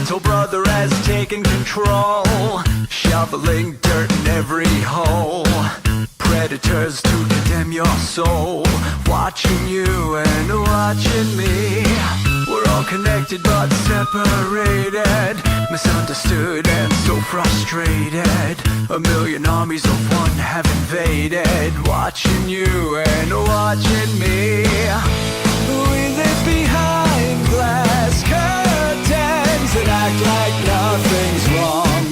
little brother has taken control, shoveling dirt in every hole. Predators to condemn your soul, watching you and watching me. We're all connected but separated, misunderstood and so frustrated. A million armies of one have invaded, watching you and watching me. We live behind glass curtains and act like nothing's wrong.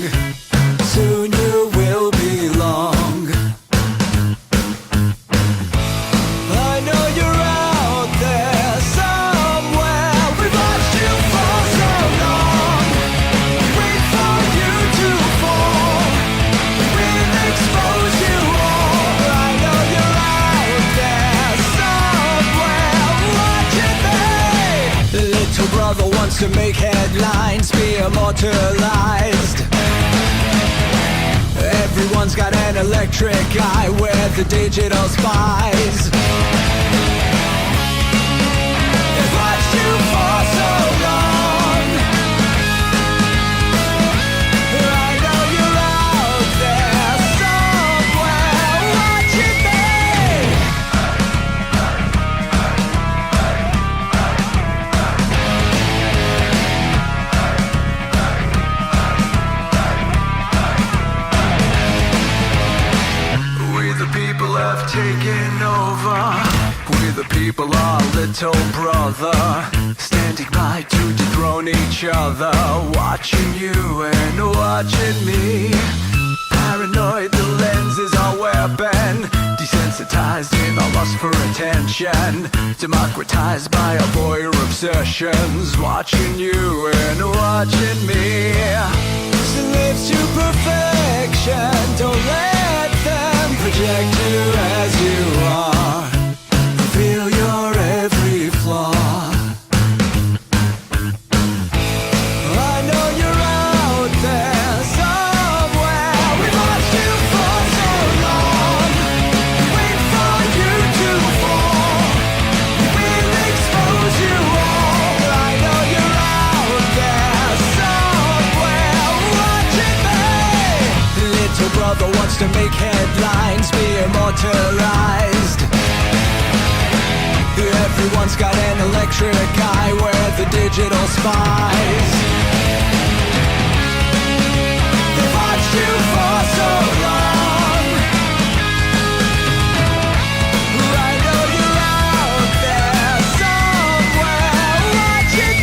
Soon you will belong. I know you're out there somewhere. We've watched you for so long. Wait for you to fall. We'll expose you all. I know you're out there somewhere watching me. Little brother wants to make headlines, be immortalized. Everyone's got an electric eye, we're the digital spies. They've watched you for so long. I know you're out there somewhere watching me. We the people have taken over. We the people are little brother, standing by to dethrone each other, watching you and watching me. Paranoid, the lens is our weapon, desensitized in our lust for attention, democratized by our voyeur obsessions, watching you and watching me. Slaves to perfection, don't let them project you as you are. Reveal your every flaw. I know you're out there somewhere. We've watched you for so long. Wait for you to fall. We'll expose you all. I know you're out there somewhere watching me. Little brother wants to make headlines, be immortalized. Everyone's got an electric eye, we're the digital spies. They've watched you for so long. I know you're out there somewhere watching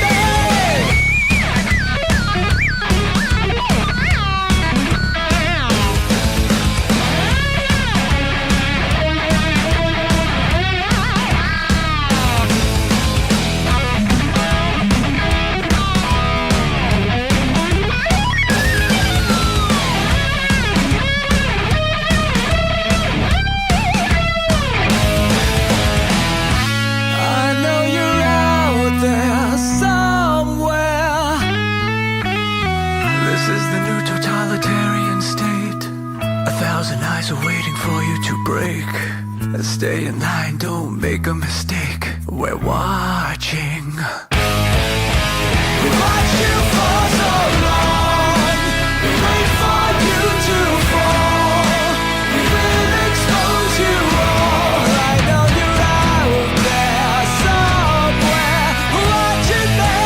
Stay in line, don't make a mistake. We're watching. We watched you for so long. We wait for you to fall. We will expose you all. I know you're out there somewhere watching me.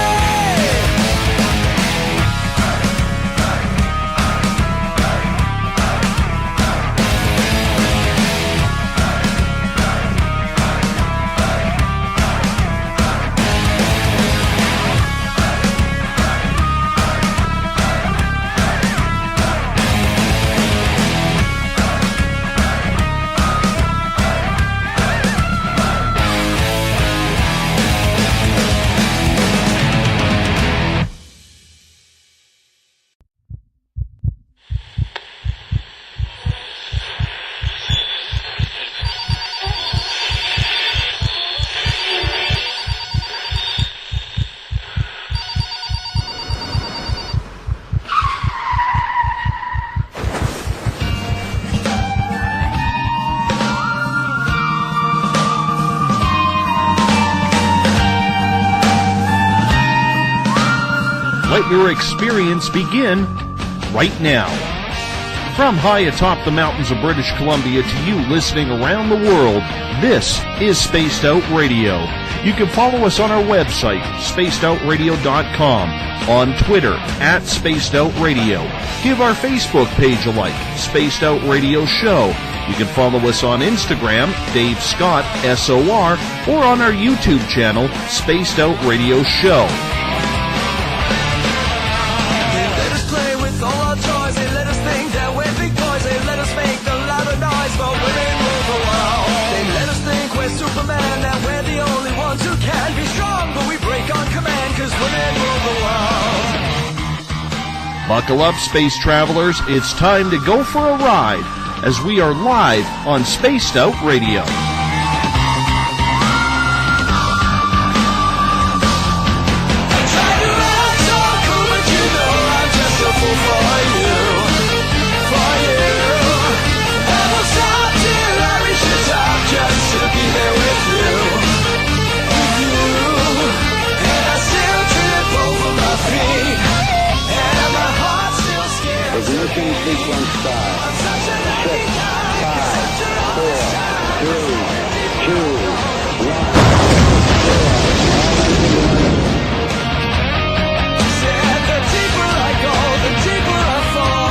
Let your experience begin right now. From high atop the mountains of British Columbia to you listening around the world, this is Spaced Out Radio. You can follow us on our website, spacedoutradio.com, on Twitter, @SpacedOutRadio. Give our Facebook page a like, Spaced Out Radio Show. You can follow us on Instagram, Dave Scott, SOR, or on our YouTube channel, Spaced Out Radio Show. They let us play with all our toys. They let us think that we're big boys. They let us make the louder noise, but women rule the world. They let us think we're Superman, that we're the only ones who can be strong, but we break on command, cause women rule the world. Buckle up, space travelers. It's time to go for a ride as we are live on Spaced Out Radio. Ignition sequence start. 6, 5, 4, 3, 2, 1. Said the deeper I go, the deeper I fall.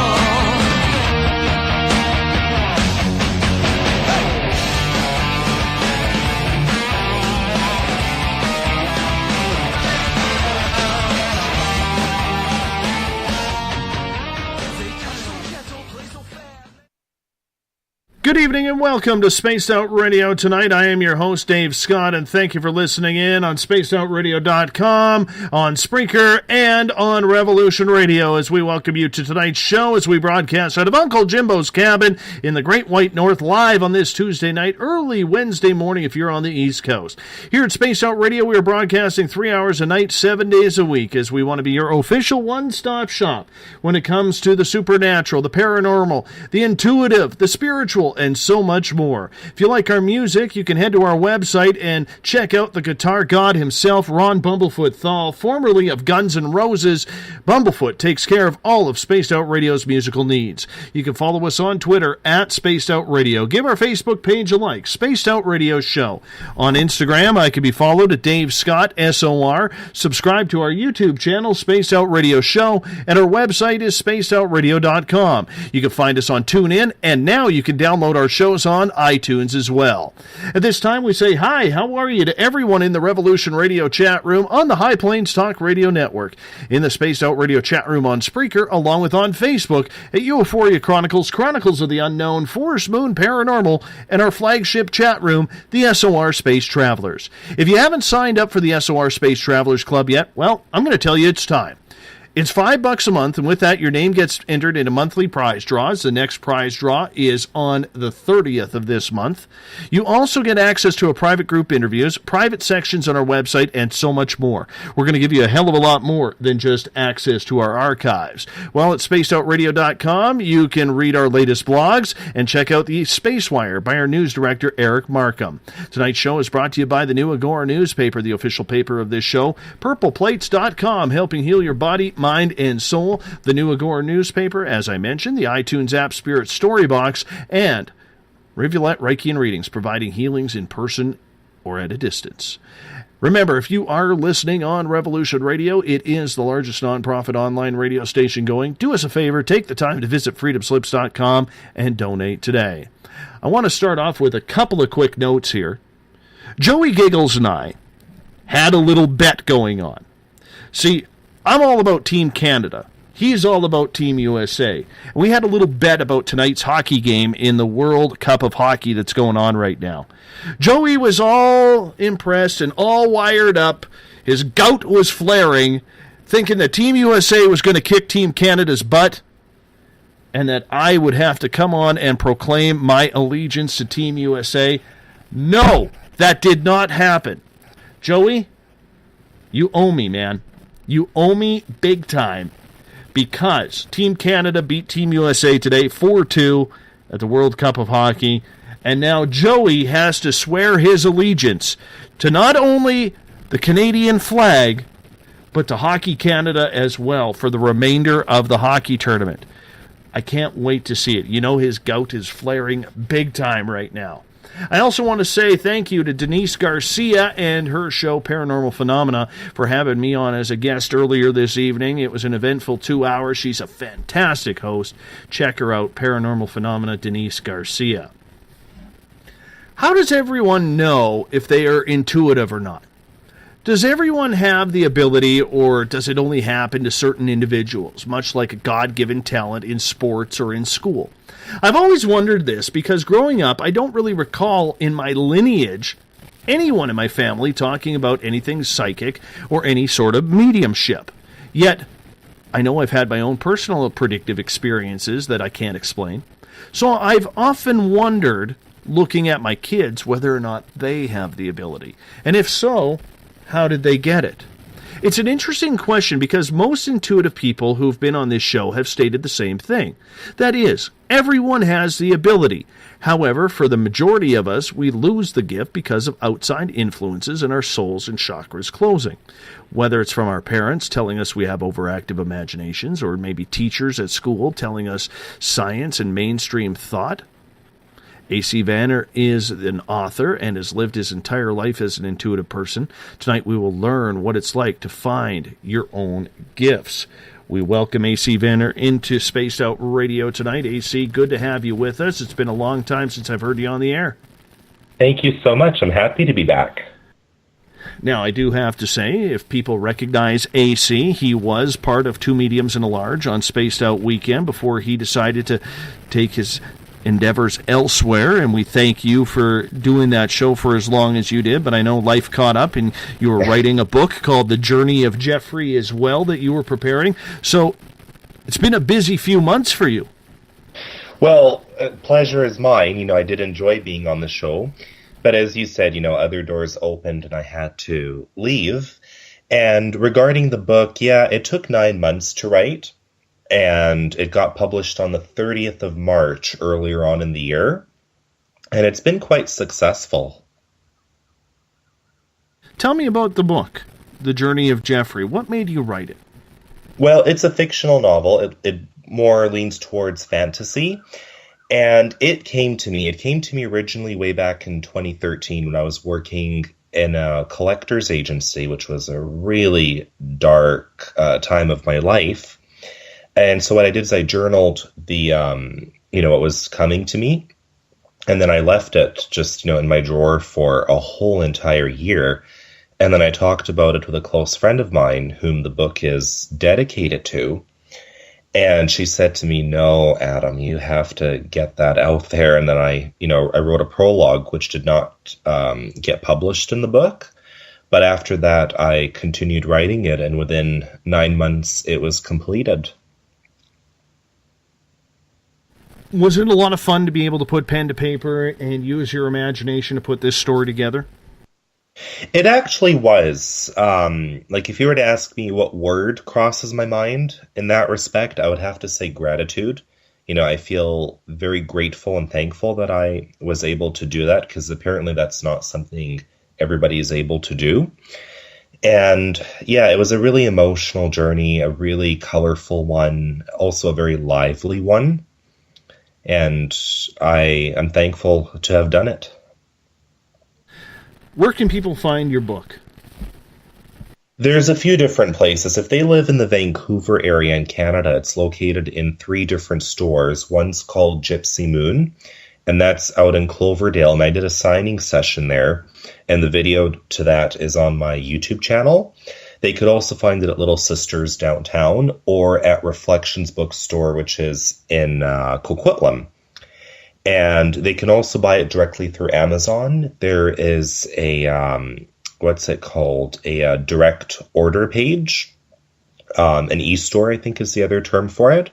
Good evening and welcome to Spaced Out Radio tonight. I am your host, Dave Scott, and thank you for listening in on spacedoutradio.com, on Spreaker, and on Revolution Radio as we welcome you to tonight's show as we broadcast out of Uncle Jimbo's cabin in the Great White North live on this Tuesday night, early Wednesday morning if you're on the East Coast. Here at Spaced Out Radio, we are broadcasting 3 hours a night, 7 days a week, as we want to be your official one-stop shop when it comes to the supernatural, the paranormal, the intuitive, the spiritual, and so much more. If you like our music, you can head to our website and check out the guitar god himself, Ron Bumblefoot Thal, formerly of Guns N' Roses. Bumblefoot takes care of all of Spaced Out Radio's musical needs. You can follow us on Twitter @SpacedOutRadio. Give our Facebook page a like, Spaced Out Radio Show. On Instagram, I can be followed at Dave Scott, SOR. Subscribe to our YouTube channel, Spaced Out Radio Show, and our website is spacedoutradio.com. You can find us on TuneIn, and now you can download our shows on iTunes as well. At this time, we say hi, how are you to everyone in the Revolution Radio chat room on the High Plains Talk Radio Network, in the Spaced Out Radio chat room on Spreaker, along with on Facebook at Euphoria Chronicles, Chronicles of the Unknown, Forest Moon Paranormal, and our flagship chat room, the SOR Space Travelers. If you haven't signed up for the SOR Space Travelers Club yet, well, I'm going to tell you it's time. It's $5 a month, and with that, your name gets entered into monthly prize draws. The next prize draw is on the 30th of this month. You also get access to a private group interviews, private sections on our website, and so much more. We're going to give you a hell of a lot more than just access to our archives. Well, at spacedoutradio.com, you can read our latest blogs and check out the Space Wire by our news director, Eric Markham. Tonight's show is brought to you by the New Agora newspaper, the official paper of this show, purpleplates.com, helping heal your body, mind, and soul. The New Agora newspaper, as I mentioned, the iTunes app Spirit Storybox, and Rivulet Reiki and Readings, providing healings in person or at a distance. Remember, if you are listening on Revolution Radio, it is the largest nonprofit online radio station going. Do us a favor, take the time to visit freedomslips.com and donate today. I want to start off with a couple of quick notes here. Joey Giggles and I had a little bet going on. See, I'm all about Team Canada. He's all about Team USA. We had a little bet about tonight's hockey game in the World Cup of Hockey that's going on right now. Joey was all impressed and all wired up. His gout was flaring, thinking that Team USA was going to kick Team Canada's butt, and that I would have to come on and proclaim my allegiance to Team USA. No, that did not happen. Joey, you owe me, man. You owe me big time, because Team Canada beat Team USA today 4-2 at the World Cup of Hockey, and now Joey has to swear his allegiance to not only the Canadian flag, but to Hockey Canada as well for the remainder of the hockey tournament. I can't wait to see it. You know his gout is flaring big time right now. I also want to say thank you to Denise Garcia and her show Paranormal Phenomena for having me on as a guest earlier this evening. It was an eventful 2 hours. She's a fantastic host. Check her out, Paranormal Phenomena, Denise Garcia. How does everyone know if they are intuitive or not? Does everyone have the ability, or does it only happen to certain individuals, much like a God-given talent in sports or in school? I've always wondered this because growing up, I don't really recall in my lineage anyone in my family talking about anything psychic or any sort of mediumship. Yet, I know I've had my own personal predictive experiences that I can't explain. So I've often wondered, looking at my kids, whether or not they have the ability. And if so, how did they get it? It's an interesting question because most intuitive people who've been on this show have stated the same thing. That is, everyone has the ability. However, for the majority of us, we lose the gift because of outside influences and our souls and chakras closing. Whether it's from our parents telling us we have overactive imaginations, or maybe teachers at school telling us science and mainstream thought. A.C. Vaner is an author and has lived his entire life as an intuitive person. Tonight we will learn what it's like to find your own gifts. We welcome A.C. Vaner into Spaced Out Radio tonight. A.C., good to have you with us. It's been a long time since I've heard you on the air. Thank you so much. I'm happy to be back. Now, I do have to say, if people recognize A.C., he was part of Two Mediums and a Large on Spaced Out Weekend before he decided to take his endeavors elsewhere, and we thank you for doing that show for as long as you did. But I know life caught up, and you were writing a book called The Journey of Jeffrey as well that you were preparing. So it's been a busy few months for you. Well, pleasure is mine. I did enjoy being on the show. But as you said, other doors opened and I had to leave. And regarding the book, it took 9 months to write. And it got published on the 30th of March earlier on in the year. And it's been quite successful. Tell me about the book, The Journey of Jeffrey. What made you write it? Well, it's a fictional novel. It more leans towards fantasy. And it came to me originally way back in 2013 when I was working in a collector's agency, which was a really dark time of my life. And so what I did is I journaled the, what was coming to me. And then I left it just, in my drawer for a whole entire year. And then I talked about it with a close friend of mine whom the book is dedicated to. And she said to me, "No, Adam, you have to get that out there." And then I wrote a prologue, which did not get published in the book. But after that, I continued writing it. And within 9 months, it was completed. Was it a lot of fun to be able to put pen to paper and use your imagination to put this story together? It actually was. If you were to ask me what word crosses my mind in that respect, I would have to say gratitude. I feel very grateful and thankful that I was able to do that, because apparently that's not something everybody is able to do. And it was a really emotional journey, a really colorful one, also a very lively one. And I am thankful to have done it. Where can people find your book? There's a few different places. If they live in the Vancouver area in Canada, it's located in 3 different stores. One's called Gypsy Moon, and that's out in Cloverdale. And I did a signing session there, and the video to that is on my YouTube channel. They could also find it at Little Sisters downtown or at Reflections Bookstore, which is in Coquitlam. And they can also buy it directly through Amazon. There is a, a direct order page. An e-store, I think, is the other term for it.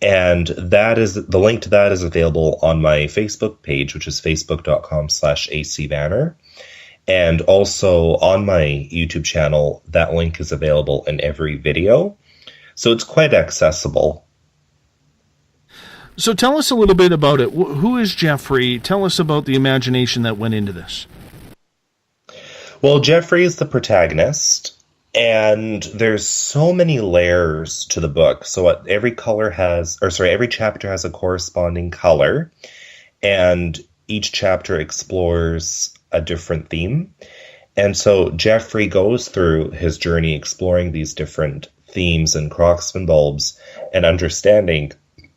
And that is the link to that is available on my Facebook page, which is facebook.com/acvaner. And also on my YouTube channel, that link is available in every video. So it's quite accessible. So tell us a little bit about it. Who is Jeffrey? Tell us about the imagination that went into this. Well, Jeffrey is the protagonist. And there's so many layers to the book. So every every chapter has a corresponding color, and each chapter explores a different theme. And so Jeffrey goes through his journey exploring these different themes and Croxman bulbs and understanding,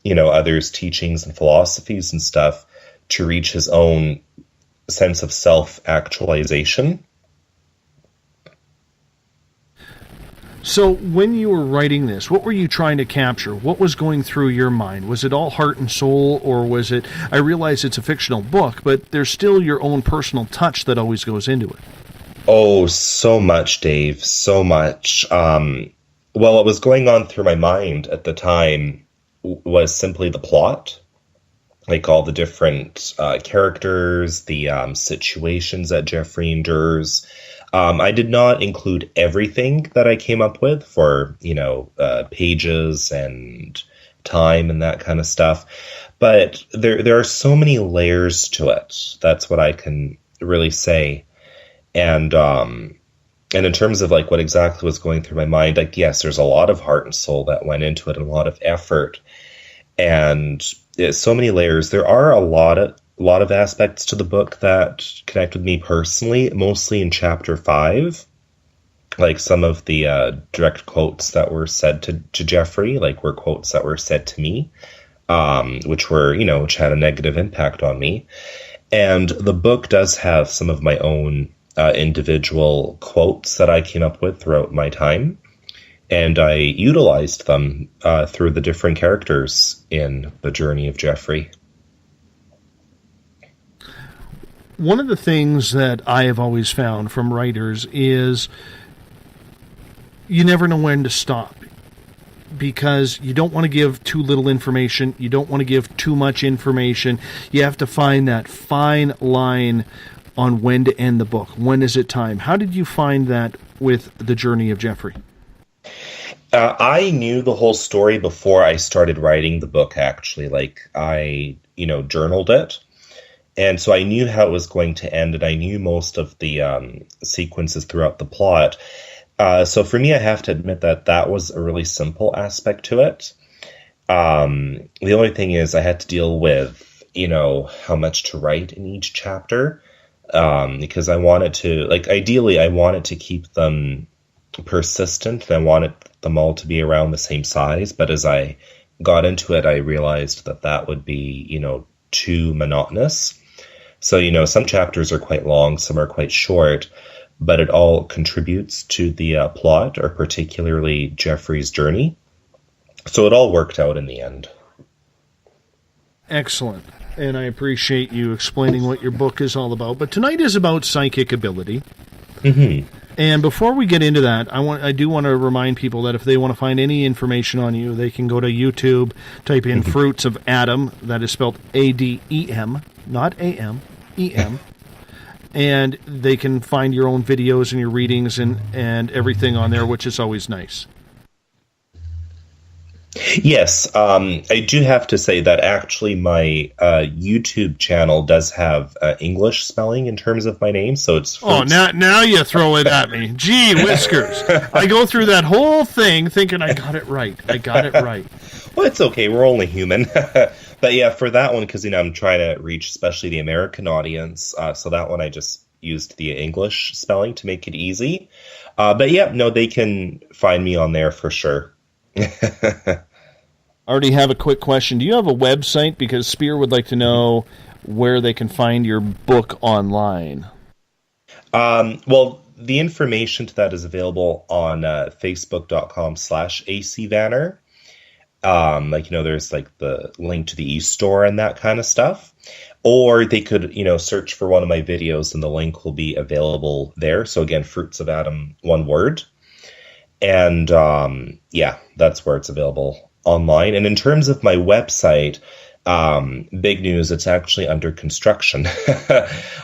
others' teachings and philosophies and stuff to reach his own sense of self-actualization. So when you were writing this, what were you trying to capture? What was going through your mind? Was it all heart and soul, or was it, I realize it's a fictional book, but there's still your own personal touch that always goes into it? Oh, so much, Dave, so much. What was going on through my mind at the time was simply the plot, like all the different characters, the situations that Jeffrey endures. I did not include everything that I came up with for, pages and time and that kind of stuff. But there are so many layers to it. That's what I can really say. And in terms of like what exactly was going through my mind, like, yes, there's a lot of heart and soul that went into it and a lot of effort. And so many layers. There are a lot of aspects to the book that connect with me personally, mostly in chapter 5, like some of the direct quotes that were said to Jeffrey, like were quotes that were said to me, which had a negative impact on me. And the book does have some of my own individual quotes that I came up with throughout my time, and I utilized them through the different characters in the journey of Jeffrey. One of the things that I have always found from writers is you never know when to stop, because you don't want to give too little information. You don't want to give too much information. You have to find that fine line on when to end the book. When is it time? How did you find that with the journey of Jeffrey? I knew the whole story before I started writing the book, actually. Like, I, journaled it. And so I knew how it was going to end, and I knew most of the sequences throughout the plot. So for me, I have to admit that was a really simple aspect to it. The only thing is I had to deal with, how much to write in each chapter, because I wanted to, ideally, I wanted to keep them persistent. I wanted them all to be around the same size. But as I got into it, I realized that would be, too monotonous. So, some chapters are quite long, some are quite short, but it all contributes to the plot, or particularly Jeffrey's journey. So it all worked out in the end. Excellent. And I appreciate you explaining what your book is all about. But tonight is about psychic ability. Mm-hmm. And before we get into that, I do want to remind people that if they want to find any information on you, they can go to YouTube, type in Fruits of Adam, that is spelled A-D-E-M, not A-M, E-M, and they can find your own videos and your readings and everything on there, which is always nice. Yes, I do have to say that actually my YouTube channel does have English spelling in terms of my name, so it's... Oh, now you throw it at me. Gee whiskers. I go through that whole thing thinking I got it right. Well, it's okay. We're only human. But yeah, for that one, because, I'm trying to reach especially the American audience, so that one I just used the English spelling to make it easy. But yeah, no, they can find me on there for sure. I already have a quick question. Do you have a website? Because Spear would like to know where they can find your book online. Well, the information to that is available on facebook.com/acvaner. There's the link to the e-store and that kind of stuff. Or they could, search for one of my videos and the link will be available there. So again, Fruits of Adam, one word. And that's where it's available online. And in terms of my website, big news, it's actually under construction.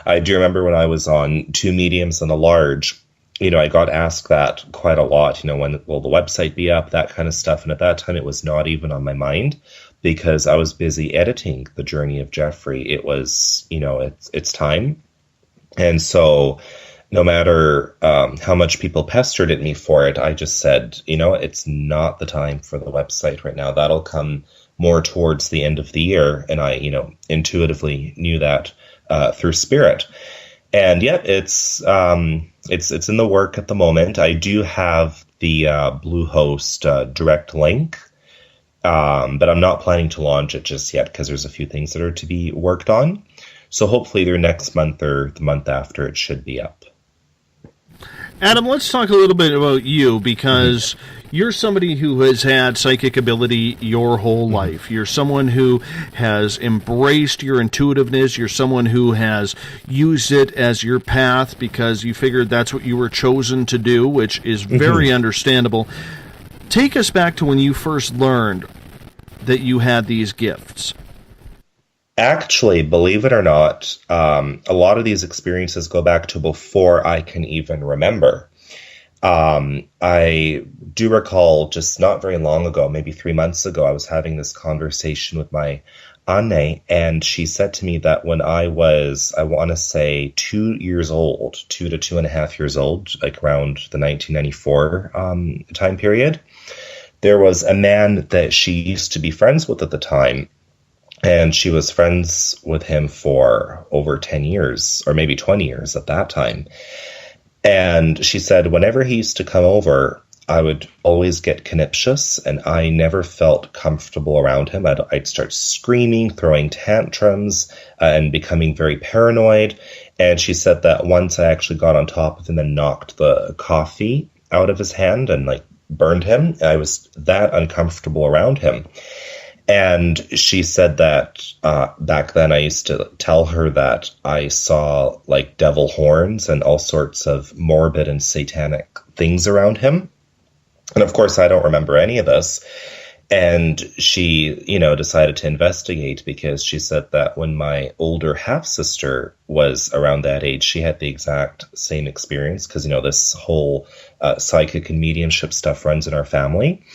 I do remember when I was on 2 mediums and a large, I got asked that quite a lot, when will the website be up, that kind of stuff. And at that time, it was not even on my mind because I was busy editing The Journey of Jeffrey. It was, it's time. And so no matter how much people pestered at me for it, I just said, it's not the time for the website right now. That'll come more towards the end of the year. And I, intuitively knew that through spirit. And yeah, it's in the work at the moment. I do have the Bluehost direct link, but I'm not planning to launch it just yet because there's a few things that are to be worked on. So hopefully either next month or the month after it should be up. Adam, let's talk a little bit about you, because you're somebody who has had psychic ability your whole life. You're someone who has embraced your intuitiveness. You're someone who has used it as your path because you figured that's what you were chosen to do, which is very understandable. Take us back to when you first learned that you had these gifts. Actually, believe it or not, a lot of these experiences go back to before I can even remember. I do recall just not very long ago, maybe 3 months ago, I was having this conversation with my Anne, and she said to me that when I was, I want to say 2 years old, 2 to 2.5 years old, like around the 1994 time period, there was a man that she used to be friends with at the time. And she was friends with him for over 10 years, or maybe 20 years at that time. And she said, whenever he used to come over, I would always get conniptious, and I never felt comfortable around him. I'd start screaming, throwing tantrums, and becoming very paranoid. And she said that once I actually got on top of him and knocked the coffee out of his hand and burned him, I was that uncomfortable around him. And she said that back then I used to tell her that I saw devil horns and all sorts of morbid and satanic things around him. And of course, I don't remember any of this. And she, decided to investigate because she said that when my older half-sister was around that age, she had the exact same experience because, this whole psychic and mediumship stuff runs in our family.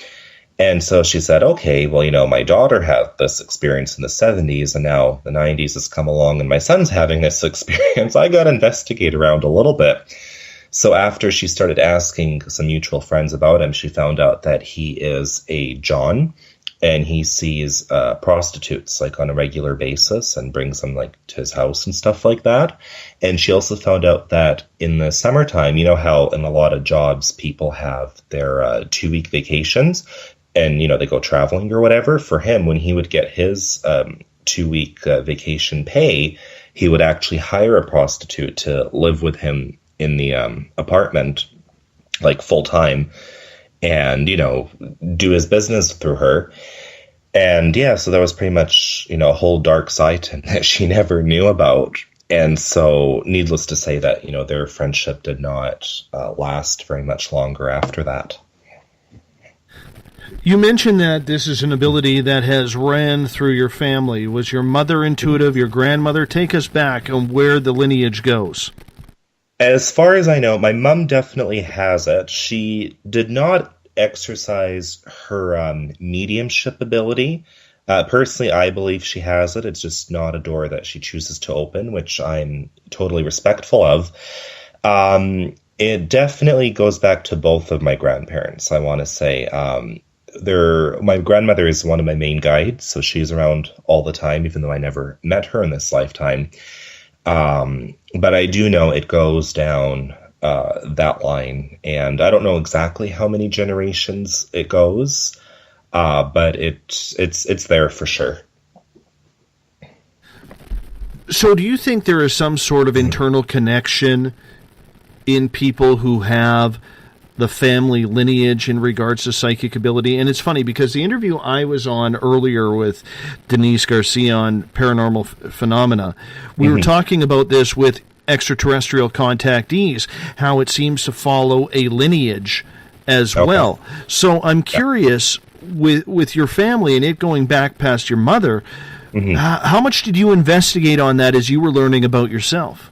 And so she said, okay, well, my daughter had this experience in the 70s and now the 90s has come along and my son's having this experience. I got to investigate around a little bit. So after she started asking some mutual friends about him, she found out that he is a John and he sees prostitutes on a regular basis and brings them to his house and stuff like that. And she also found out that in the summertime, how in a lot of jobs people have their 2-week vacations. And, they go traveling or whatever. For him, when he would get his 2-week vacation pay, he would actually hire a prostitute to live with him in the apartment, full time, and, do his business through her. And yeah, so there was pretty much, a whole dark side to him that she never knew about. And so needless to say that, their friendship did not last very much longer after that. You mentioned that this is an ability that has ran through your family. Was your mother intuitive, your grandmother? Take us back on where the lineage goes. As far as I know, my mom definitely has it. She did not exercise her mediumship ability. Personally, I believe she has it. It's just not a door that she chooses to open, which I'm totally respectful of. It definitely goes back to both of my grandparents, I want to say. My grandmother is one of my main guides, so she's around all the time, even though I never met her in this lifetime. But I do know it goes down that line, and I don't know exactly how many generations it goes, but it's there for sure. So do you think there is some sort of internal connection in people who have the family lineage in regards to psychic ability? And it's funny because the interview I was on earlier with Denise Garcia on Paranormal Phenomena, we were talking about this with extraterrestrial contactees, how it seems to follow a lineage as well. So I'm curious, with your family and it going back past your mother, how much did you investigate on that as you were learning about yourself?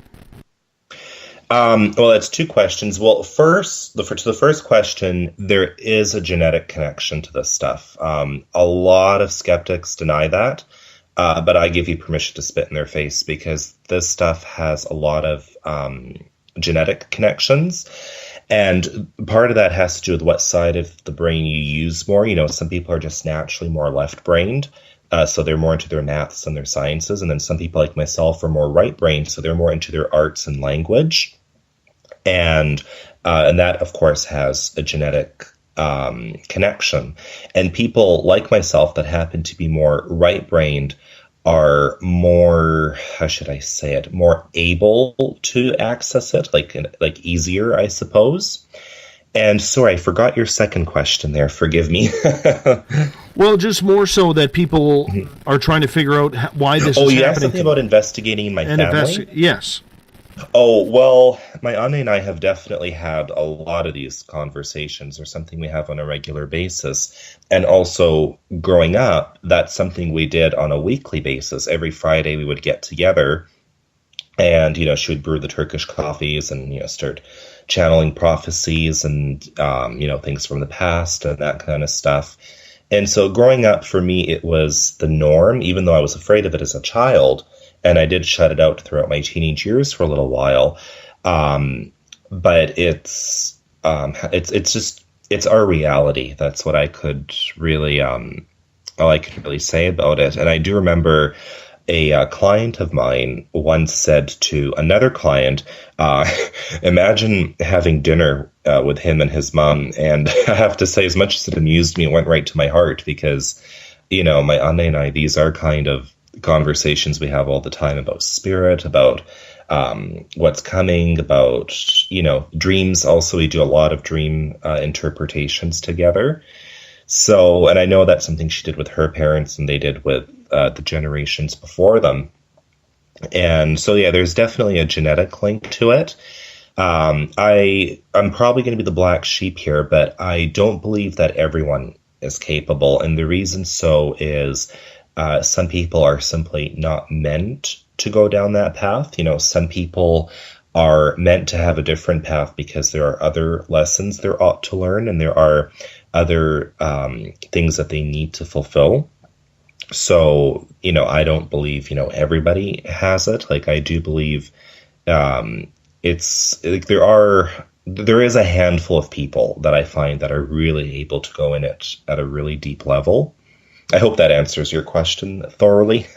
Well, that's two questions. Well, to the first question, there is a genetic connection to this stuff. A lot of skeptics deny that, but I give you permission to spit in their face because this stuff has a lot of genetic connections. And part of that has to do with what side of the brain you use more. Some people are just naturally more left-brained, so they're more into their maths and their sciences. And then some people like myself are more right-brained, so they're more into their arts and language. And that, of course, has a genetic connection. And people like myself that happen to be more right-brained are more, how should I say it, more able to access it, like easier, I suppose. And sorry, I forgot your second question there. Forgive me. Well, just more so that people are trying to figure out why this is happening. Oh, you asked something about investigating my family? Yes. Oh, well, my Anne and I have definitely had a lot of these conversations, or something we have on a regular basis. And also, growing up, that's something we did on a weekly basis. Every Friday we would get together and, she would brew the Turkish coffees and, start channeling prophecies and, things from the past and that kind of stuff. And so growing up, for me, it was the norm, even though I was afraid of it as a child. And I did shut it out throughout my teenage years for a little while. But it's our reality. That's what I could really, all I could really say about it. And I do remember a client of mine once said to another client, imagine having dinner with him and his mom. And I have to say, as much as it amused me, it went right to my heart, because, my Anne and I, these are kind of conversations we have all the time about spirit, about what's coming, about, dreams. Also, we do a lot of dream interpretations together. So, and I know that's something she did with her parents, and they did with the generations before them. And so, yeah, there's definitely a genetic link to it. I'm probably going to be the black sheep here, but I don't believe that everyone is capable. And the reason so is some people are simply not meant to go down that path. Some people are meant to have a different path because there are other lessons they ought to learn, and there are other things that they need to fulfill. So, I don't believe, everybody has it. Like, I do believe it's like there is a handful of people that I find that are really able to go in it at a really deep level. I hope that answers your question thoroughly.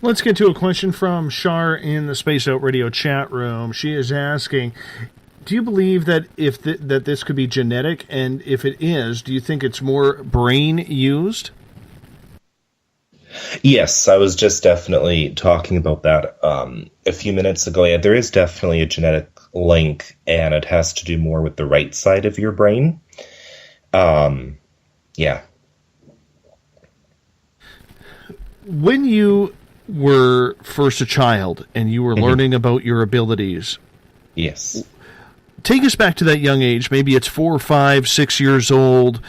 Let's get to a question from Shar in the Space Out Radio chat room. She is asking, do you believe that that this could be genetic? And if it is, do you think it's more brain used? Yes, I was just definitely talking about that a few minutes ago. Yeah, there is definitely a genetic link, and it has to do more with the right side of your brain. Yeah. When you were first a child and you were learning about your abilities, yes, take us back to that young age. Maybe it's 4, 5, 6 years old,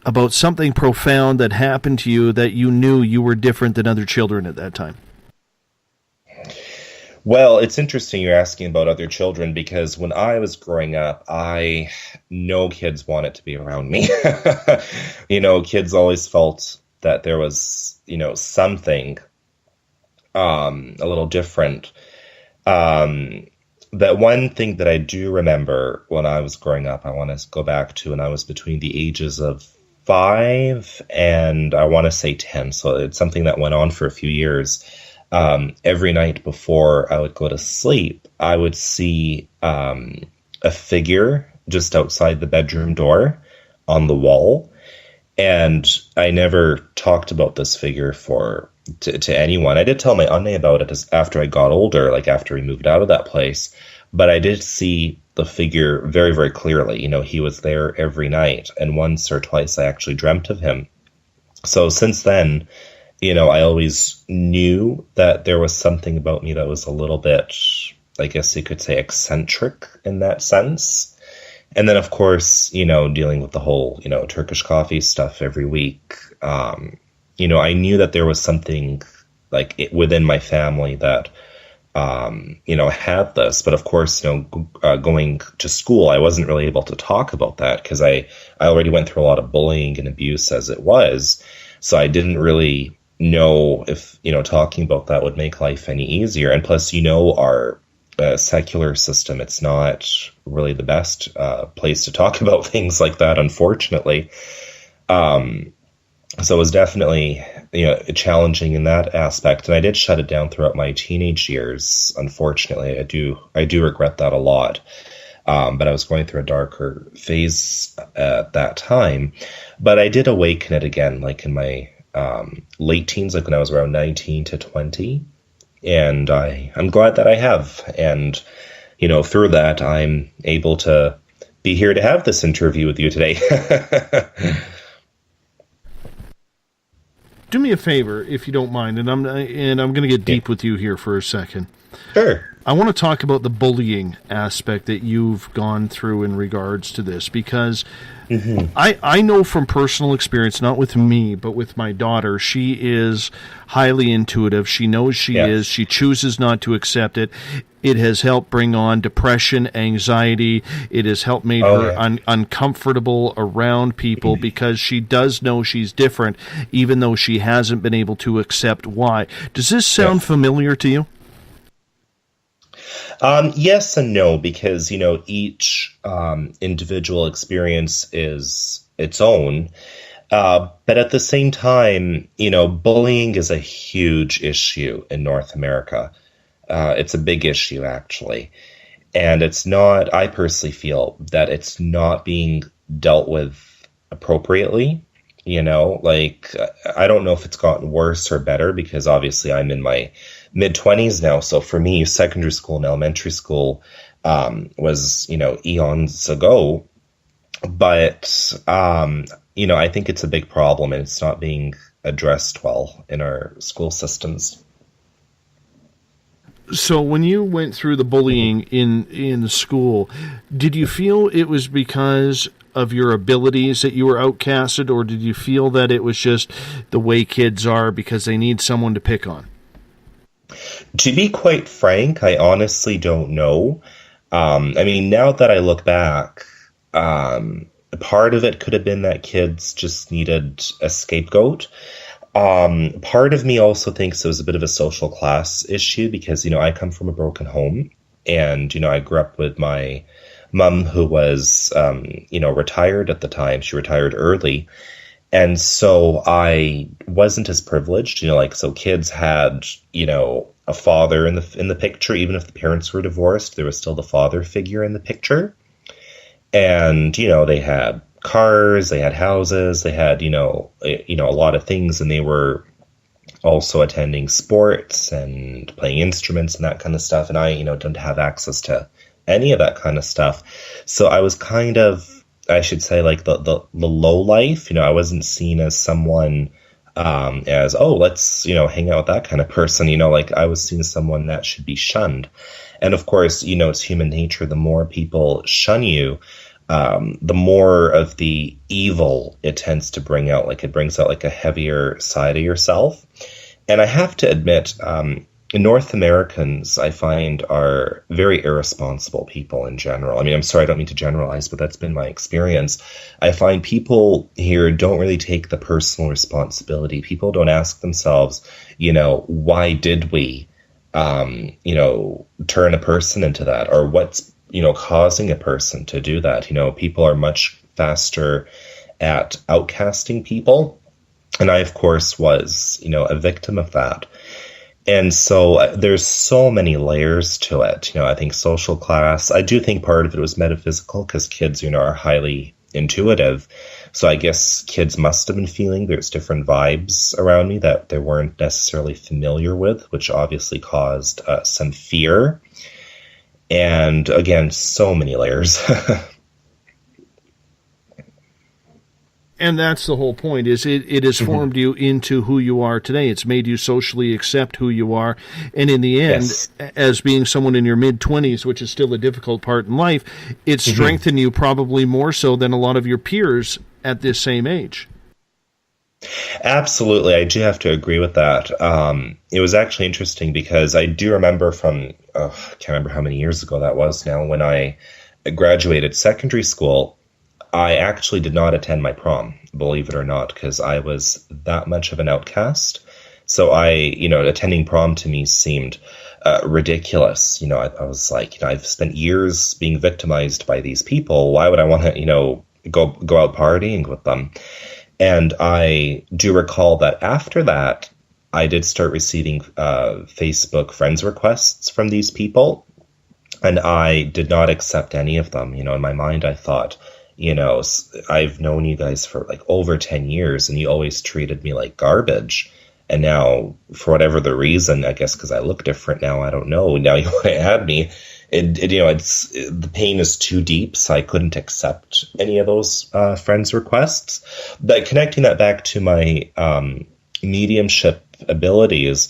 about something profound that happened to you that you knew you were different than other children at that time. Well, it's interesting you're asking about other children, because when I was growing up, I know kids wanted to be around me. Kids always felt that there was, something a little different. But one thing that I do remember when I was growing up, I want to go back to when I was between the ages of 5 and I want to say 10. So it's something that went on for a few years. Every night before I would go to sleep, I would see a figure just outside the bedroom door on the wall. And I never talked about this figure to anyone. I did tell my auntie about it after I got older, like after we moved out of that place. But I did see the figure very, very clearly. He was there every night. And once or twice I actually dreamt of him. So since then, I always knew that there was something about me that was a little bit, I guess you could say, eccentric in that sense. And then, of course, dealing with the whole, Turkish coffee stuff every week, I knew that there was something within my family that, had this. But of course, going to school, I wasn't really able to talk about that because I already went through a lot of bullying and abuse as it was. So I didn't really know if, talking about that would make life any easier. And plus, our secular system, it's not really the best place to talk about things like that, unfortunately. So it was definitely, challenging in that aspect, and I did shut it down throughout my teenage years. Unfortunately, I do regret that a lot. But I was going through a darker phase at that time. But I did awaken it again, like in my late teens, like when I was around 19 to 20. And I'm glad that I have. And, through that, I'm able to be here to have this interview with you today. Do me a favor, if you don't mind, and I'm going to get deep with you here for a second. Sure. I want to talk about the bullying aspect that you've gone through in regards to this, because I know from personal experience, not with me, but with my daughter, she is highly intuitive. She knows she is. She chooses not to accept it. It has helped bring on depression, anxiety. It has helped make her uncomfortable around people because she does know she's different, even though she hasn't been able to accept why. Does this sound familiar to you? Yes and no, because, each individual experience is its own. But at the same time, bullying is a huge issue in North America. It's a big issue, actually. And I personally feel that it's not being dealt with appropriately. I don't know if it's gotten worse or better, because obviously I'm in my mid-20s now. So for me, secondary school and elementary school was, eons ago. But, I think it's a big problem, and it's not being addressed well in our school systems. So when you went through the bullying in school, did you feel it was because of your abilities that you were outcasted, or did you feel that it was just the way kids are because they need someone to pick on? To be quite frank, I honestly don't know. Now that I look back, part of it could have been that kids just needed a scapegoat. Part of me also thinks it was a bit of a social class issue because, I come from a broken home, and, I grew up with my mom who was, retired at the time. She retired early. And so I wasn't as privileged, so kids had, a father in the picture. Even if the parents were divorced, there was still the father figure in the picture. And, they had cars, they had houses, they had, a lot of things, and they were also attending sports and playing instruments and that kind of stuff. And I, didn't have access to any of that kind of stuff. So I was kind of, I should say, like the low life. I wasn't seen as someone as, let's, hang out with that kind of person. I was seen as someone that should be shunned. And of course, it's human nature. The more people shun you, the more of the evil it tends to bring out. Like, it brings out like a heavier side of yourself. And I have to admit, North Americans, I find, are very irresponsible people in general. I'm sorry, I don't mean to generalize, but that's been my experience. I find people here don't really take the personal responsibility. People don't ask themselves, why did we, turn a person into that? Or what's, causing a person to do that? People are much faster at outcasting people. And I, of course, was, a victim of that. And so there's so many layers to it. I think social class, I do think part of it was metaphysical because kids, are highly intuitive. So I guess kids must have been feeling there's different vibes around me that they weren't necessarily familiar with, which obviously caused some fear. And again, so many layers. And that's the whole point, is it has formed you into who you are today. It's made you socially accept who you are. And in the end, as being someone in your mid-20s, which is still a difficult part in life, it strengthened you probably more so than a lot of your peers at this same age. Absolutely. I do have to agree with that. It was actually interesting because I do remember from, I can't remember how many years ago that was now, when I graduated secondary school, I actually did not attend my prom, believe it or not, because I was that much of an outcast. So attending prom to me seemed ridiculous. I was like, I've spent years being victimized by these people. Why would I want to, go out partying with them? And I do recall that after that, I did start receiving Facebook friends requests from these people, and I did not accept any of them. In my mind, I thought, I've known you guys for like over 10 years, and you always treated me like garbage. And now, for whatever the reason, I guess because I look different now, I don't know. Now you want to add me. The pain is too deep, so I couldn't accept any of those friends' requests. But connecting that back to my mediumship abilities,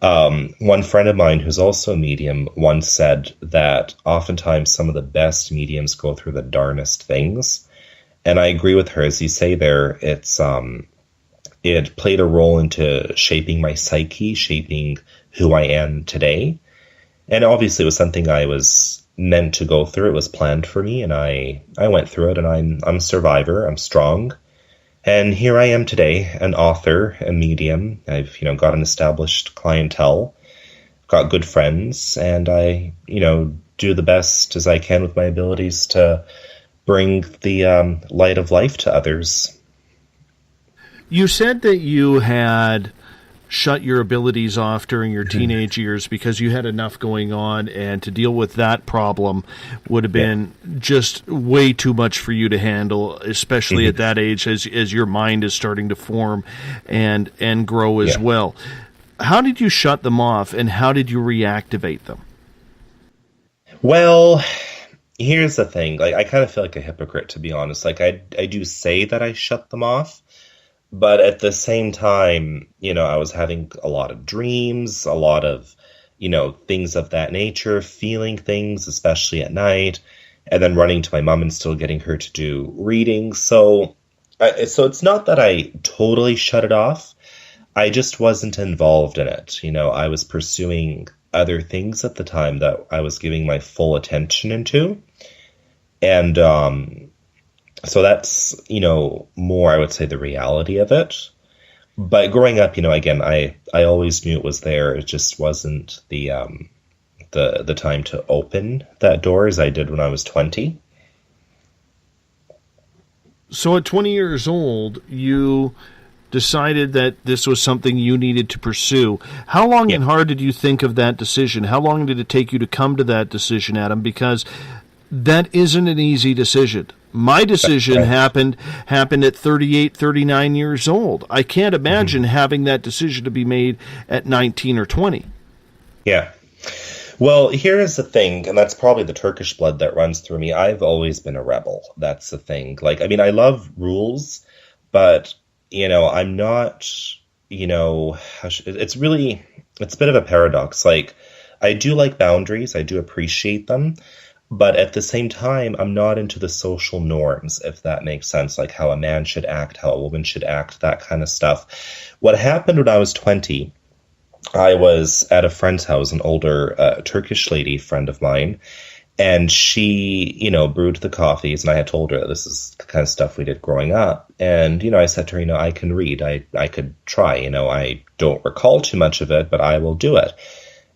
one friend of mine who's also a medium once said that oftentimes some of the best mediums go through the darnest things. And I agree with her. As you say there, it played a role into shaping my psyche, shaping who I am today. And obviously it was something I was meant to go through. It was planned for me, and I went through it, and I'm a survivor. I'm strong. And here I am today, an author, a medium. I've, got an established clientele, got good friends, and I, do the best as I can with my abilities to bring the light of life to others. You said that you had shut your abilities off during your teenage years because you had enough going on, and to deal with that problem would have been just way too much for you to handle, especially at that age as your mind is starting to form and grow as well. How did you shut them off, and how did you reactivate them? Well, here's the thing. Like, I kind of feel like a hypocrite, to be honest. Like, I do say that I shut them off, but at the same time, I was having a lot of dreams, a lot of, things of that nature, feeling things, especially at night, and then running to my mom and still getting her to do readings. So it's not that I totally shut it off. I just wasn't involved in it. I was pursuing other things at the time that I was giving my full attention into. And, so that's, more, I would say, the reality of it. But growing up, again, I always knew it was there. It just wasn't the time to open that door as I did when I was 20. So at 20 years old, you decided that this was something you needed to pursue. How long and hard did you think of that decision? How long did it take you to come to that decision, Adam? Because that isn't an easy decision. My decision happened at 38, 39 years old. I can't imagine having that decision to be made at 19 or 20. Yeah. Well, here is the thing, and that's probably the Turkish blood that runs through me. I've always been a rebel. That's the thing. Like, I love rules, but, I'm not, it's a bit of a paradox. Like, I do like boundaries. I do appreciate them. But at the same time, I'm not into the social norms, if that makes sense, like how a man should act, how a woman should act, that kind of stuff. What happened when I was 20, I was at a friend's house, an older Turkish lady friend of mine, and she, brewed the coffees, and I had told her that this is the kind of stuff we did growing up. And, I said to her, I can read, I could try, I don't recall too much of it, but I will do it.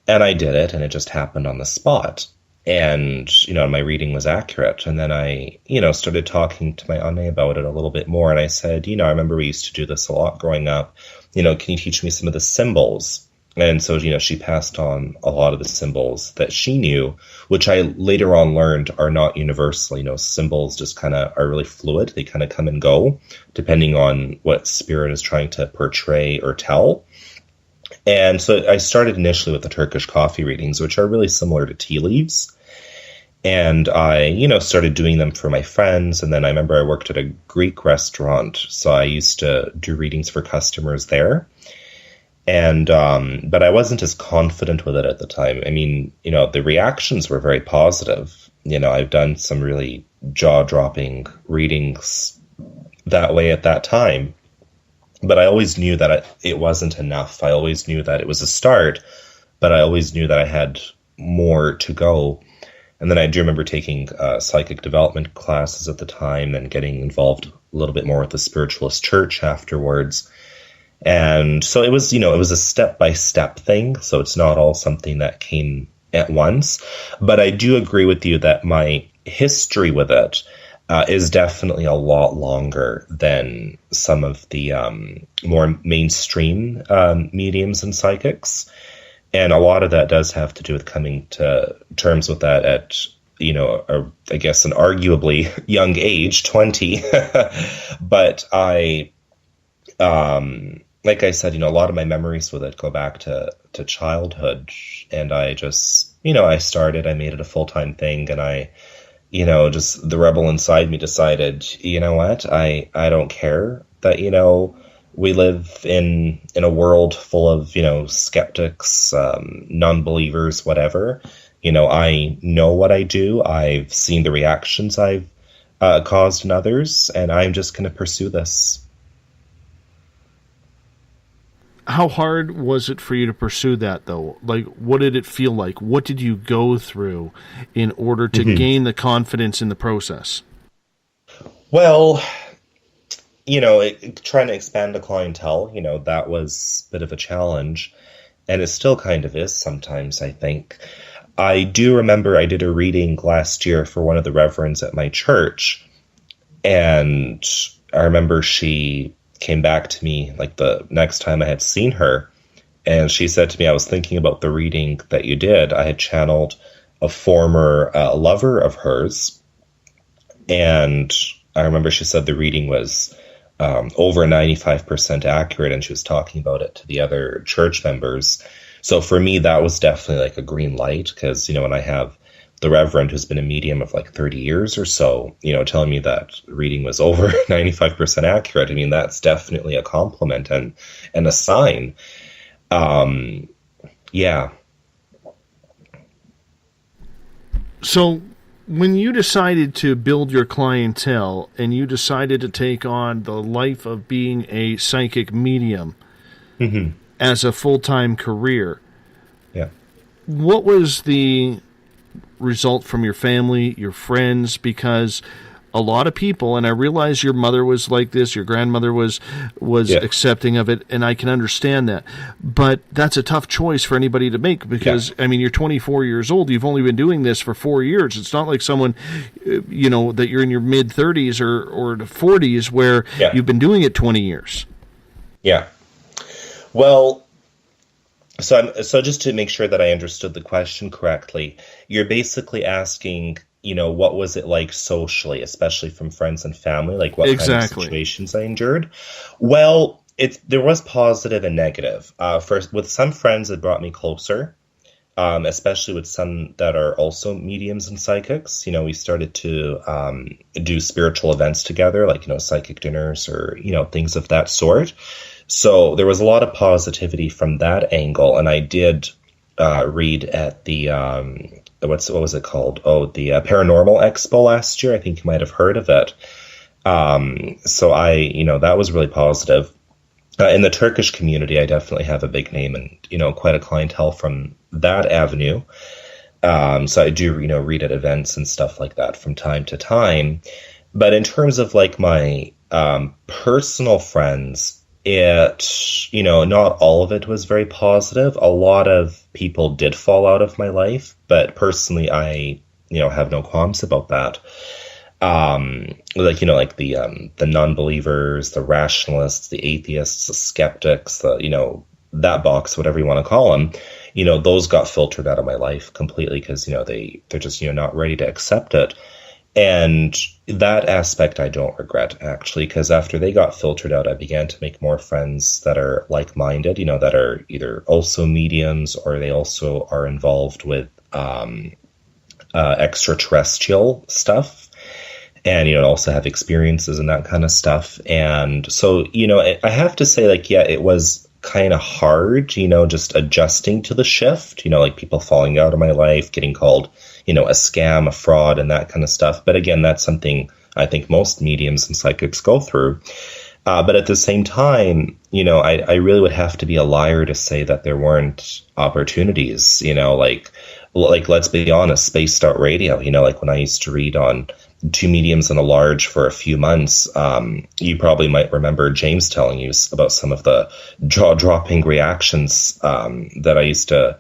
And I did it, and it just happened on the spot. And, my reading was accurate. And then I, started talking to my auntie about it a little bit more. And I said, I remember we used to do this a lot growing up. Can you teach me some of the symbols? And so, she passed on a lot of the symbols that she knew, which I later on learned are not universal. Symbols just kind of are really fluid. They kind of come and go depending on what spirit is trying to portray or tell. And so I started initially with the Turkish coffee readings, which are really similar to tea leaves. And I, started doing them for my friends. And then I remember I worked at a Greek restaurant, so I used to do readings for customers there. And, but I wasn't as confident with it at the time. The reactions were very positive. I've done some really jaw-dropping readings that way at that time. But I always knew that it wasn't enough. I always knew that it was a start, but I always knew that I had more to go. And then I do remember taking psychic development classes at the time and getting involved a little bit more with the spiritualist church afterwards. And so it was, it was a step-by-step thing. So it's not all something that came at once. But I do agree with you that my history with it is definitely a lot longer than some of the more mainstream mediums and psychics. And a lot of that does have to do with coming to terms with that at, I guess an arguably young age, 20. But like I said, a lot of my memories with it go back to childhood. And I just, I made it a full-time thing, and just the rebel inside me decided, you know what, I don't care that, we live in a world full of, skeptics, non-believers, whatever. I know what I do. I've seen the reactions I've caused in others, and I'm just going to pursue this. How hard was it for you to pursue that, though? Like, what did it feel like? What did you go through in order to gain the confidence in the process? Well, trying to expand the clientele, that was a bit of a challenge, and it still kind of is sometimes, I think. I do remember I did a reading last year for one of the reverends at my church, and I remember she came back to me like the next time I had seen her, and she said to me, I was thinking about the reading that you did. I had channeled a former lover of hers, and I remember she said the reading was over 95% accurate, and she was talking about it to the other church members. So for me, that was definitely like a green light, because, when I have the Reverend who's been a medium of like 30 years or so, telling me that reading was over 95% accurate, I mean, that's definitely a compliment and a sign. Yeah. So when you decided to build your clientele and you decided to take on the life of being a psychic medium as a full-time career, what was the result from your family, your friends? Because a lot of people, and I realize your mother was like this, your grandmother was accepting of it, and I can understand that. But that's a tough choice for anybody to make, because, I mean, you're 24 years old. You've only been doing this for 4 years. It's not like someone, that you're in your mid-30s or 40s where you've been doing it 20 years. Yeah. Well, so just to make sure that I understood the question correctly, you're basically asking, what was it like socially, especially from friends and family, like what kind of situations I endured? Well, there was positive and negative. First, with some friends, it brought me closer, especially with some that are also mediums and psychics. We started to do spiritual events together, like, psychic dinners or, things of that sort. So there was a lot of positivity from that angle, and I did read at the what was it called? Oh, the Paranormal Expo last year. I think you might have heard of it. So that was really positive. In the Turkish community, I definitely have a big name and quite a clientele from that avenue. So I do read at events and stuff like that from time to time. But in terms of like my personal friends, not all of it was very positive. A lot of people did fall out of my life, but personally, I, have no qualms about that. Like the non-believers, the rationalists, the atheists, the skeptics, that box, whatever you want to call them, those got filtered out of my life completely because, they're just, not ready to accept it. And that aspect I don't regret, actually, because after they got filtered out, I began to make more friends that are like-minded, that are either also mediums or they also are involved with extraterrestrial stuff and, also have experiences and that kind of stuff. And so, I have to say, like, it was kind of hard, just adjusting to the shift, like people falling out of my life, getting called a scam, a fraud, and that kind of stuff. But again, that's something I think most mediums and psychics go through. But at the same time, I really would have to be a liar to say that there weren't opportunities, like let's be honest, Spaced Out Radio, like when I used to read on two mediums and a large for a few months, you probably might remember James telling you about some of the jaw-dropping reactions that I used to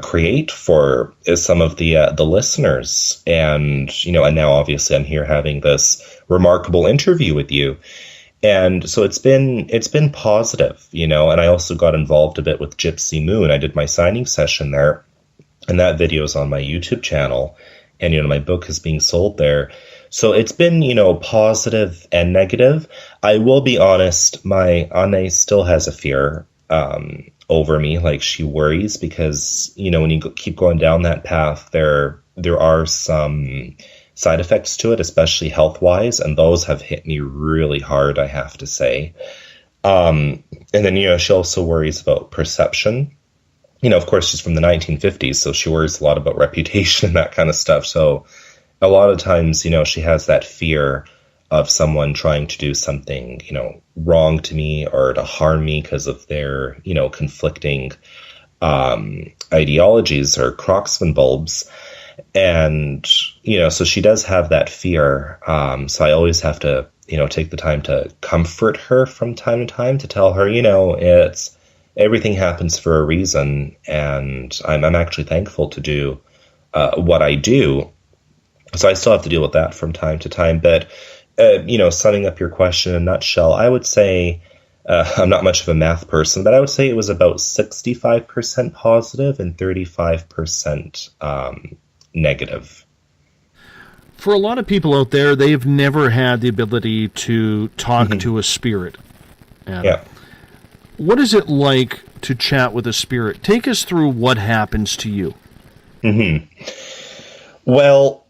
create for some of the listeners. And, and now obviously I'm here having this remarkable interview with you. And so it's been positive, and I also got involved a bit with Gypsy Moon. I did my signing session there, and that video is on my YouTube channel, and, my book is being sold there. So it's been, positive and negative. I will be honest, my Anne still has a fear over me. Like, she worries because, when you keep going down that path, there are some side effects to it, especially health-wise, and those have hit me really hard, I have to say. And then, she also worries about perception. Of course, she's from the 1950s, so she worries a lot about reputation and that kind of stuff. So a lot of times, she has that fear of someone trying to do something, wrong to me or to harm me because of their, conflicting ideologies or Crocksman bulbs. And, so she does have that fear. So I always have to, take the time to comfort her from time to time, to tell her, everything happens for a reason. And I'm actually thankful to do what I do. So I still have to deal with that from time to time. But, summing up your question in a nutshell, I would say, I'm not much of a math person, but I would say it was about 65% positive and 35% negative. For a lot of people out there, they've never had the ability to talk to a spirit. Yeah. What is it like to chat with a spirit? Take us through what happens to you. Well,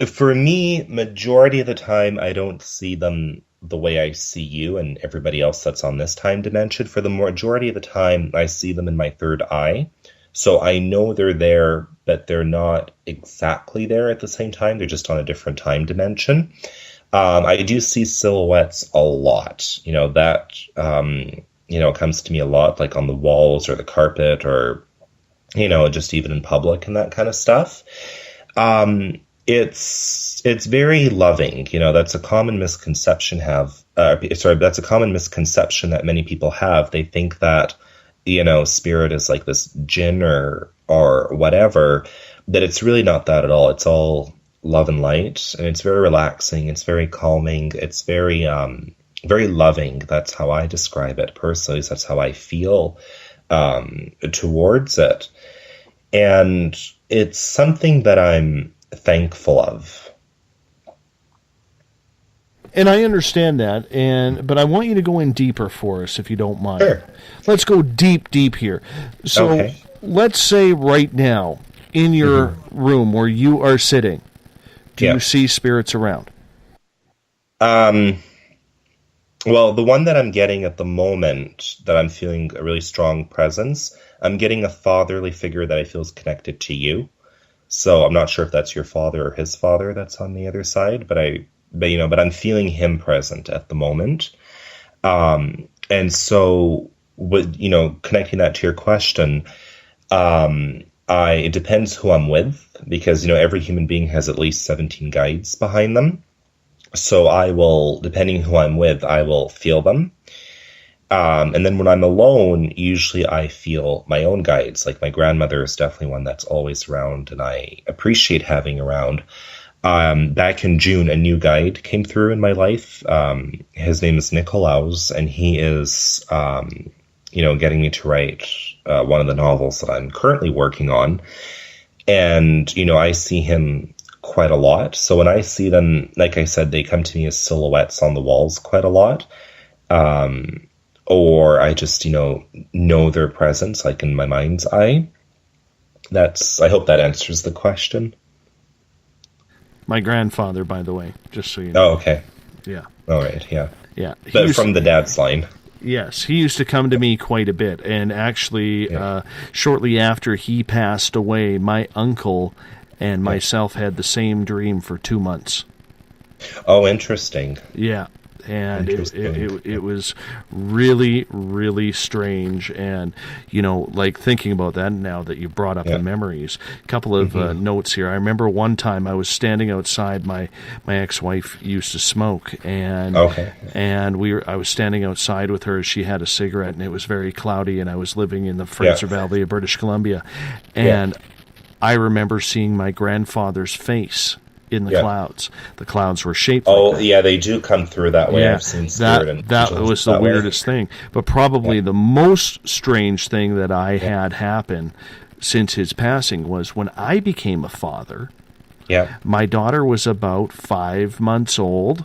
for me, majority of the time, I don't see them the way I see you and everybody else that's on this time dimension. For the majority of the time, I see them in my third eye. So I know they're there, but they're not exactly there at the same time. They're just on a different time dimension. I do see silhouettes a lot. That comes to me a lot, like on the walls or the carpet or, just even in public and that kind of stuff. It's very loving. That's a common misconception that's a common misconception that many people have. They think that, spirit is like this jinn or whatever, that it's really not that at all. It's all love and light, and it's very relaxing. It's very calming. It's very, very loving. That's how I describe it personally. That's how I feel towards it. And it's something that I'm thankful of. And I understand that, but I want you to go in deeper for us, if you don't mind. Sure. Let's go deep here. So Okay. Let's say right now, in your room where you are sitting, do you see spirits around? Well, the one that I'm getting at the moment, that I'm feeling a really strong presence, I'm getting a fatherly figure that I feel is connected to you. So I'm not sure if that's your father or his father that's on the other side, but I'm feeling him present at the moment. And so with, connecting that to your question, it depends who I'm with, because, every human being has at least 17 guides behind them. So I will, depending who I'm with, I will feel them. And then when I'm alone, usually I feel my own guides. Like my grandmother is definitely one that's always around and I appreciate having around. Back in June, a new guide came through in my life. His name is Nicolaus, and he is, getting me to write one of the novels that I'm currently working on. And, I see him quite a lot. So when I see them, like I said, they come to me as silhouettes on the walls quite a lot. Or I just, know their presence, like in my mind's eye. I hope that answers the question. My grandfather, by the way, just so you know. Oh, okay. Yeah. All right, yeah. Yeah. But from the dad's line. Yes, he used to come to me quite a bit. And actually, shortly after he passed away, my uncle and myself had the same dream for 2 months. Oh, interesting. Yeah. and it was really, really strange. And like thinking about that now that you brought up the memories, a couple of notes here. I remember one time I was standing outside. My ex-wife used to smoke, and I was standing outside with her. She had a cigarette, and it was very cloudy, and I was living in the Fraser Valley of British Columbia, and I remember seeing my grandfather's face in the clouds. The clouds were shaped like that. Yeah, they do come through that way. I've seen spirit that was the weirdest thing. But probably the most strange thing that I had happen since his passing was when I became a father. Yeah. My daughter was about 5 months old,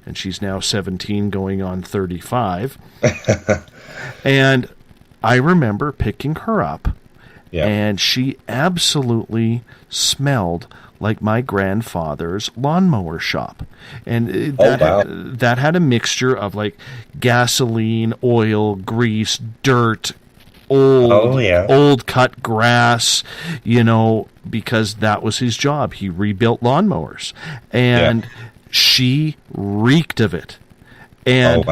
and she's now 17 going on 35. And I remember picking her up, and she absolutely smelled like my grandfather's lawnmower shop. And that had a mixture of like gasoline, oil, grease, dirt, old cut grass, because that was his job. He rebuilt lawnmowers. And she reeked of it. And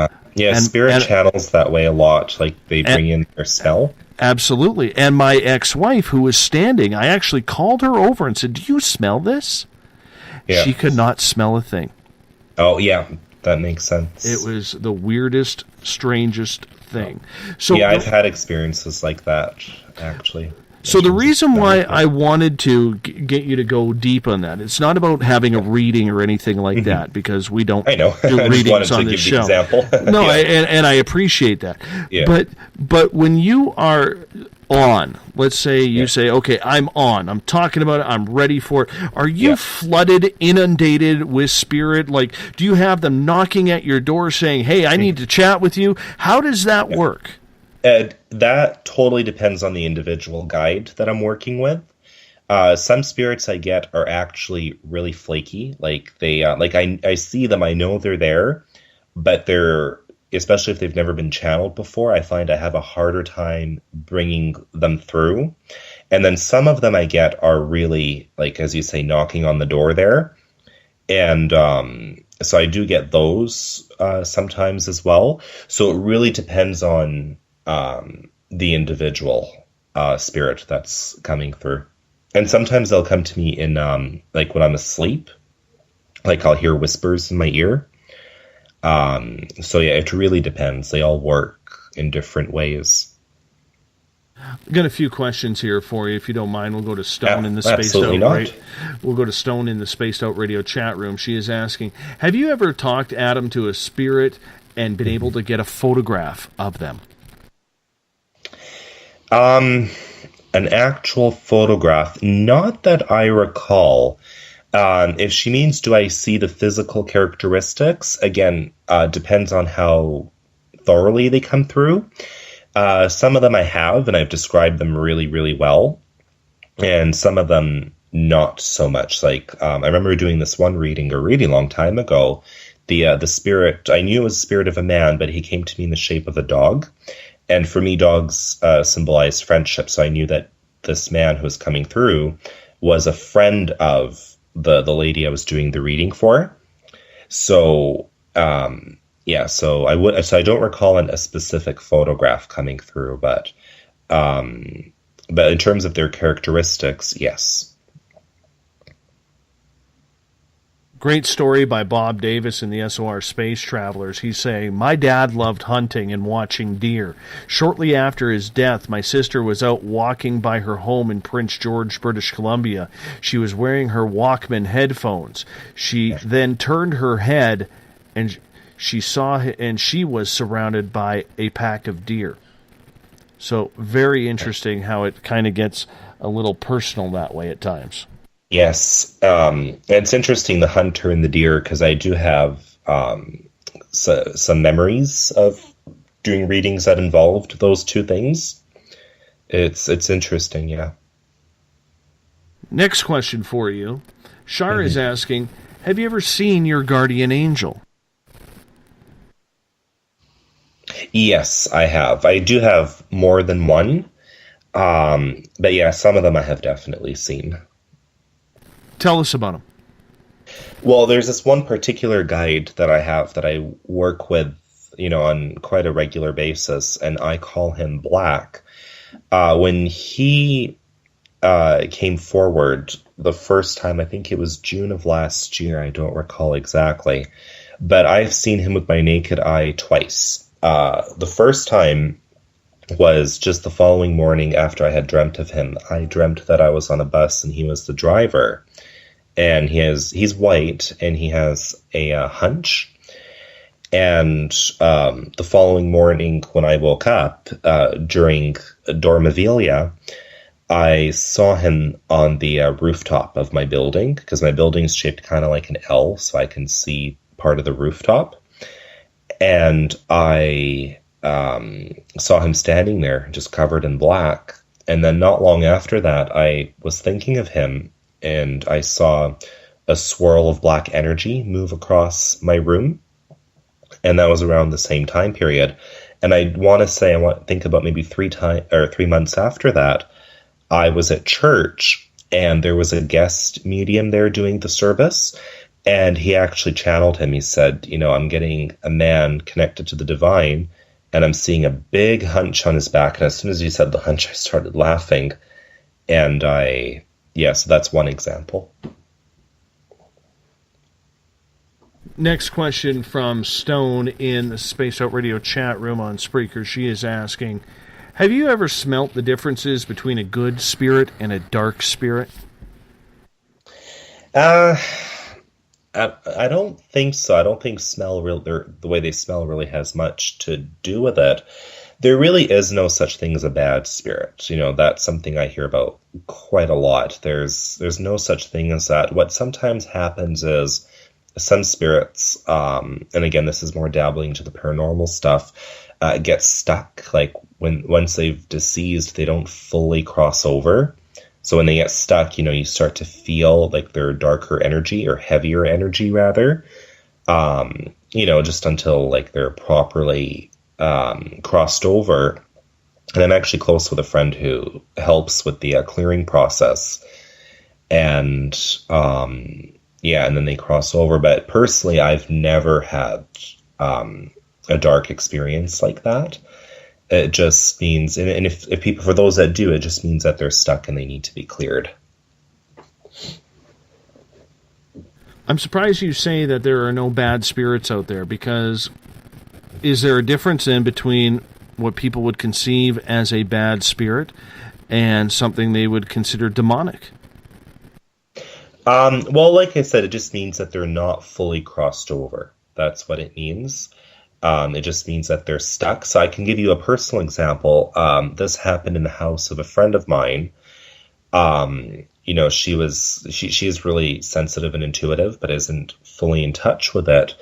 spirit channels that way a lot. Like they bring in their smell. Absolutely. And my ex-wife, who was standing, I actually called her over and said, "Do you smell this?" Yeah. She could not smell a thing. Oh, yeah. That makes sense. It was the weirdest, strangest thing. So I've had experiences like that, actually. So the reason why I wanted to get you to go deep on that, it's not about having a reading or anything like that, because we don't do readings on this show. No, and I appreciate that. Yeah. But when you are on, let's say you say, okay, I'm on, I'm talking about it, I'm ready for it. Are you flooded, inundated with spirit? Like, do you have them knocking at your door saying, "Hey, I need to chat with you"? How does that work? That totally depends on the individual guide that I'm working with. Some spirits I get are actually really flaky. Like they, I see them, I know they're there, but they're, especially if they've never been channeled before, I find I have a harder time bringing them through. And then some of them I get are really, like, as you say, knocking on the door there. And so I do get those sometimes as well. So it really depends on the individual spirit that's coming through. And sometimes they'll come to me in like when I'm asleep, like I'll hear whispers in my ear. So yeah, it really depends. They all work in different ways. I've got a few questions here for you, if you don't mind. We'll go to Stone in the Spaced Out. We'll go to Stone in the Spaced Out Radio chat room. She is asking, have you ever talked, Adam, to a spirit and been able to get a photograph of them? An actual photograph, not that I recall. If she means, do I see the physical characteristics? Again, depends on how thoroughly they come through. Some of them I have, and I've described them really, really well. And some of them not so much. Like, I remember doing this one reading a really long time ago. The spirit, I knew it was the spirit of a man, but he came to me in the shape of a dog. And for me, dogs symbolize friendship. So I knew that this man who was coming through was a friend of the lady I was doing the reading for. So, so I don't recall a specific photograph coming through, but in terms of their characteristics, yes. Great story by Bob Davis in the SOR Space Travelers. He's saying, my dad loved hunting and watching deer. Shortly after his death, my sister was out walking by her home in Prince George, British Columbia. She was wearing her Walkman headphones. She then turned her head and she was surrounded by a pack of deer. So very interesting how it kind of gets a little personal that way at times. Yes. It's interesting, the hunter and the deer, because I do have some memories of doing readings that involved those two things. It's interesting, yeah. Next question for you. Shar is asking, have you ever seen your guardian angel? Yes, I have. I do have more than one. But yeah, some of them I have definitely seen. Tell us about them. Well, there's this one particular guide that I have that I work with, on quite a regular basis, and I call him Black. When he came forward the first time, I think it was June of last year, I don't recall exactly, but I've seen him with my naked eye twice. The first time was just the following morning after I had dreamt of him. I dreamt that I was on a bus and he was the driver. And he's white, and he has a hunch. And the following morning, when I woke up during Dormivelia, I saw him on the rooftop of my building, because my building's shaped kind of like an L, so I can see part of the rooftop. And I saw him standing there, just covered in black. And then not long after that, I was thinking of him, and I saw a swirl of black energy move across my room. And that was around the same time period. And I want to think about maybe 3 months after that, I was at church, and there was a guest medium there doing the service. And he actually channeled him. He said, I'm getting a man connected to the divine, and I'm seeing a big hunch on his back. And as soon as he said the hunch, I started laughing. And so that's one example. Next question from Stone in the Space Out Radio chat room on Spreaker. She is asking, have you ever smelt the differences between a good spirit and a dark spirit? I don't think so. I don't think the way they smell really has much to do with it. There really is no such thing as a bad spirit. That's something I hear about quite a lot. There's no such thing as that. What sometimes happens is some spirits, and again, this is more dabbling into the paranormal stuff, get stuck. Like once they've deceased, they don't fully cross over. So when they get stuck, you start to feel like they're darker energy, or heavier energy rather, just until like they're properly crossed over. And I'm actually close with a friend who helps with the clearing process. And and then they cross over. But personally, I've never had a dark experience like that. It just means, and if people, for those that do, it just means that they're stuck and they need to be cleared. I'm surprised you say that there are no bad spirits out there, because is there a difference in between what people would conceive as a bad spirit and something they would consider demonic? Well, like I said, it just means that they're not fully crossed over. That's what it means. It just means that they're stuck. So I can give you a personal example. This happened in the house of a friend of mine. She is really sensitive and intuitive, but isn't fully in touch with it.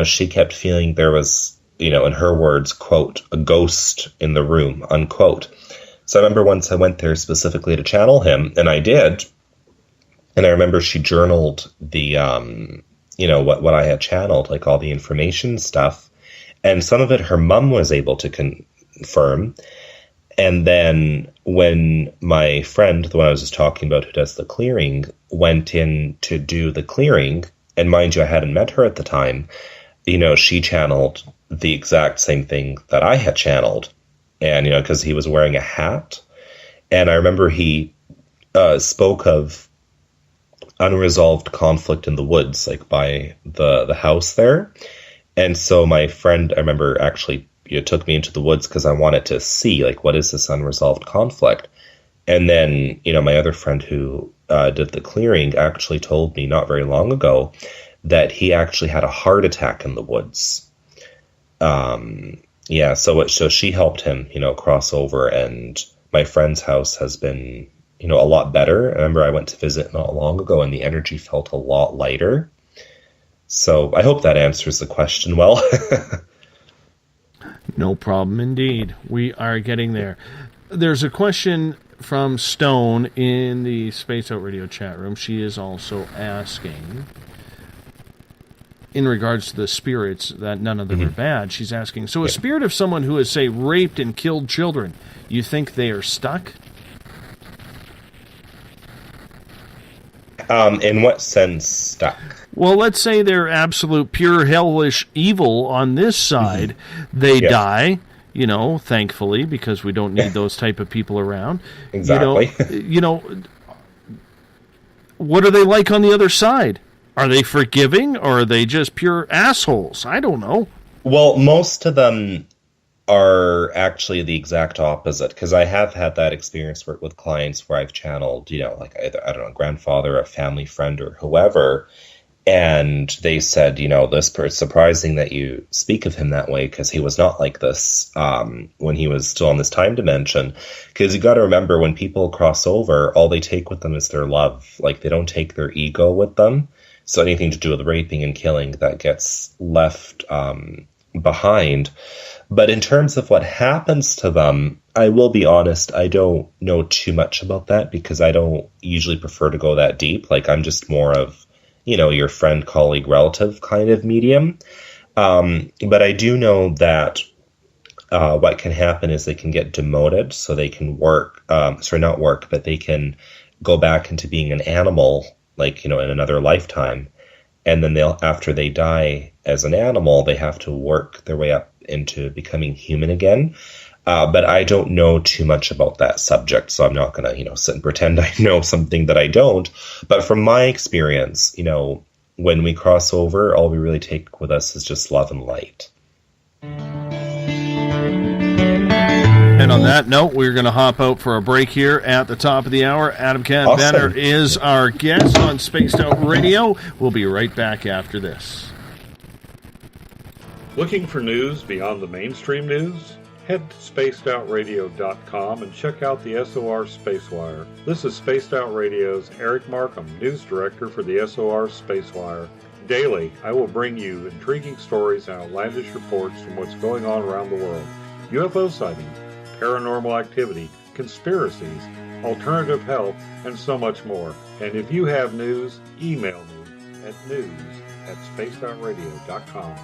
She kept feeling there was, in her words, quote, a ghost in the room, unquote. So I remember once I went there specifically to channel him, and I did. And I remember she journaled the, what I had channeled, like all the information stuff. And some of it her mom was able to confirm. And then when my friend, the one I was just talking about who does the clearing, went in to do the clearing, and mind you, I hadn't met her at the time, she channeled the exact same thing that I had channeled. And, because he was wearing a hat. And I remember he spoke of unresolved conflict in the woods, like by the house there. And so my friend, I remember, actually took me into the woods because I wanted to see, like, what is this unresolved conflict? And then, my other friend who did the clearing actually told me not very long ago that he actually had a heart attack in the woods. So she helped him, cross over, and my friend's house has been, a lot better. I remember I went to visit not long ago, and the energy felt a lot lighter. So I hope that answers the question well. No problem indeed. We are getting there. There's a question from Stone in the Space Out Radio chat room. She is also asking, in regards to the spirits, that none of them are bad. She's asking, so a spirit of someone who has, say, raped and killed children, you think they are stuck? In what sense stuck? Well, let's say they're absolute pure hellish evil on this side. They die, thankfully, because we don't need those type of people around. Exactly. What are they like on the other side? Are they forgiving, or are they just pure assholes? I don't know. Well, most of them are actually the exact opposite, because I have had that experience with clients where I've channeled, like either, I don't know, grandfather, a family friend, or whoever, and they said, it's surprising that you speak of him that way, because he was not like this when he was still in this time dimension. Because you got to remember, when people cross over, all they take with them is their love. Like, they don't take their ego with them. So anything to do with raping and killing, that gets left behind. But in terms of what happens to them, I will be honest, I don't know too much about that, because I don't usually prefer to go that deep. Like, I'm just more of, your friend, colleague, relative kind of medium. But I do know that what can happen is they can get demoted, so they can not work, but they can go back into being an animal, like, in another lifetime. And then after they die as an animal, they have to work their way up into becoming human again. But I don't know too much about that subject, so I'm not going to, sit and pretend I know something that I don't. But from my experience, when we cross over, all we really take with us is just love and light. And on that note, we're going to hop out for a break here at the top of the hour. Ademcan Vaner is our guest on Spaced Out Radio. We'll be right back after this. Looking for news beyond the mainstream news? Head to spacedoutradio.com and check out the SOR Spacewire. This is Spaced Out Radio's Eric Markham, News Director for the SOR Spacewire. Daily, I will bring you intriguing stories and outlandish reports from what's going on around the world. UFO sightings, paranormal activity, conspiracies, alternative health, and so much more. And if you have news, email me at news@spacedoutradio.com.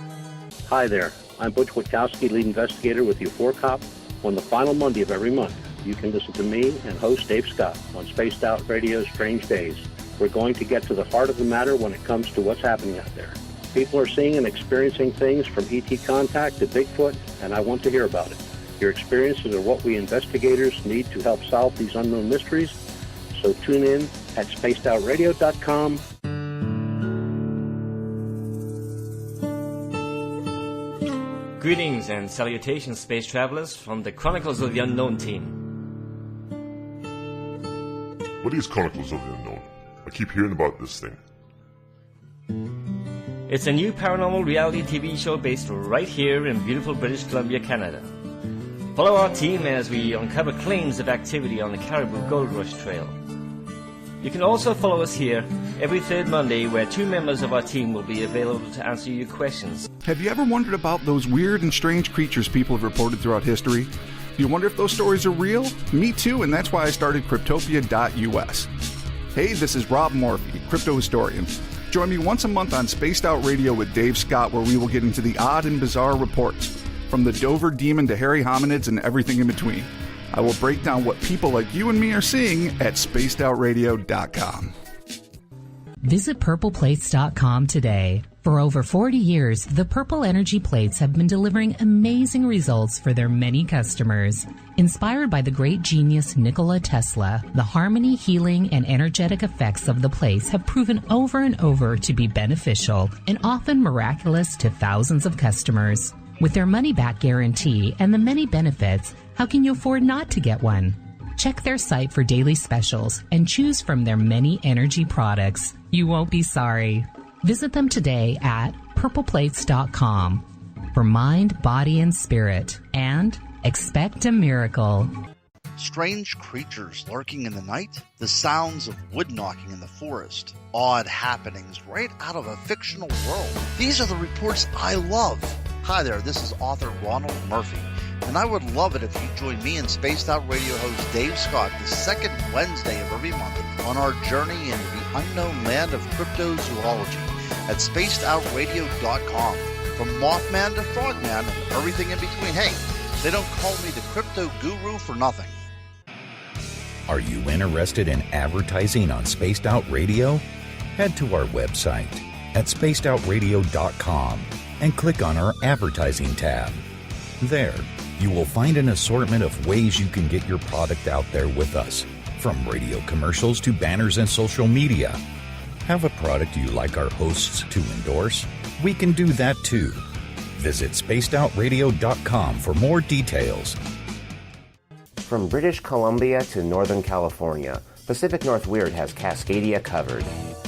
Hi there, I'm Butch Witkowski, lead investigator with U4Cop. On the final Monday of every month, you can listen to me and host Dave Scott on Spaced Out Radio's Strange Days. We're going to get to the heart of the matter when it comes to what's happening out there. People are seeing and experiencing things from ET contact to Bigfoot, and I want to hear about it. Your experiences are what we investigators need to help solve these unknown mysteries. So tune in at spacedoutradio.com. Greetings and salutations, space travelers, from the Chronicles of the Unknown team. What is Chronicles of the Unknown? I keep hearing about this thing. It's a new paranormal reality TV show based right here in beautiful British Columbia, Canada. Follow our team as we uncover claims of activity on the Caribou Gold Rush Trail. You can also follow us here every third Monday, where two members of our team will be available to answer your questions. Have you ever wondered about those weird and strange creatures people have reported throughout history? Do you wonder if those stories are real? Me too, and that's why I started Cryptopia.us. Hey, this is Rob Morphy, crypto historian. Join me once a month on Spaced Out Radio with Dave Scott, where we will get into the odd and bizarre reports, from the Dover Demon to hairy hominids and everything in between. I will break down what people like you and me are seeing at spacedoutradio.com. Visit purpleplates.com today. For over 40 years, the Purple Energy Plates have been delivering amazing results for their many customers. Inspired by the great genius Nikola Tesla, the harmony, healing, and energetic effects of the plates have proven over and over to be beneficial and often miraculous to thousands of customers. With their money-back guarantee and the many benefits, how can you afford not to get one? Check their site for daily specials and choose from their many energy products. You won't be sorry. Visit them today at purpleplates.com for mind, body, and spirit, and expect a miracle. Strange creatures lurking in the night, the sounds of wood knocking in the forest, odd happenings right out of a fictional world. These are the reports I love. Hi there, this is author Ronald Murphy, and I would love it if you join me and Spaced Out Radio host Dave Scott the second Wednesday of every month on our journey into the unknown land of cryptozoology at spacedoutradio.com. From Mothman to Frogman and everything in between. Hey, they don't call me the crypto guru for nothing. Are you interested in advertising on Spaced Out Radio? Head to our website at spacedoutradio.com and click on our advertising tab. There, you will find an assortment of ways you can get your product out there with us, from radio commercials to banners and social media. Have a product you like our hosts to endorse? We can do that too. Visit spacedoutradio.com for more details. From British Columbia to Northern California, Pacific North Weird has Cascadia covered.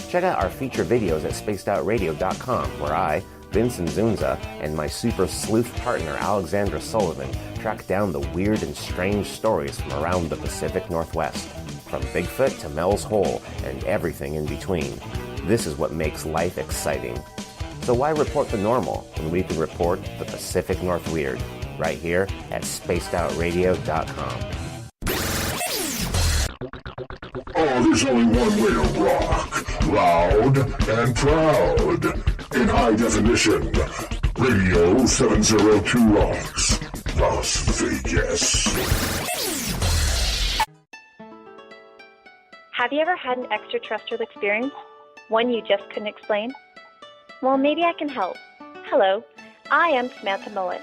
Check out our feature videos at spacedoutradio.com, where I, Vincent Zunza, and my super sleuth partner Alexandra Sullivan track down the weird and strange stories from around the Pacific Northwest, from Bigfoot to Mel's Hole and everything in between. This is what makes life exciting. So why report the normal when we can report the Pacific North Weird right here at spacedoutradio.com. Oh, there's only one way to rock. Loud and proud. In high definition. Radio 702 rocks. Las Vegas. Have you ever had an extraterrestrial experience? One you just couldn't explain? Well, maybe I can help. Hello, I am Samantha Mullet.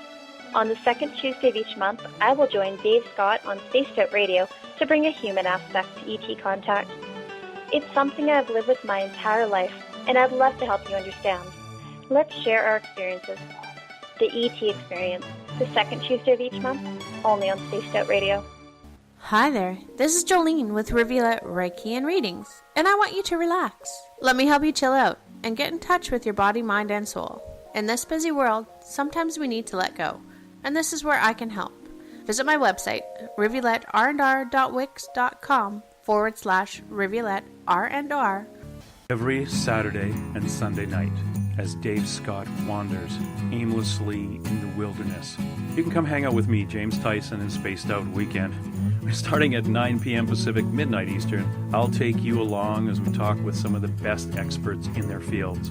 On the second Tuesday of each month, I will join Dave Scott on Spaced Out Radio to bring a human aspect to ET contact. It's something I've lived with my entire life, and I'd love to help you understand. Let's share our experiences. The ET Experience, the second Tuesday of each month, only on Spaced Out Radio. Hi there, this is Jolene with Rivulet Reiki and Readings, and I want you to relax. Let me help you chill out and get in touch with your body, mind, and soul. In this busy world, sometimes we need to let go, and this is where I can help. Visit my website, rivuletrndr.wix.com/rivuletrndr. Every Saturday and Sunday night, as Dave Scott wanders aimlessly in the wilderness, you can come hang out with me, James Tyson, in Spaced Out Weekend. We're starting at 9 p.m. Pacific, midnight Eastern. I'll take you along as we talk with some of the best experts in their fields.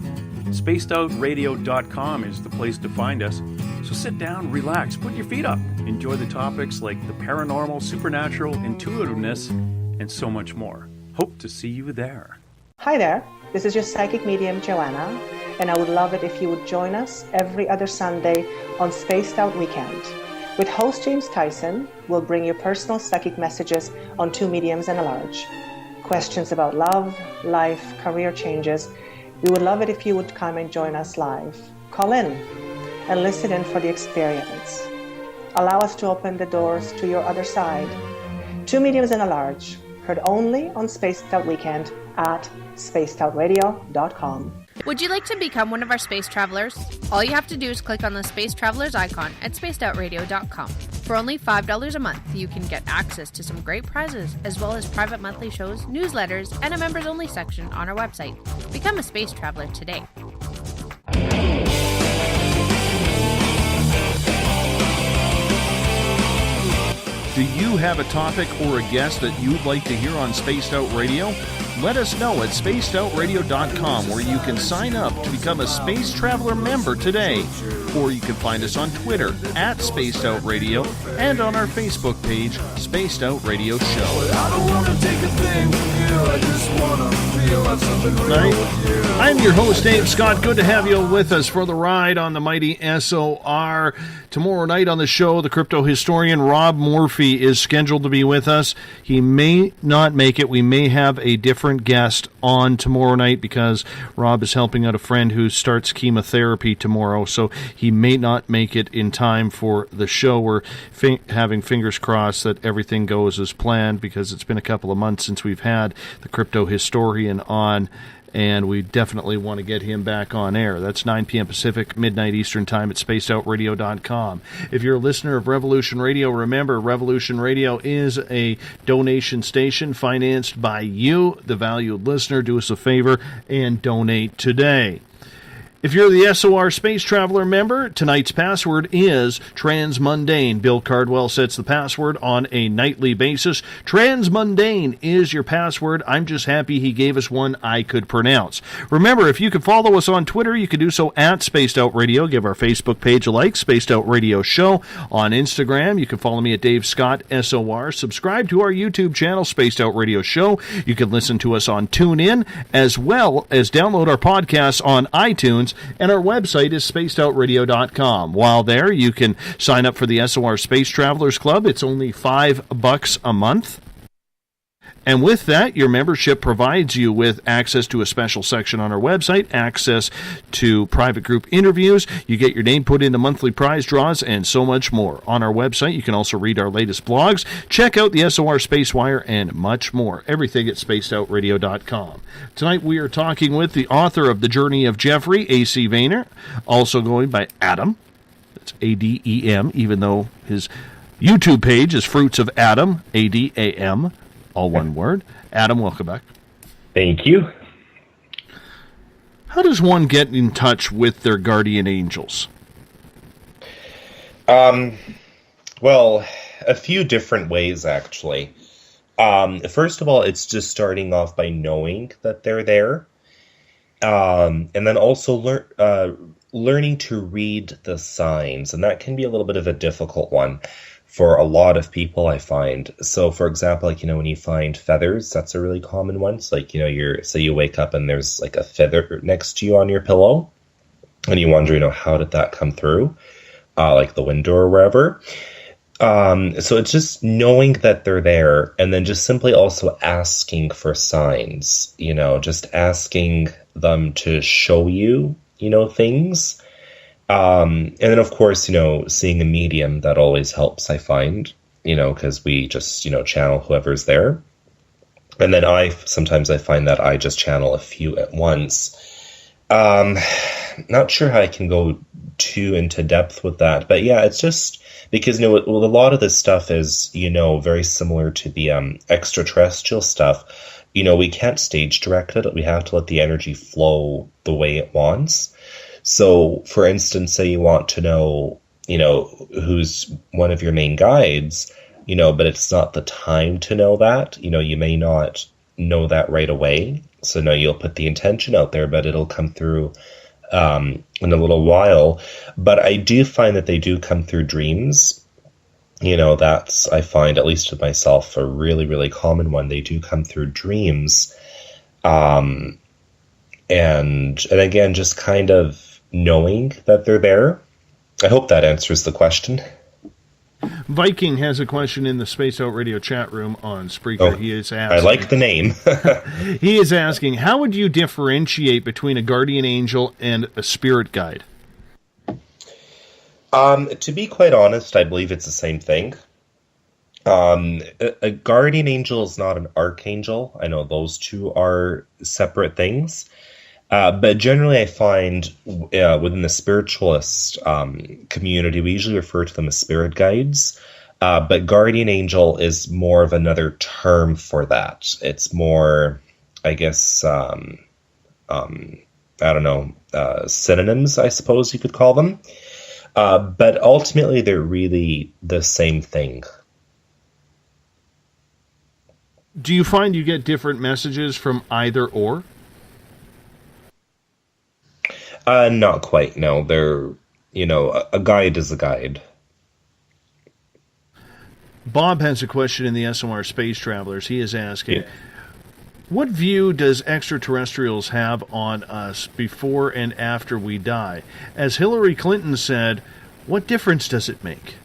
SpacedOutRadio.com is the place to find us. So sit down, relax, put your feet up. Enjoy the topics like the paranormal, supernatural, intuitiveness, and so much more. Hope to see you there. Hi there, this is your psychic medium, Joanna, and I would love it if you would join us every other Sunday on Spaced Out Weekend. With host James Tyson, we'll bring you personal psychic messages on two mediums and a large. Questions about love, life, career changes. We would love it if you would come and join us live. Call in and listen in for the experience. Allow us to open the doors to your other side. Two mediums and a large, heard only on Spaced Out Weekend at spacedoutradio.com. Would you like to become one of our space travelers? All you have to do is click on the Space Travelers icon at spacedoutradio.com. For only $5 a month, you can get access to some great prizes, as well as private monthly shows, newsletters, and a members-only section on our website. Become a space traveler today. Do you have a topic or a guest that you'd like to hear on Spaced Out Radio? Let us know at spacedoutradio.com, where you can sign up to become a Space Traveler member today. Or you can find us on Twitter at Spaced Out Radio and on our Facebook page, Spaced Out Radio Show. I'm your host, Dave Scott. Good to have you with us for the ride on the mighty SOR. Tomorrow night on the show, the crypto historian Rob Morphy is scheduled to be with us. He may not make it. We may have a different guest on tomorrow night because Rob is helping out a friend who starts chemotherapy tomorrow, so he may not make it in time for the show. We're having fingers crossed that everything goes as planned, because it's been a couple of months since we've had the crypto historian on, and we definitely want to get him back on air. That's 9 p.m. Pacific, midnight Eastern time at spacedoutradio.com. If you're a listener of Revolution Radio, remember, Revolution Radio is a donation station financed by you, the valued listener. Do us a favor and donate today. If you're the SOR Space Traveler member, tonight's password is Transmundane. Bill Cardwell sets the password on a nightly basis. Transmundane is your password. I'm just happy he gave us one I could pronounce. Remember, if you could follow us on Twitter, you can do so at Spaced Out Radio. Give our Facebook page a like, Spaced Out Radio Show. On Instagram, you can follow me at Dave Scott SOR. Subscribe to our YouTube channel, Spaced Out Radio Show. You can listen to us on TuneIn, as well as download our podcasts on iTunes. And our website is spacedoutradio.com. While there, you can sign up for the SOR Space Travelers Club. It's only $5 a month. And with that, your membership provides you with access to a special section on our website, access to private group interviews, you get your name put into monthly prize draws, and so much more. On our website, you can also read our latest blogs, check out the SOR Space Wire, and much more. Everything at spacedoutradio.com. Tonight, we are talking with the author of The Journey of Jeffrey, A.C. Vaner, also going by Adam. That's A-D-E-M, even though his YouTube page is Fruits of Adam, A-D-A-M. All one word. Adam, welcome back. Thank you. How does one get in touch with their guardian angels? Well, a few different ways, actually. First of all, it's just starting off by knowing that they're there. And then also learning to read the signs. And that can be a little bit of a difficult one for a lot of people, I find. So, for example, like, when you find feathers, that's a really common one. So, like, say you wake up and there's like a feather next to you on your pillow, and you wonder, how did that come through, like the window or wherever. So it's just knowing that they're there, and then just simply also asking for signs, just asking them to show you, things. And then, of course, seeing a medium, that always helps, I find, because we just, channel whoever's there. And then sometimes I find that I just channel a few at once. Not sure how I can go too into depth with that. But yeah, it's just because, a lot of this stuff is, very similar to the extraterrestrial stuff. We can't stage direct it. We have to let the energy flow the way it wants. So, for instance, say you want to know, who's one of your main guides, but it's not the time to know that. You may not know that right away. So, no, you'll put the intention out there, but it'll come through in a little while. But I do find that they do come through dreams. That's, I find, at least with myself, a really, really common one. They do come through dreams. And again, just kind of knowing that they're there. I hope that answers the question. Viking has a question in the Space Out Radio chat room on Spreaker. He is asking, I like the name. He is asking, how would you differentiate between a guardian angel and a spirit guide? To be quite honest, I believe it's the same thing. A guardian angel is not an archangel. I know those two are separate things. But generally, I find within the spiritualist community, we usually refer to them as spirit guides. But guardian angel is more of another term for that. It's more, I guess, I don't know, synonyms, I suppose you could call them. But ultimately, they're really the same thing. Do you find you get different messages from either or? Not quite, no. They're, a guide is a guide. Bob has a question in the SOR Space Travelers. He is asking, what view does extraterrestrials have on us before and after we die? As Hillary Clinton said, what difference does it make?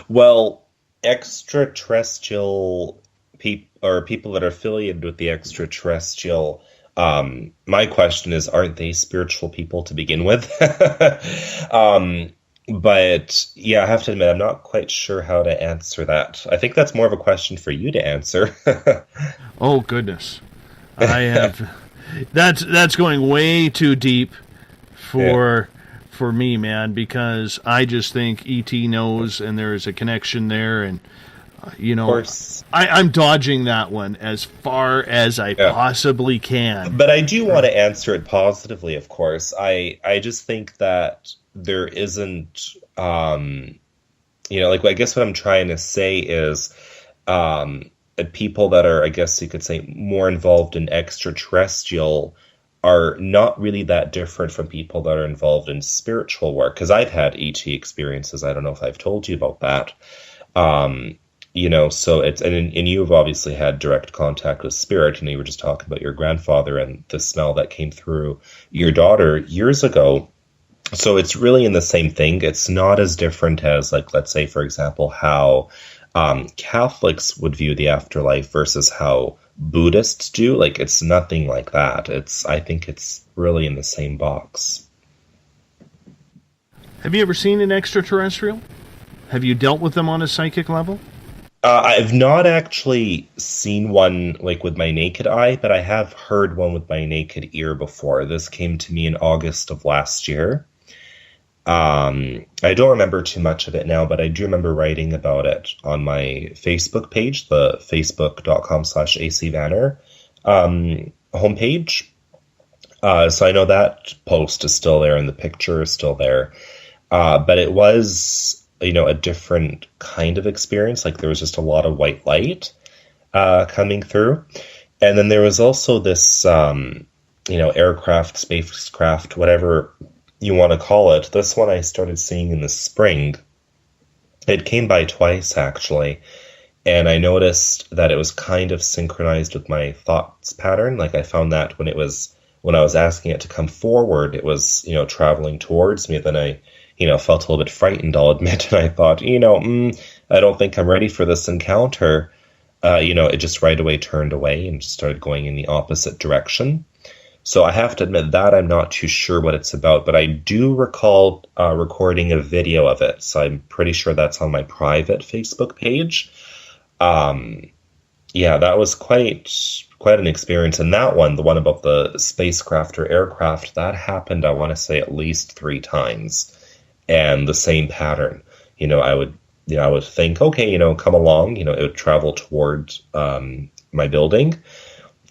Well, extraterrestrial people, or people that are affiliated with the extraterrestrial, my question is, aren't they spiritual people to begin with? But yeah, I have to admit, I'm not quite sure how to answer that. I think that's more of a question for you to answer. Oh goodness, I have. That's going way too deep for me, man. Because I just think ET knows, and there is a connection there, and I'm dodging that one as far as I possibly can. But I do want to answer it positively, of course. I just think that there isn't, I guess what I'm trying to say is people that are, I guess you could say, more involved in extraterrestrial are not really that different from people that are involved in spiritual work. Because I've had ET experiences. I don't know if I've told you about that. So it's, and you've obviously had direct contact with spirit. You were just talking about your grandfather and the smell that came through your daughter years ago. So it's really in the same thing. It's not as different as, like, let's say, for example, how Catholics would view the afterlife versus how Buddhists do. Like, it's nothing like that. I think it's really in the same box. Have you ever seen an extraterrestrial? Have you dealt with them on a psychic level? I've not actually seen one like with my naked eye, but I have heard one with my naked ear before. This came to me in August of last year. I don't remember too much of it now, but I do remember writing about it on my Facebook page, the facebook.com/acvaner homepage. So I know that post is still there and the picture is still there. But it was, a different kind of experience. Like, there was just a lot of white light coming through. And then there was also this, aircraft, spacecraft, whatever you want to call it. This one I started seeing in the spring. It came by twice, actually. And I noticed that it was kind of synchronized with my thoughts pattern. Like, I found that when I was asking it to come forward, it was, traveling towards me. Then I felt a little bit frightened, I'll admit, and I thought, I don't think I'm ready for this encounter. It just right away turned away and just started going in the opposite direction. So I have to admit that I'm not too sure what it's about, but I do recall recording a video of it, so I'm pretty sure that's on my private Facebook page. That was quite an experience. And that one, the one about the spacecraft or aircraft, that happened, I want to say, at least 3 times. And the same pattern, I would think, okay, come along, it would travel towards my building.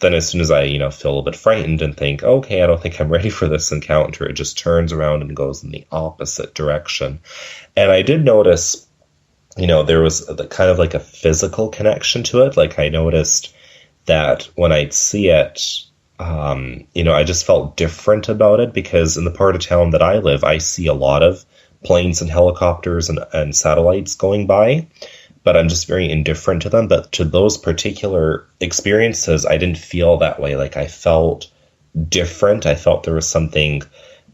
Then as soon as I, feel a little bit frightened and think, okay, I don't think I'm ready for this encounter, it just turns around and goes in the opposite direction. And I did notice, there was kind of like a physical connection to it. Like, I noticed that when I'd see it, I just felt different about it, because in the part of town that I live, I see a lot of planes and helicopters and satellites going by, but I'm just very indifferent to them. But to those particular experiences, I didn't feel that way. Like, I felt different. I felt there was something,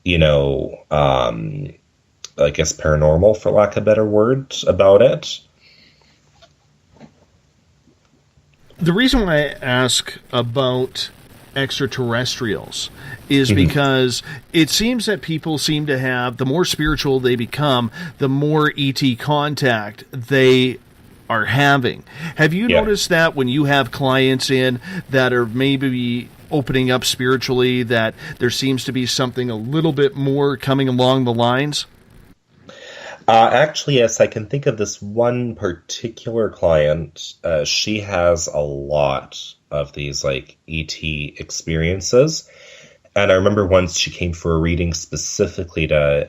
I guess paranormal, for lack of a better word, about it. The reason why I ask about extraterrestrials is because it seems that people seem to have, the more spiritual they become, the more ET contact they are having. Have you noticed that when you have clients in that are maybe opening up spiritually, that there seems to be something a little bit more coming along the lines? Actually, yes, I can think of this one particular client. She has a lot of these like ET experiences. And I remember once she came for a reading specifically to,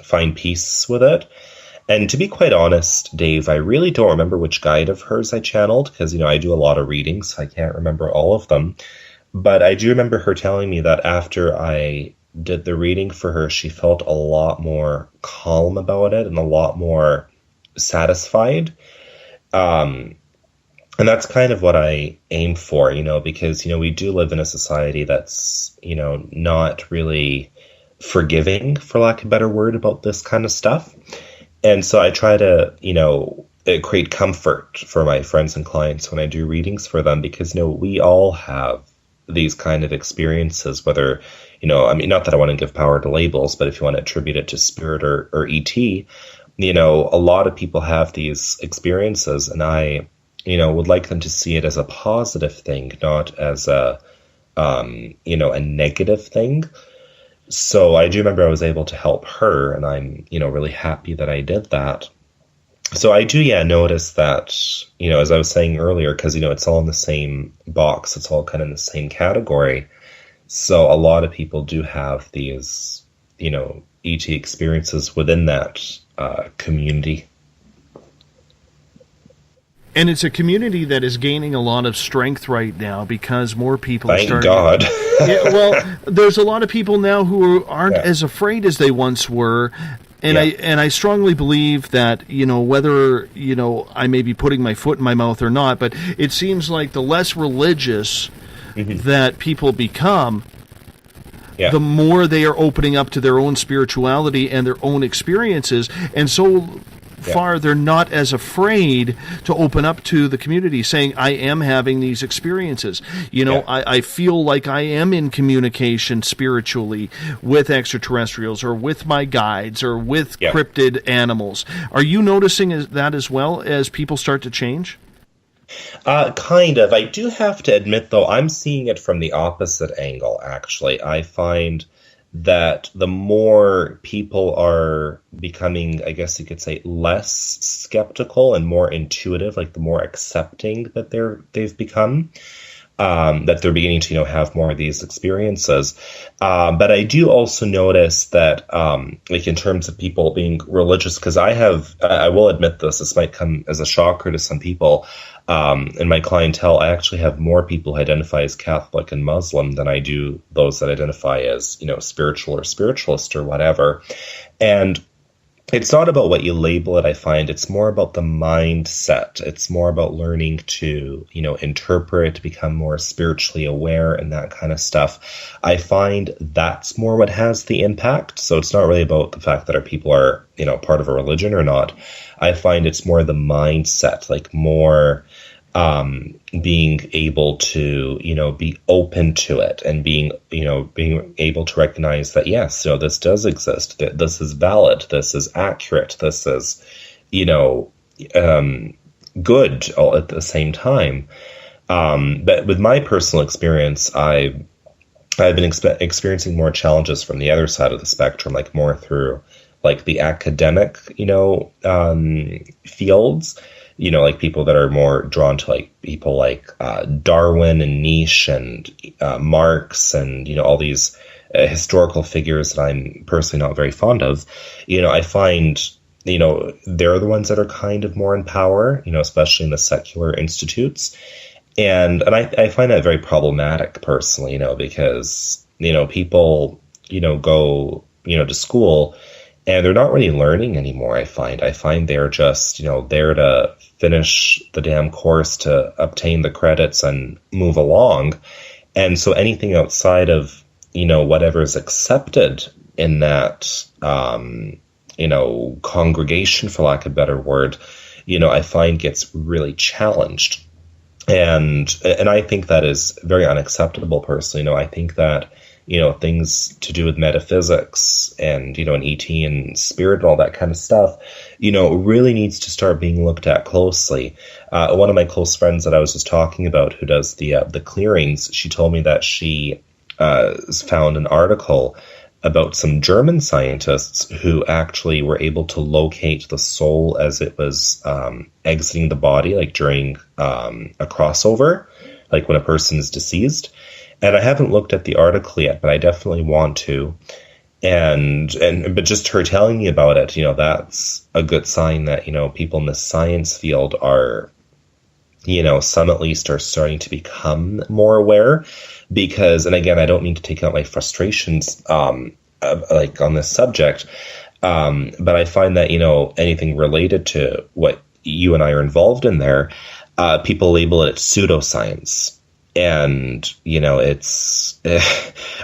find peace with it. And to be quite honest, Dave, I really don't remember which guide of hers I channeled, because, I do a lot of readings, so I can't remember all of them. But I do remember her telling me that after I did the reading for her, she felt a lot more calm about it and a lot more satisfied. And that's kind of what I aim for, because, we do live in a society that's, not really forgiving, for lack of a better word, about this kind of stuff. And so I try to, create comfort for my friends and clients when I do readings for them, because, we all have these kind of experiences, whether, not that I want to give power to labels, but if you want to attribute it to spirit or ET, a lot of people have these experiences, and I, would like them to see it as a positive thing, not as a negative thing. So I do remember I was able to help her, and I'm, really happy that I did that. So I do, notice that, as I was saying earlier, because, it's all in the same box, it's all kind of in the same category. So a lot of people do have these, ET experiences within that community. And it's a community that is gaining a lot of strength right now because more people Thank are starting. God. Well, there's a lot of people now who aren't as afraid as they once were. And I strongly believe that, whether, I may be putting my foot in my mouth or not, but it seems like the less religious that people become, the more they are opening up to their own spirituality and their own experiences. And so far, they're not as afraid to open up to the community, saying, I am having these experiences. I feel like I am in communication spiritually with extraterrestrials or with my guides or with cryptid animals. Are you noticing that as well as people start to change? Kind of. I do have to admit, though, I'm seeing it from the opposite angle, actually. I find that the more people are becoming, I guess you could say, less skeptical and more intuitive, like the more accepting that they've become, that they're beginning to, have more of these experiences. But I do also notice that, like in terms of people being religious, because I will admit this might come as a shocker to some people. In my clientele, I actually have more people who identify as Catholic and Muslim than I do those that identify as, spiritual or spiritualist or whatever. And it's not about what you label it, I find. It's more about the mindset. It's more about learning to, interpret, become more spiritually aware and that kind of stuff. I find that's more what has the impact. So it's not really about the fact that our people are, part of a religion or not. I find it's more the mindset, like more being able to, be open to it and being able to recognize that, yes, this does exist, that this is valid, this is accurate, this is, good all at the same time. But with my personal experience, I've been experiencing more challenges from the other side of the spectrum, like more through like the academic, fields, like people that are more drawn to like people like Darwin and Nietzsche and Marx and, all these historical figures that I'm personally not very fond of. I find, they're the ones that are kind of more in power, especially in the secular institutes. And I find that very problematic personally, because, people, go, to school and they're not really learning anymore. I find they're just, there to finish the damn course to obtain the credits and move along. And so anything outside of, whatever is accepted in that, congregation, for lack of a better word, I find gets really challenged. And I think that is very unacceptable personally. I think that, things to do with metaphysics and, and ET and spirit and all that kind of stuff, really needs to start being looked at closely. One of my close friends that I was just talking about who does the clearings, she told me that she found an article about some German scientists who actually were able to locate the soul as it was exiting the body, like during a crossover, like when a person is deceased. And I haven't looked at the article yet, but I definitely want to. But just her telling me about it, that's a good sign that, people in the science field are, some at least are starting to become more aware. Because, and again, I don't mean to take out my frustrations, like on this subject, but I find that, anything related to what you and I are involved in there, people label it pseudoscience. And, it's,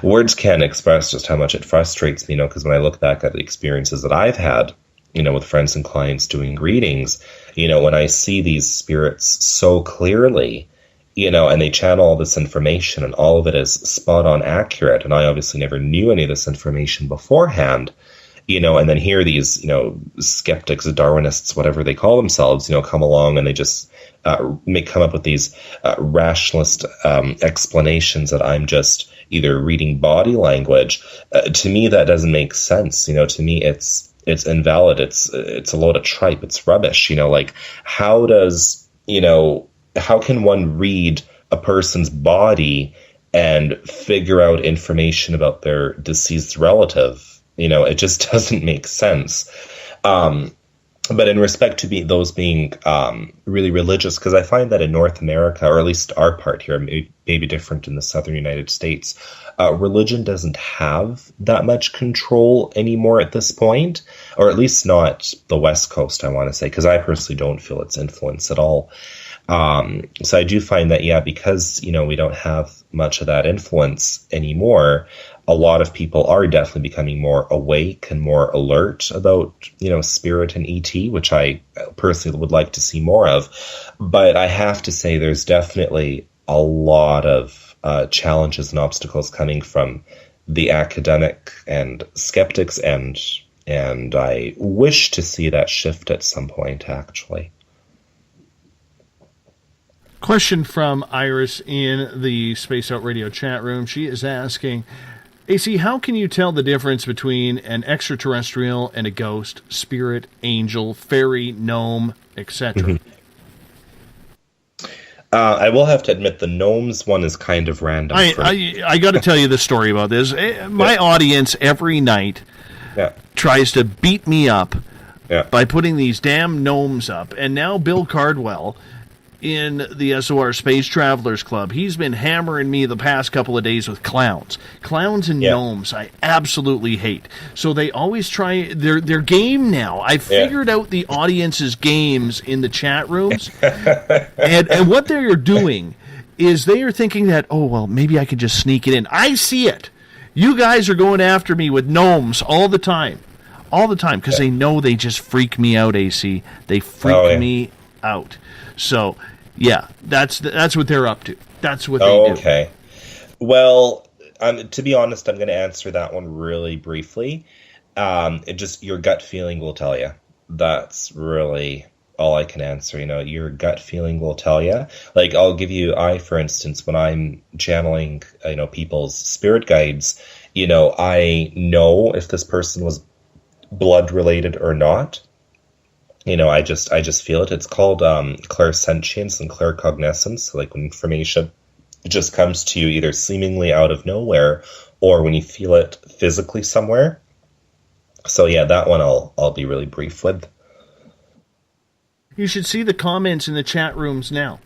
words can't express just how much it frustrates me, because when I look back at the experiences that I've had, with friends and clients doing readings, when I see these spirits so clearly, and they channel all this information and all of it is spot on accurate. And I obviously never knew any of this information beforehand, and then hear these, skeptics, Darwinists, whatever they call themselves, come along and they just come up with these rationalist explanations that I'm just either reading body language. To me, that doesn't make sense. To me, it's it's invalid. It's a load of tripe. It's rubbish. Like how can one read a person's body and figure out information about their deceased relative? It just doesn't make sense. But in respect to those being really religious, because I find that in North America, or at least our part here, maybe different in the southern United States, religion doesn't have that much control anymore at this point, or at least not the West Coast, I want to say, because I personally don't feel its influence at all. So I do find that, because, we don't have much of that influence anymore, a lot of people are definitely becoming more awake and more alert about, spirit and ET, which I personally would like to see more of. But I have to say there's definitely a lot of challenges and obstacles coming from the academic and skeptics end. And I wish to see that shift at some point, actually. Question from Iris in the Space Out Radio chat room. She is asking, AC, how can you tell the difference between an extraterrestrial and a ghost, spirit, angel, fairy, gnome, etc.? Mm-hmm. I will have to admit the gnomes one is kind of random. I got to tell you the story about this. My audience every night tries to beat me up by putting these damn gnomes up. And now Bill Cardwell in the SOR Space Travelers Club, he's been hammering me the past couple of days with clowns. Clowns and gnomes I absolutely hate. So they always try their game now. I figured out the audience's games in the chat rooms. and what they're doing is they are thinking that, oh, well, maybe I could just sneak it in. I see it. You guys are going after me with gnomes all the time. All the time, because they know they just freak me out, AC. They freak me out. So, that's what they're up to. That's what they do. Okay. Well, to be honest, I'm going to answer that one really briefly. Your gut feeling will tell you. That's really all I can answer. Your gut feeling will tell you. Like, I'll give you, for instance, when I'm channeling, people's spirit guides, I know if this person was blood related or not. I just feel it. It's called clairsentience and claircognizance. So like when information just comes to you either seemingly out of nowhere or when you feel it physically somewhere. So that one I'll be really brief with. You should see the comments in the chat rooms now.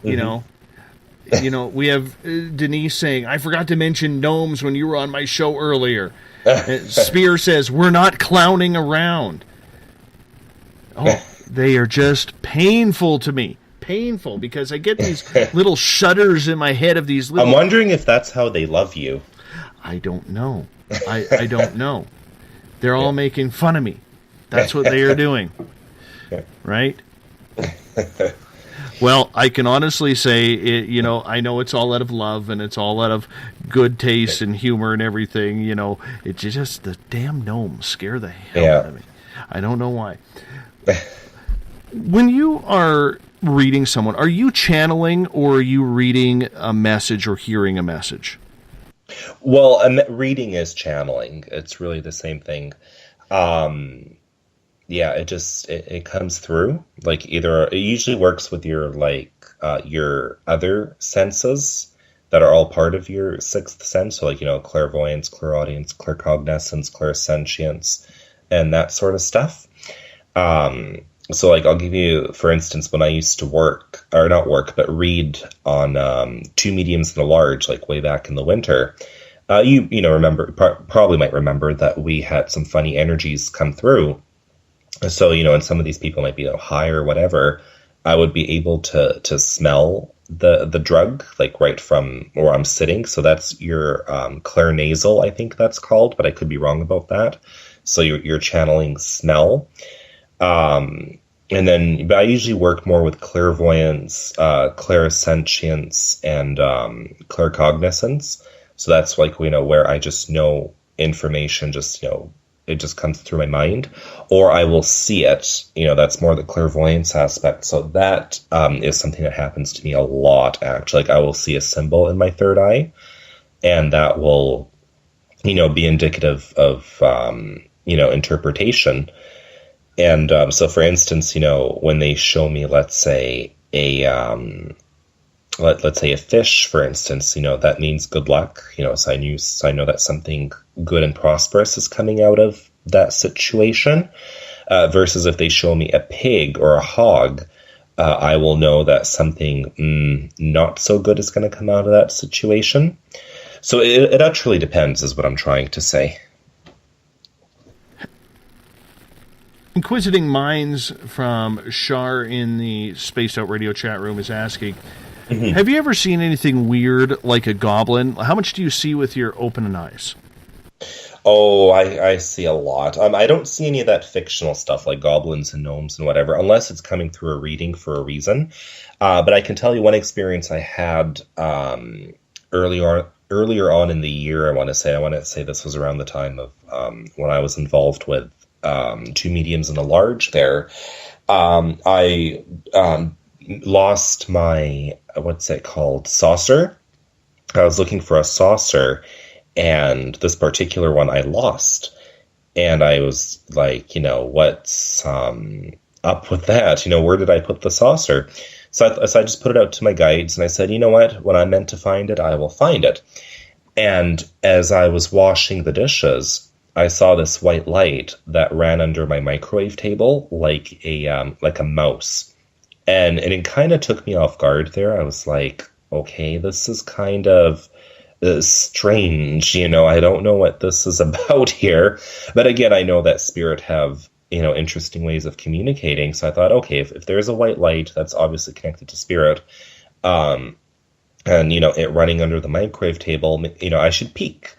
Mm-hmm. We have Denise saying, I forgot to mention gnomes when you were on my show earlier. Spear says, we're not clowning around. Oh, they are just painful to me. Painful, because I get these little shudders in my head of these little... I'm wondering if that's how they love you. I don't know. I don't know. They're all making fun of me. That's what they are doing. Right? Well, I can honestly say, I know it's all out of love and it's all out of good taste and humor and everything. It's just the damn gnomes scare the hell out of me. I don't know why. When you are reading someone, are you channeling or are you reading a message or hearing a message? Well, reading is channeling. It's really the same thing. It comes through. Like either it usually works with your your other senses that are all part of your sixth sense. So clairvoyance, clairaudience, claircognizance, clairsentience, and that sort of stuff. So I'll give you, for instance, when I used to read on 2 mediums and a large, way back in the winter, probably might remember that we had some funny energies come through. So, and some of these people might be high or whatever, I would be able to smell the drug, right from where I'm sitting. So that's your clairnasal, I think that's called, but I could be wrong about that. So you're channeling smell. But I usually work more with clairvoyance, clairsentience, and claircognizance. So that's where I just know information, it just comes through my mind, or I will see it. That's more the clairvoyance aspect. So that is something that happens to me a lot, actually. I will see a symbol in my third eye, and that will, be indicative of interpretation. And so, for instance, when they show me, let's say, let's say a fish, for instance, that means good luck. So I know that something good and prosperous is coming out of that situation. Versus if they show me a pig or a hog, I will know that something not so good is going to come out of that situation. So it actually depends, is what I'm trying to say. Inquisiting Minds from Shar in the Spaced Out Radio chat room is asking, have you ever seen anything weird like a goblin? How much do you see with your open eyes? Oh, I see a lot. I don't see any of that fictional stuff like goblins and gnomes and whatever, unless it's coming through a reading for a reason. But I can tell you one experience I had earlier on in the year. I want to say this was around the time of when I was involved with 2 mediums and a large there. I lost my, what's it called, saucer. I was looking for a saucer, and this particular one I lost. And I was like, what's up with that? Where did I put the saucer? So I just put it out to my guides, and I said, you know what? When I'm meant to find it, I will find it. And as I was washing the dishes, I saw this white light that ran under my microwave table like a mouse. And it kind of took me off guard there. I was like, okay, this is kind of strange. I don't know what this is about here. But again, I know that spirit have, interesting ways of communicating. So I thought, okay, if there's a white light, that's obviously connected to spirit. And, it running under the microwave table, I should peek.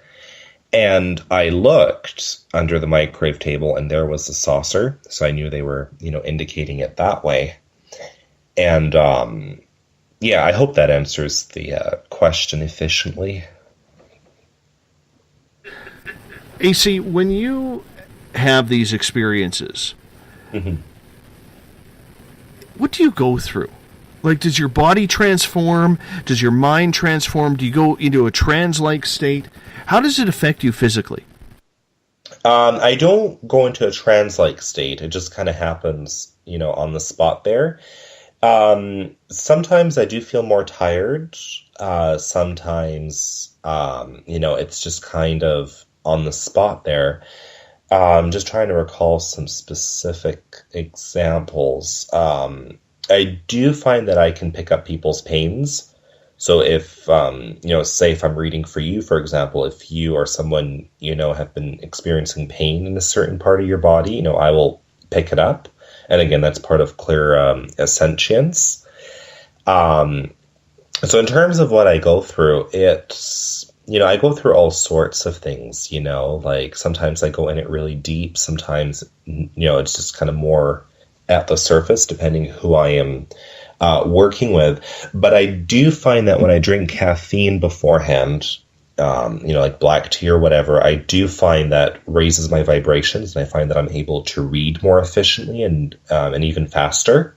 And I looked under the microwave table, and there was a saucer. So I knew they were, indicating it that way. And, I hope that answers the question efficiently. AC, when you have these experiences, what do you go through? Like, does your body transform? Does your mind transform? Do you go into a trance-like state? How does it affect you physically? I don't go into a trance-like state. It just kind of happens, on the spot there. Sometimes I do feel more tired. Sometimes, it's just kind of on the spot there. I'm just trying to recall some specific examples. I do find that I can pick up people's pains. So if, say if I'm reading for you, for example, if you or someone, have been experiencing pain in a certain part of your body, I will pick it up. And again, that's part of clear ascensions. So in terms of what I go through, it's, I go through all sorts of things, like sometimes I go in it really deep. Sometimes, it's just kind of more at the surface, depending who I am working with. But I do find that when I drink caffeine beforehand, like black tea or whatever, I do find that raises my vibrations, and I find that I'm able to read more efficiently and even faster.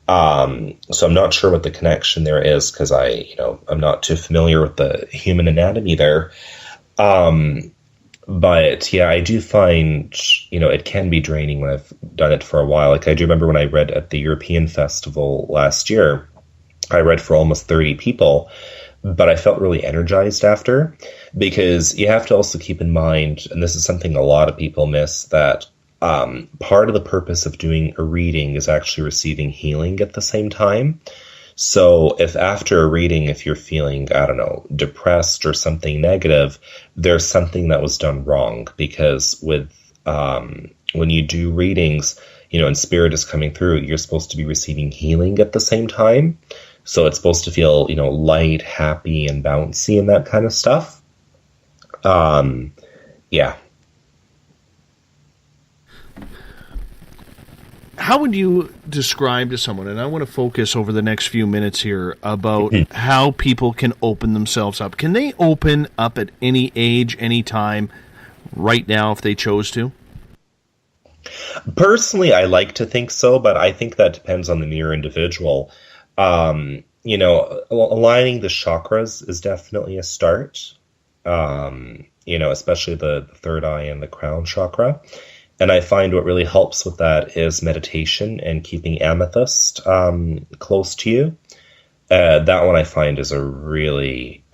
So I'm not sure what the connection there is, because I'm not too familiar with the human anatomy there. But yeah, I do find, it can be draining when I've done it for a while. Like I do remember when I read at the European Festival last year, I read for almost 30 people, but I felt really energized after, because you have to also keep in mind, and this is something a lot of people miss, that part of the purpose of doing a reading is actually receiving healing at the same time. So if after a reading, if you're feeling, I don't know, depressed or something negative, there's something that was done wrong, because with when you do readings, and spirit is coming through, you're supposed to be receiving healing at the same time. So it's supposed to feel, light, happy, and bouncy and that kind of stuff. Yeah. How would you describe to someone, and I want to focus over the next few minutes here, about how people can open themselves up? Can they open up at any age, any time, right now, if they chose to? Personally, I like to think so, but I think that depends on the mere individual. Aligning the chakras is definitely a start. especially the third eye and the crown chakra. And I find what really helps with that is meditation and keeping amethyst close to you. That one I find is a really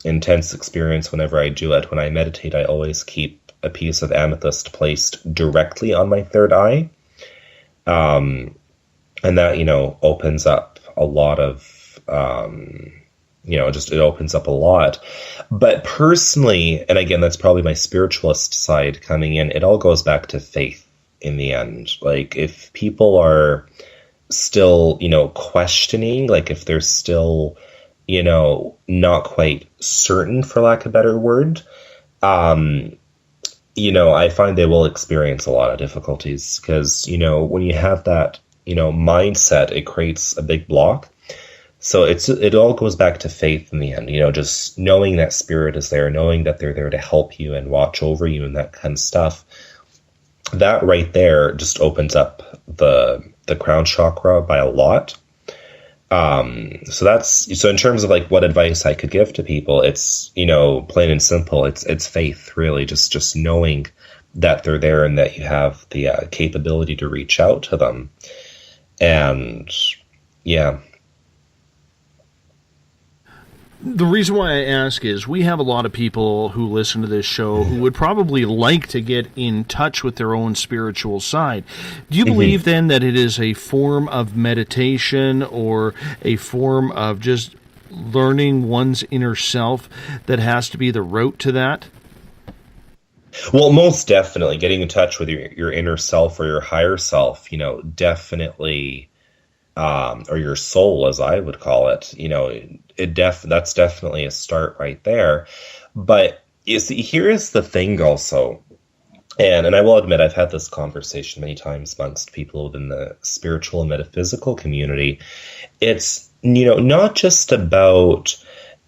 intense experience whenever I do it. When I meditate, I always keep a piece of amethyst placed directly on my third eye. And that, opens up a lot of, it opens up a lot. But personally, and again, that's probably my spiritualist side coming in, it all goes back to faith in the end. Like, if people are still, questioning, like if they're still, not quite certain, for lack of a better word, I find they will experience a lot of difficulties because, when you have that, mindset, it creates a big block. So it all goes back to faith in the end, just knowing that spirit is there, knowing that they're there to help you and watch over you and that kind of stuff. That right there just opens up the crown chakra by a lot. So in terms of like what advice I could give to people, it's, plain and simple. It's faith, really, just knowing that they're there and that you have the capability to reach out to them. And yeah. The reason why I ask is we have a lot of people who listen to this show who would probably like to get in touch with their own spiritual side. Do you believe then that it is a form of meditation or a form of just learning one's inner self that has to be the route to that? Well, most definitely getting in touch with your inner self or your higher self, definitely, or your soul, as I would call it, that's definitely a start right there. But you see, here is the thing also, and I will admit I've had this conversation many times amongst people within the spiritual and metaphysical community. It's, not just about,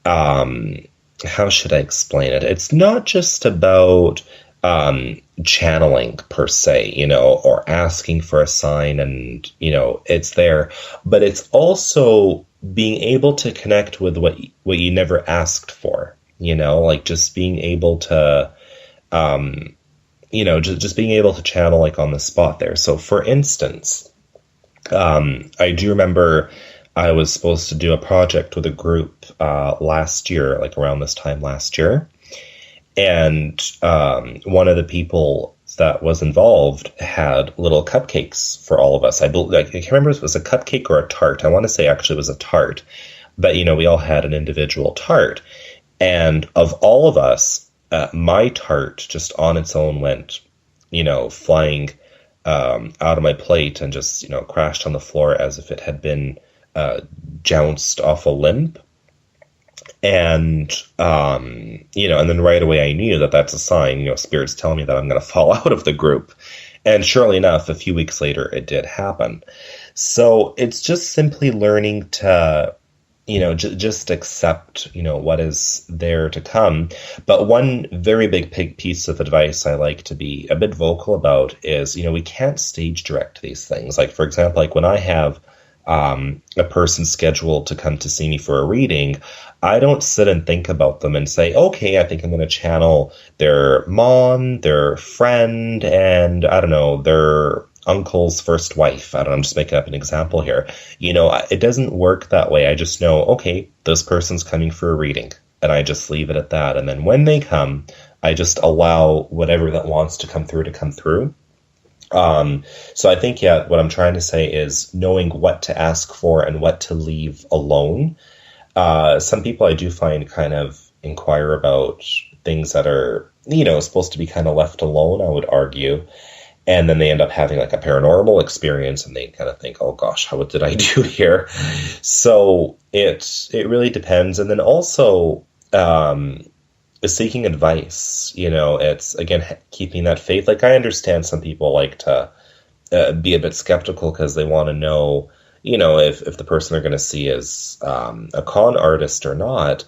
how should I explain it? It's not just about channeling per se, or asking for a sign and, it's there. But it's also being able to connect with what you never asked for, like just being able to, just being able to channel like on the spot there. So for instance, I do remember I was supposed to do a project with a group last year, like around this time last year. And one of the people that was involved had little cupcakes for all of us. I can't remember if it was a cupcake or a tart. I want to say actually it was a tart. But, we all had an individual tart. And of all of us, my tart just on its own went, flying out of my plate and just, crashed on the floor as if it had been jounced off a limb. And, and then right away I knew that that's a sign, spirits telling me that I'm going to fall out of the group. And surely enough, a few weeks later, it did happen. So it's just simply learning to, just accept, what is there to come. But one very big piece of advice I like to be a bit vocal about is, we can't stage direct these things. Like, for example, like when I have a person scheduled to come to see me for a reading, I don't sit and think about them and say, okay, I think I'm going to channel their mom, their friend, and I don't know, their uncle's first wife. I don't know, I'm just making up an example here. It doesn't work that way. I just know, okay, this person's coming for a reading, and I just leave it at that. And then when they come, I just allow whatever that wants to come through to come through. So I think, what I'm trying to say is knowing what to ask for and what to leave alone. Some people I do find kind of inquire about things that are, supposed to be kind of left alone, I would argue. And then they end up having like a paranormal experience and they kind of think, oh gosh, what did I do here? So it really depends. And then also, seeking advice, it's, again, keeping that faith. Like, I understand some people like to be a bit skeptical because they want to know, if the person they're going to see is a con artist or not.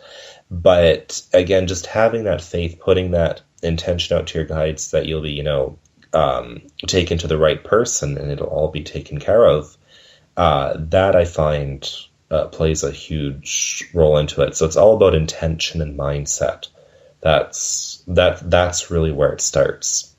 But again, just having that faith, putting that intention out to your guides that you'll be, taken to the right person and it'll all be taken care of, that I find plays a huge role into it. So it's all about intention and mindset That's really where it starts.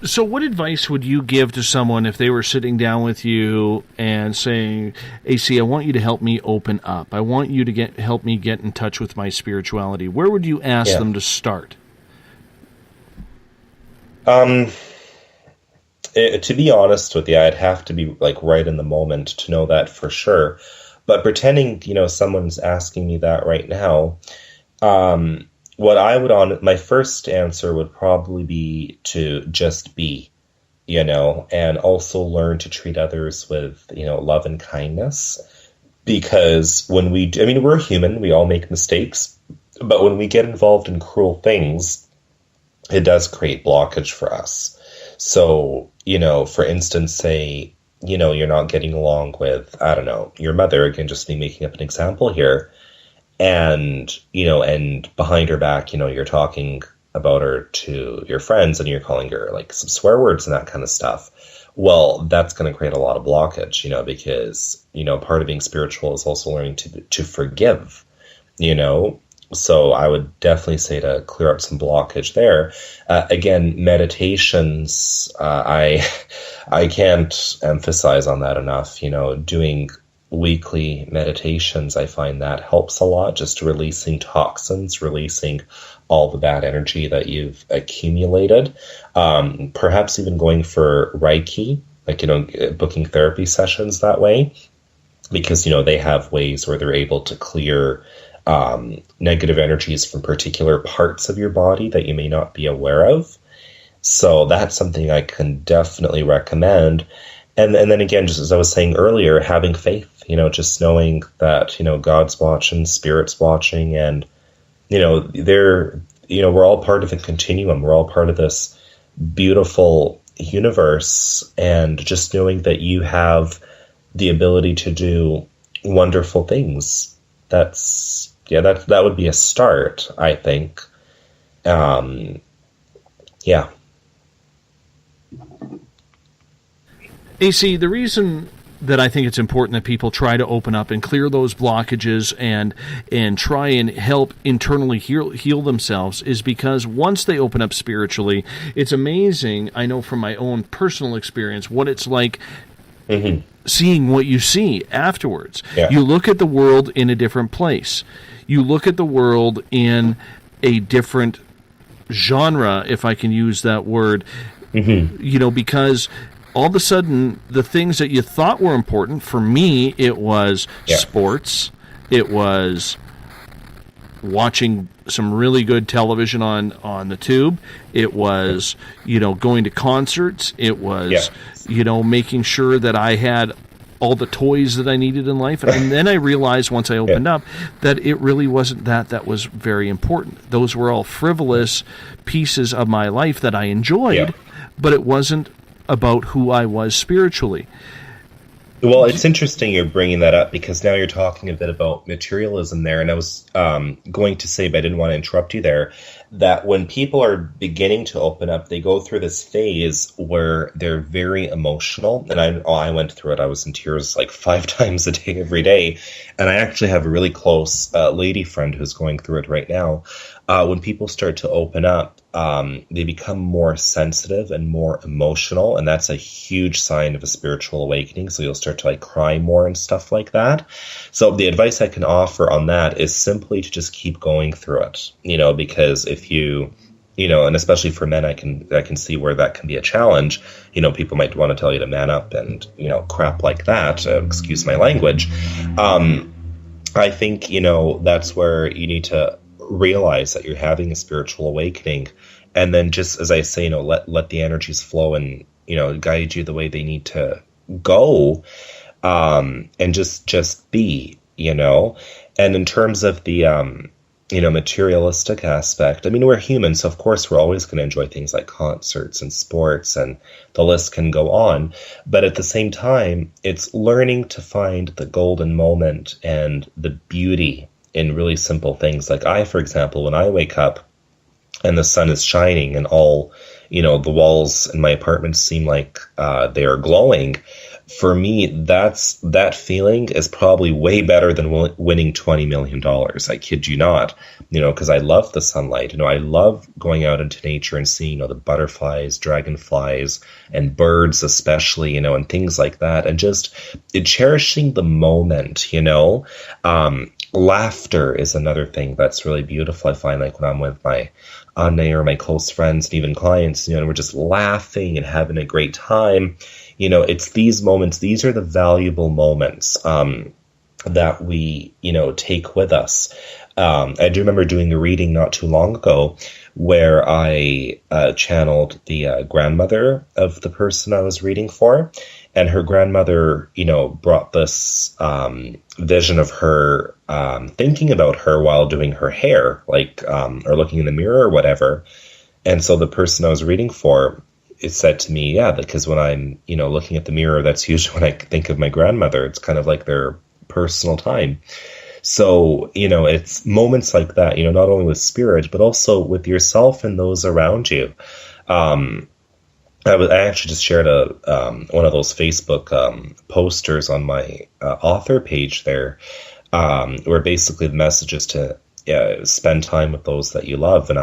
So what advice would you give to someone if they were sitting down with you and saying, AC, I want you to help me open up. I want you to help me get in touch with my spirituality. Where would you ask them to start? To be honest with you, I'd have to be like right in the moment to know that for sure. But pretending, someone's asking me that right now, what I would my first answer would probably be to just be, and also learn to treat others with, love and kindness. Because when we're human, we all make mistakes, but when we get involved in cruel things, it does create blockage for us. So, for instance, say, you're not getting along with, I don't know, your mother, again, just me making up an example here. And, and behind her back, you're talking about her to your friends and you're calling her like some swear words and that kind of stuff. Well, that's going to create a lot of blockage, because, part of being spiritual is also learning to forgive, So I would definitely say to clear up some blockage there. Again, meditations, I can't emphasize on that enough, doing weekly meditations, I find that helps a lot, just releasing toxins, releasing all the bad energy that you've accumulated. Perhaps even going for Reiki, like, booking therapy sessions that way, because, they have ways where they're able to clear negative energies from particular parts of your body that you may not be aware of. So that's something I can definitely recommend. And then again, just as I was saying earlier, having faith, just knowing that, God's watching, Spirit's watching, and, we're all part of a continuum. We're all part of this beautiful universe, and just knowing that you have the ability to do wonderful things. That would be a start, I think. Yeah. AC, the reason that I think it's important that people try to open up and clear those blockages and try and help internally heal themselves is because once they open up spiritually, it's amazing, I know from my own personal experience, what it's like seeing what you see afterwards. Yeah. You look at the world in a different place. You look at the world in a different genre, if I can use that word, because all of a sudden, the things that you thought were important, for me, it was sports, it was watching some really good television on the tube, it was, going to concerts, it was, making sure that I had all the toys that I needed in life. And then I realized once I opened up that it really wasn't that was very important. Those were all frivolous pieces of my life that I enjoyed, but it wasn't about who I was spiritually. Well, it's interesting you're bringing that up, because now you're talking a bit about materialism there, and I was going to say, but I didn't want to interrupt you there, that when people are beginning to open up, they go through this phase where they're very emotional, and I went through it. I was in tears like 5 times a day every day, and I actually have a really close lady friend who's going through it right now. When people start to open up, they become more sensitive and more emotional, and that's a huge sign of a spiritual awakening. So you'll start to cry more and stuff like that. So the advice I can offer on that is simply to just keep going through it, because if you, and especially for men, I can see where that can be a challenge. People might want to tell you to man up and, crap like that. Excuse my language. I think, that's where you need to realize that you're having a spiritual awakening, and then just as I say, let the energies flow and guide you the way they need to go, and just be, and in terms of the materialistic aspect, we're human, so of course we're always going to enjoy things like concerts and sports, and the list can go on, but at the same time, it's learning to find the golden moment and the beauty in really simple things. Like I, for example, when I wake up and the sun is shining and all, the walls in my apartment seem like they are glowing, for me, that feeling is probably way better than winning $20 million. I kid you not, because I love the sunlight. I love going out into nature and seeing, the butterflies, dragonflies, and birds especially, and things like that. And just cherishing the moment, laughter is another thing that's really beautiful. I find, like, when I'm with my Anne or my close friends and even clients, and we're just laughing and having a great time. It's these moments, these are the valuable moments that we, take with us. I do remember doing a reading not too long ago where I channeled the grandmother of the person I was reading for. And her grandmother, brought this vision of her thinking about her while doing her hair, like, or looking in the mirror or whatever. And so the person I was reading for, it said to me, yeah, because when I'm, looking at the mirror, that's usually when I think of my grandmother. It's kind of like their personal time. So, it's moments like that, not only with spirit, but also with yourself and those around you. I actually just shared one of those Facebook posters on my author page there, where basically the message is to spend time with those that you love. And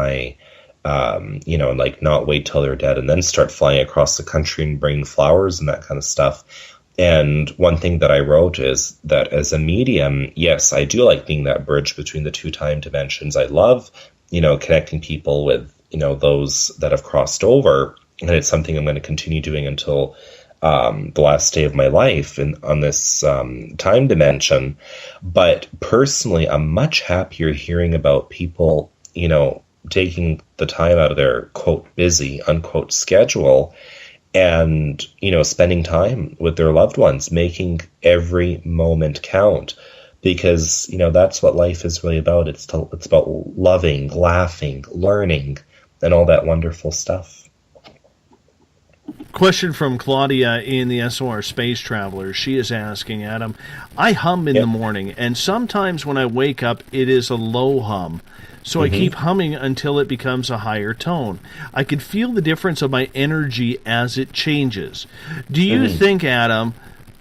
and like not wait till they're dead and then start flying across the country and bringing flowers and that kind of stuff. And one thing that I wrote is that as a medium, yes, I do like being that bridge between the two time dimensions. I love, connecting people with, those that have crossed over. And it's something I'm going to continue doing until the last day of my life on this time dimension. But personally, I'm much happier hearing about people, taking the time out of their, quote, busy, unquote, schedule and, spending time with their loved ones, making every moment count. Because, that's what life is really about. It's about loving, laughing, learning, and all that wonderful stuff. Question from Claudia in the SOR Space Traveler. She is asking, Adam, I hum in the morning, and sometimes when I wake up, it is a low hum. So I keep humming until it becomes a higher tone. I can feel the difference of my energy as it changes. Do you think, Adam,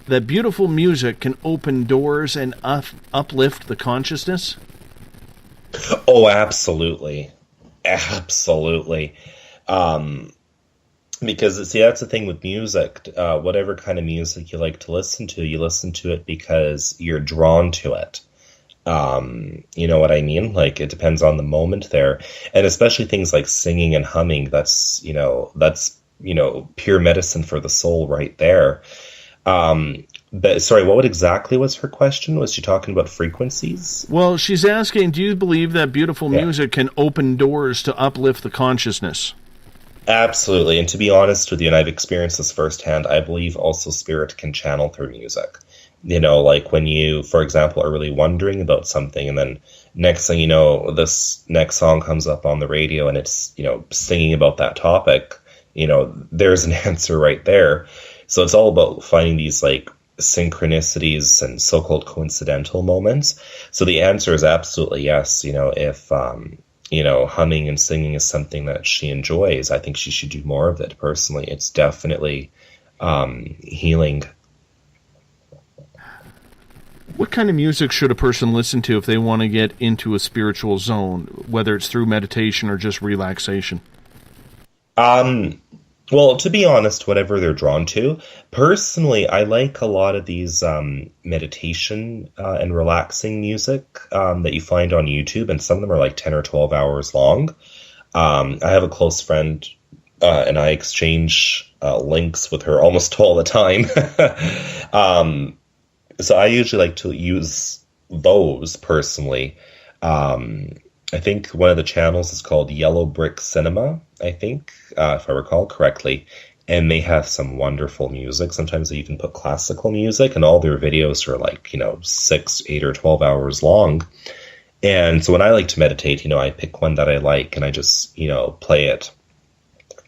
that beautiful music can open doors and uplift the consciousness? Oh, absolutely. Absolutely. Because, see, that's the thing with music. Whatever kind of music you like to listen to it because you're drawn to it. You know what I mean? Like, it depends on the moment there. And especially things like singing and humming, that's pure medicine for the soul right there. But sorry, what exactly was her question? Was she talking about frequencies? Well, she's asking, do you believe that beautiful music can open doors to uplift the consciousness? Absolutely. And to be honest with you, and I've experienced this firsthand, I believe also spirit can channel through music. Like when you, for example, are really wondering about something, and then next thing you know, this next song comes up on the radio and it's, singing about that topic, there's an answer right there. So it's all about finding these like synchronicities and so-called coincidental moments. So the answer is absolutely yes. If, humming and singing is something that she enjoys, I think she should do more of it personally. It's definitely healing. What kind of music should a person listen to if they want to get into a spiritual zone, whether it's through meditation or just relaxation? Well, to be honest, whatever they're drawn to. Personally, I like a lot of these meditation and relaxing music that you find on YouTube, and some of them are like 10 or 12 hours long. I have a close friend, and I exchange links with her almost all the time. So I usually like to use those personally. I think one of the channels is called Yellow Brick Cinema, I think, if I recall correctly. And they have some wonderful music. Sometimes they even put classical music, and all their videos are like, 6, 8, or 12 hours long. And so when I like to meditate, I pick one that I like and I just, play it.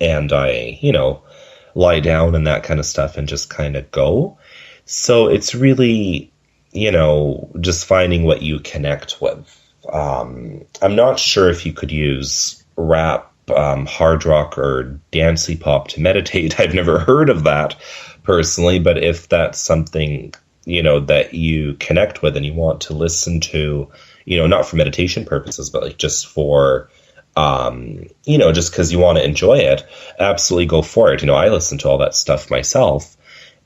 And I, lie down and that kind of stuff and just kind of go. So it's really, just finding what you connect with. I'm not sure if you could use rap, hard rock, or dancey pop to meditate. I've never heard of that personally, but if that's something, that you connect with and you want to listen to, not for meditation purposes, but like just for, just because you want to enjoy it, absolutely go for it. I listen to all that stuff myself.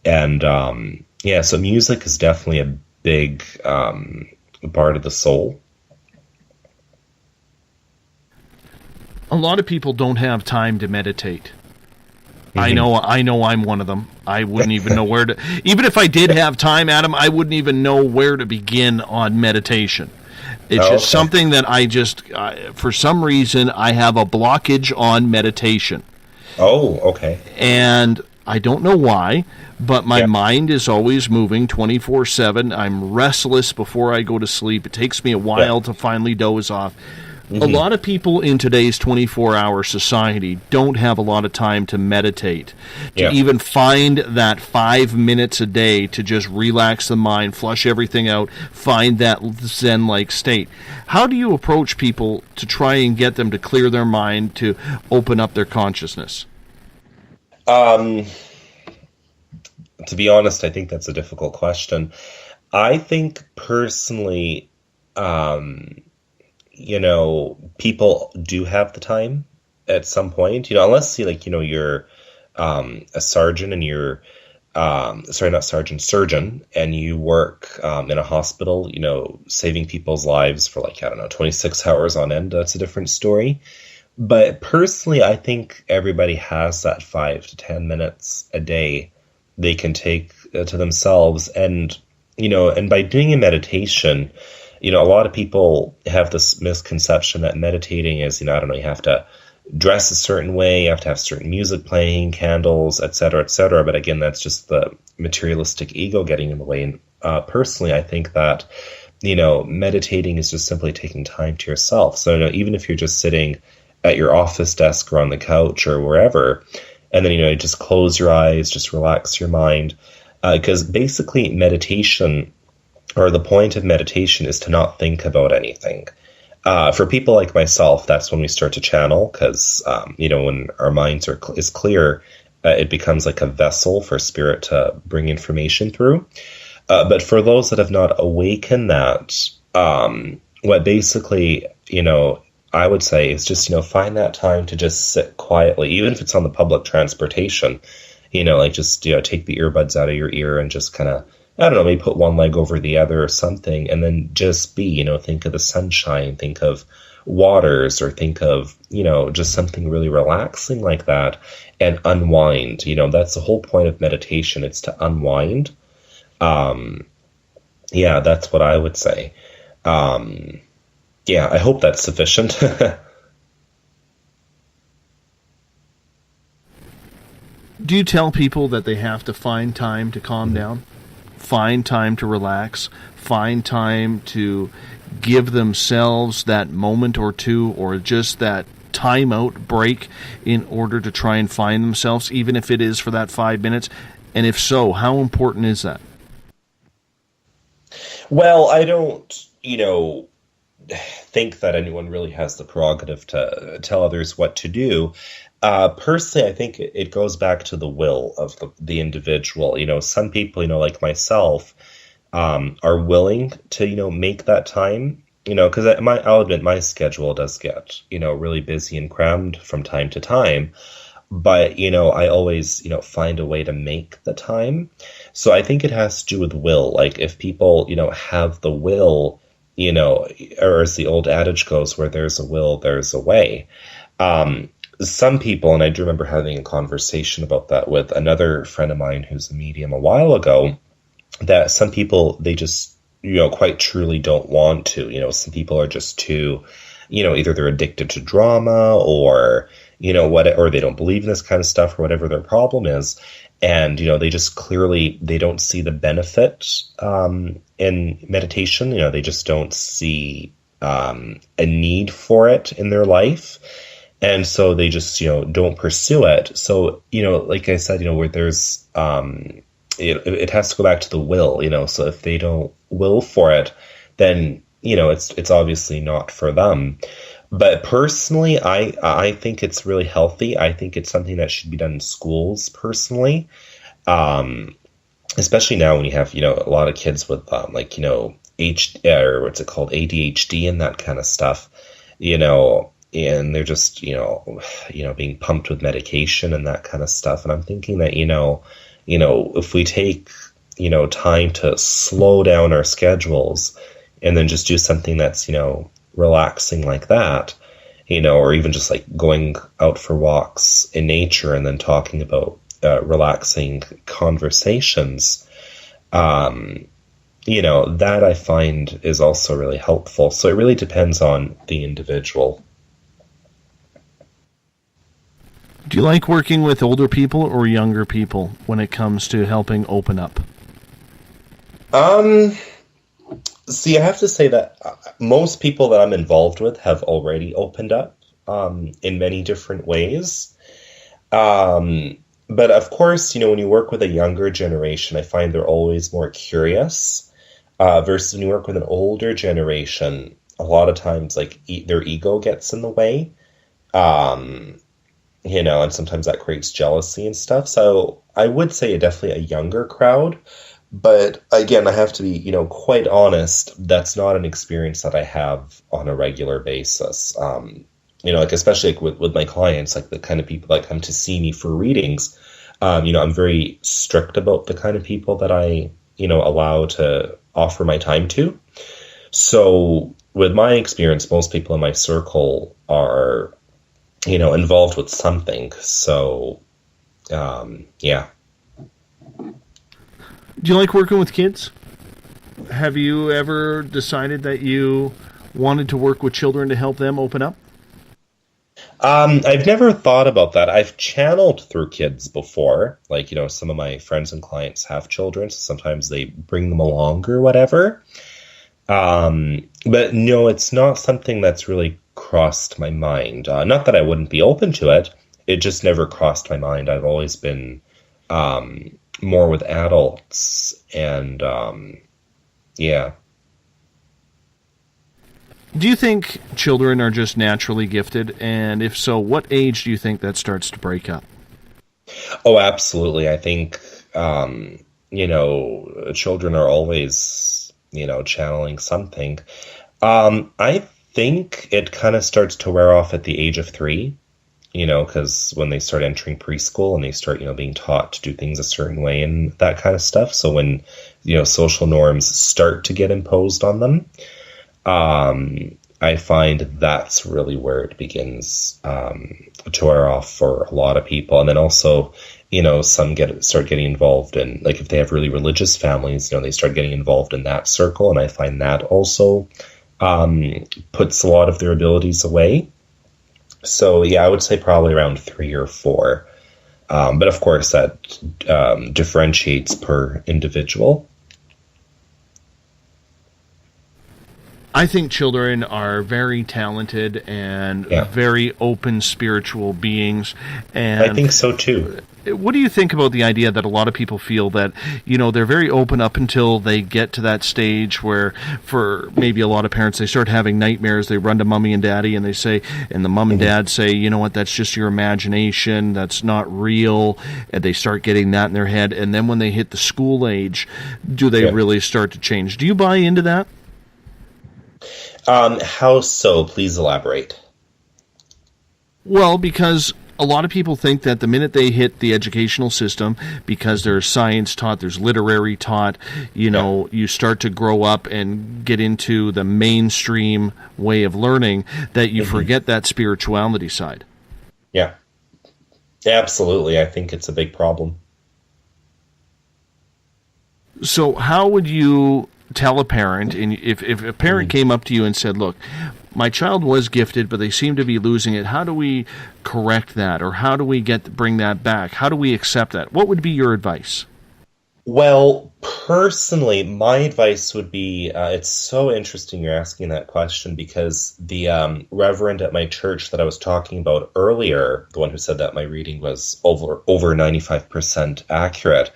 And, so music is definitely a big part of the soul. A lot of people don't have time to meditate. Mm-hmm. I know I'm one of them. I wouldn't even know where to, even if I did have time, Adam, I wouldn't even know where to begin on meditation. It's just something that I just, for some reason, I have a blockage on meditation. Oh, okay. And I don't know why, but my mind is always moving 24/7. I'm restless before I go to sleep. It takes me a while to finally doze off. Mm-hmm. A lot of people in today's 24-hour society don't have a lot of time to meditate, to even find that 5 minutes a day to just relax the mind, flush everything out, find that Zen-like state. How do you approach people to try and get them to clear their mind, to open up their consciousness? To be honest, I think that's a difficult question. I think personally, people do have the time at some point, unless you're a sergeant and you're, surgeon, and you work in a hospital, saving people's lives for 26 hours on end. That's a different story. But personally, I think everybody has that 5 to 10 minutes a day they can take to themselves. And, and by doing a meditation, a lot of people have this misconception that meditating is, you have to dress a certain way, you have to have certain music playing, candles, et cetera, et cetera. But again, that's just the materialistic ego getting in the way. And personally, I think that, meditating is just simply taking time to yourself. So, even if you're just sitting at your office desk or on the couch or wherever, and then, just close your eyes, just relax your mind. Because basically meditation, or the point of meditation, is to not think about anything. For people like myself, that's when we start to channel, because, when our minds is clear, it becomes like a vessel for spirit to bring information through. But for those that have not awakened that, what basically, I would say is just, find that time to just sit quietly, even if it's on the public transportation, just, take the earbuds out of your ear and just kind of, I don't know, maybe put one leg over the other or something, and then just be, think of the sunshine, think of waters, or think of, just something really relaxing like that, and unwind. That's the whole point of meditation. It's to unwind. That's what I would say. I hope that's sufficient. Do you tell people that they have to find time to calm down, find time to relax, find time to give themselves that moment or two, or just that timeout break, in order to try and find themselves, even if it is for that 5 minutes? And if so, how important is that? Well, I don't, think that anyone really has the prerogative to tell others what to do. Personally, I think it goes back to the will of the individual. Some people, like myself, are willing to, make that time, because I'll admit my schedule does get, really busy and crammed from time to time. But, I always, find a way to make the time. So I think it has to do with will. Like, if people, have the will, or as the old adage goes, where there's a will, there's a way. Some people, and I do remember having a conversation about that with another friend of mine who's a medium a while ago, that some people, they just, quite truly don't want to. Some people are just too, either they're addicted to drama, or, or they don't believe in this kind of stuff, or whatever their problem is. And, they just clearly, they don't see the benefit in meditation. They just don't see a need for it in their life. And so they just, don't pursue it. So, like I said, where there's, it has to go back to the will, so if they don't will for it, then, it's obviously not for them. But personally, I think it's really healthy. I think it's something that should be done in schools, personally. Especially now when you have, a lot of kids with, or what's it called, ADHD and that kind of stuff, and they're just, being pumped with medication and that kind of stuff. And I'm thinking that, if we take, time to slow down our schedules and then just do something that's, relaxing like that, or even just like going out for walks in nature and then talking about relaxing conversations, that I find is also really helpful. So it really depends on the individual. Do you like working with older people or younger people when it comes to helping open up? See, I have to say that most people that I'm involved with have already opened up in many different ways. But of course, when you work with a younger generation, I find they're always more curious versus when you work with an older generation, a lot of times like their ego gets in the way, and sometimes that creates jealousy and stuff. So I would say definitely a younger crowd. But again, I have to be, quite honest, that's not an experience that I have on a regular basis. Especially with my clients, like the kind of people that come to see me for readings, I'm very strict about the kind of people that I, allow to offer my time to. So with my experience, most people in my circle are, involved with something. So, yeah. Do you like working with kids? Have you ever decided that you wanted to work with children to help them open up? I've never thought about that. I've channeled through kids before. Like, some of my friends and clients have children, so sometimes they bring them along or whatever. But no, it's not something that's really crossed my mind. Not that I wouldn't be open to it. It just never crossed my mind. I've always been more with adults, and yeah. Do you think children are just naturally gifted? And if so, what age do you think that starts to break up? Oh, absolutely. I think, children are always, channeling something. I think it kind of starts to wear off at the age of 3, because when they start entering preschool and they start, being taught to do things a certain way and that kind of stuff. So when, social norms start to get imposed on them, I find that's really where it begins to wear off for a lot of people. And then also, some start getting involved in, like if they have really religious families, they start getting involved in that circle. And I find that also puts a lot of their abilities away. So yeah, I would say probably around 3 or 4. But of course that differentiates per individual. I think children are very talented and very open spiritual beings. And I think so too. What do you think about the idea that a lot of people feel that, they're very open up until they get to that stage where, for maybe a lot of parents, they start having nightmares, they run to mommy and daddy and they say, and the mom and dad say, you know what, that's just your imagination, that's not real, and they start getting that in their head. And then when they hit the school age, do they really start to change? Do you buy into that? How so? Please elaborate. Well, because a lot of people think that the minute they hit the educational system, because there's science taught, there's literary taught, you start to grow up and get into the mainstream way of learning, that you forget that spirituality side. Yeah. Absolutely. I think it's a big problem. So how would you tell a parent, and if a parent came up to you and said, look, my child was gifted, but they seem to be losing it, how do we correct that? Or how do we bring that back? How do we accept that? What would be your advice? Well, personally, my advice would be, it's so interesting you're asking that question, because the reverend at my church that I was talking about earlier, the one who said that my reading was over 95% accurate,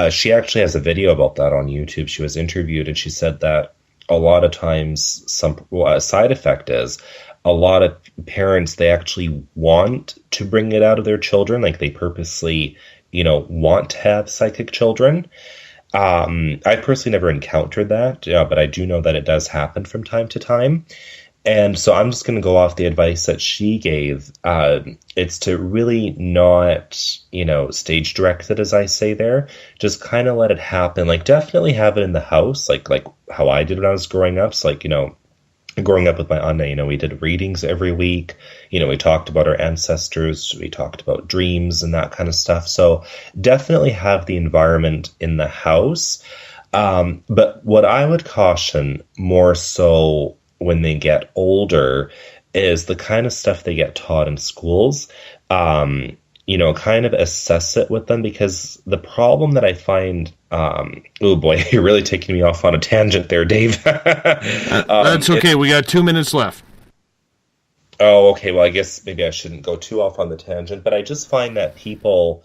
she actually has a video about that on YouTube. She was interviewed and she said that a lot of times a side effect is a lot of parents, they actually want to bring it out of their children. Like they purposely want to have psychic children. I personally never encountered that, but I do know that it does happen from time to time. And so I'm just going to go off the advice that she gave. It's to really not, stage direct it, as I say there. Just kind of let it happen. Like, definitely have it in the house, like how I did when I was growing up. So, growing up with my Anna, we did readings every week. We talked about our ancestors. We talked about dreams and that kind of stuff. So definitely have the environment in the house. But what I would caution more so when they get older is the kind of stuff they get taught in schools. Kind of assess it with them, because the problem that I find, oh boy, you're really taking me off on a tangent there, Dave. That's okay. We got 2 minutes left. Oh, okay. Well, I guess maybe I shouldn't go too off on the tangent, but I just find that people,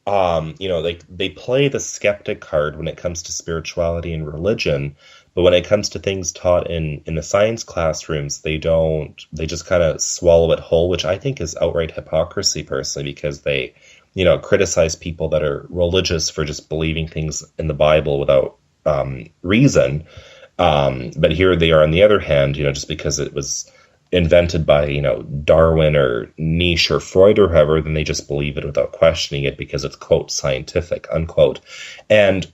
they play the skeptic card when it comes to spirituality and religion. But when it comes to things taught in the science classrooms, they just kind of swallow it whole, which I think is outright hypocrisy personally, because they, criticize people that are religious for just believing things in the Bible without reason. But here they are on the other hand, just because it was invented by, Darwin or Nietzsche or Freud or whoever, then they just believe it without questioning it because it's, quote, scientific, unquote. And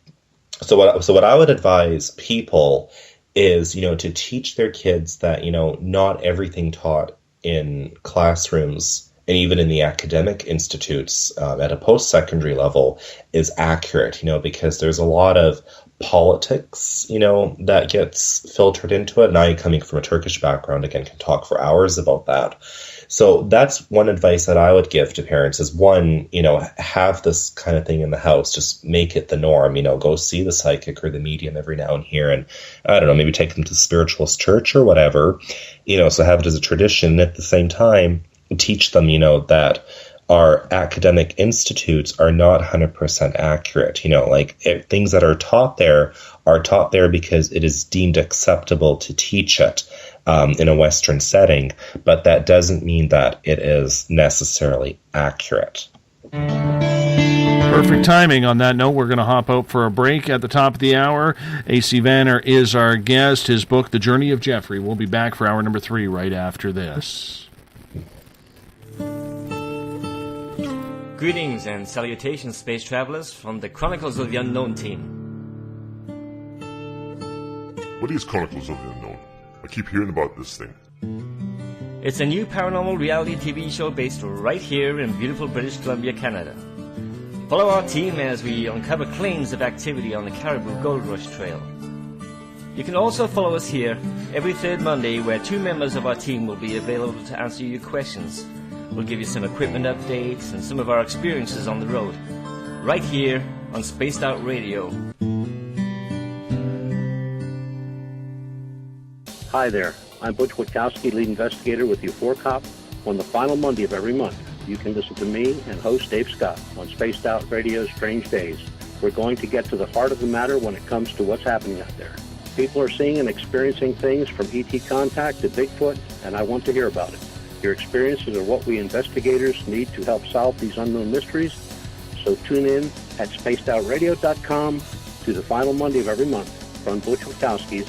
So what I would advise people is, to teach their kids that, not everything taught in classrooms and even in the academic institutes at a post-secondary level is accurate, because there's a lot of politics, that gets filtered into it. And I, coming from a Turkish background, again, can talk for hours about that. So that's one advice that I would give to parents is, one, have this kind of thing in the house. Just make it the norm, go see the psychic or the medium every now and here. And I don't know, maybe take them to the spiritualist church or whatever, so have it as a tradition. At the same time, teach them, that our academic institutes are not 100% accurate. Things that are taught there because it is deemed acceptable to teach it in a Western setting, but that doesn't mean that it is necessarily accurate. Perfect timing. On that note, we're going to hop out for a break at the top of the hour. A.C. Vaner is our guest. His book, The Journey of Jeffrey, will be back for hour number 3 right after this. Greetings and salutations, space travelers, from the Chronicles of the Unknown team. What is Chronicles of the Unknown? I keep hearing about this thing. It's a new paranormal reality TV show based right here in beautiful British Columbia, Canada. Follow our team as we uncover claims of activity on the Caribou Gold Rush Trail. You can also follow us here every third Monday, where 2 members of our team will be available to answer your questions. We'll give you some equipment updates and some of our experiences on the road, right here on Spaced Out Radio. Hi there, I'm Butch Witkowski, lead investigator with U4Cop. On the final Monday of every month, you can listen to me and host Dave Scott on Spaced Out Radio's Strange Days. We're going to get to the heart of the matter when it comes to what's happening out there. People are seeing and experiencing things from ET contact to Bigfoot, and I want to hear about it. Your experiences are what we investigators need to help solve these unknown mysteries. So tune in at spacedoutradio.com to the final Monday of every month from Butch Witkowski's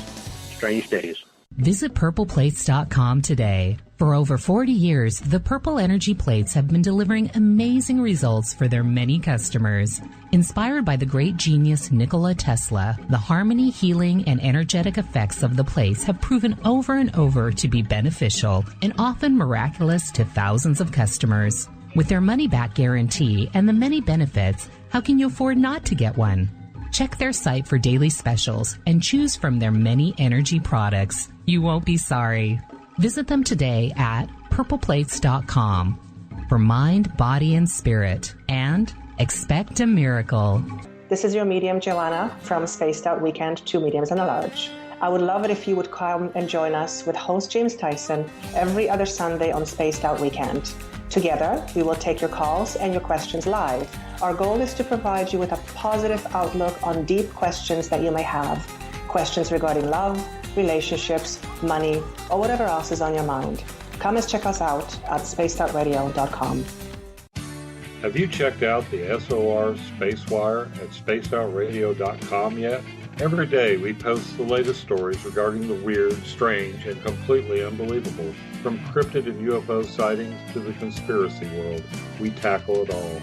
Strange Days. Visit purpleplates.com today. For over 40 years, the Purple Energy Plates have been delivering amazing results for their many customers. Inspired by the great genius Nikola Tesla, the harmony, healing, and energetic effects of the plates have proven over and over to be beneficial and often miraculous to thousands of customers. With their money-back guarantee and the many benefits, how can you afford not to get one? Check their site for daily specials and choose from their many energy products. You won't be sorry. Visit them today at purpleplates.com for mind, body, and spirit, and expect a miracle. This is your medium, Joanna, from Spaced Out Weekend, 2 mediums and a large. I would love it if you would come and join us with host James Tyson every other Sunday on Spaced Out Weekend. Together, we will take your calls and your questions live. Our goal is to provide you with a positive outlook on deep questions that you may have. Questions regarding love, relationships, money, or whatever else is on your mind. Come and check us out at spacedoutradio.com. Have you checked out the SOR Spacewire at spacedoutradio.com yet? Every day we post the latest stories regarding the weird, strange, and completely unbelievable. From cryptid and UFO sightings to the conspiracy world, we tackle it all.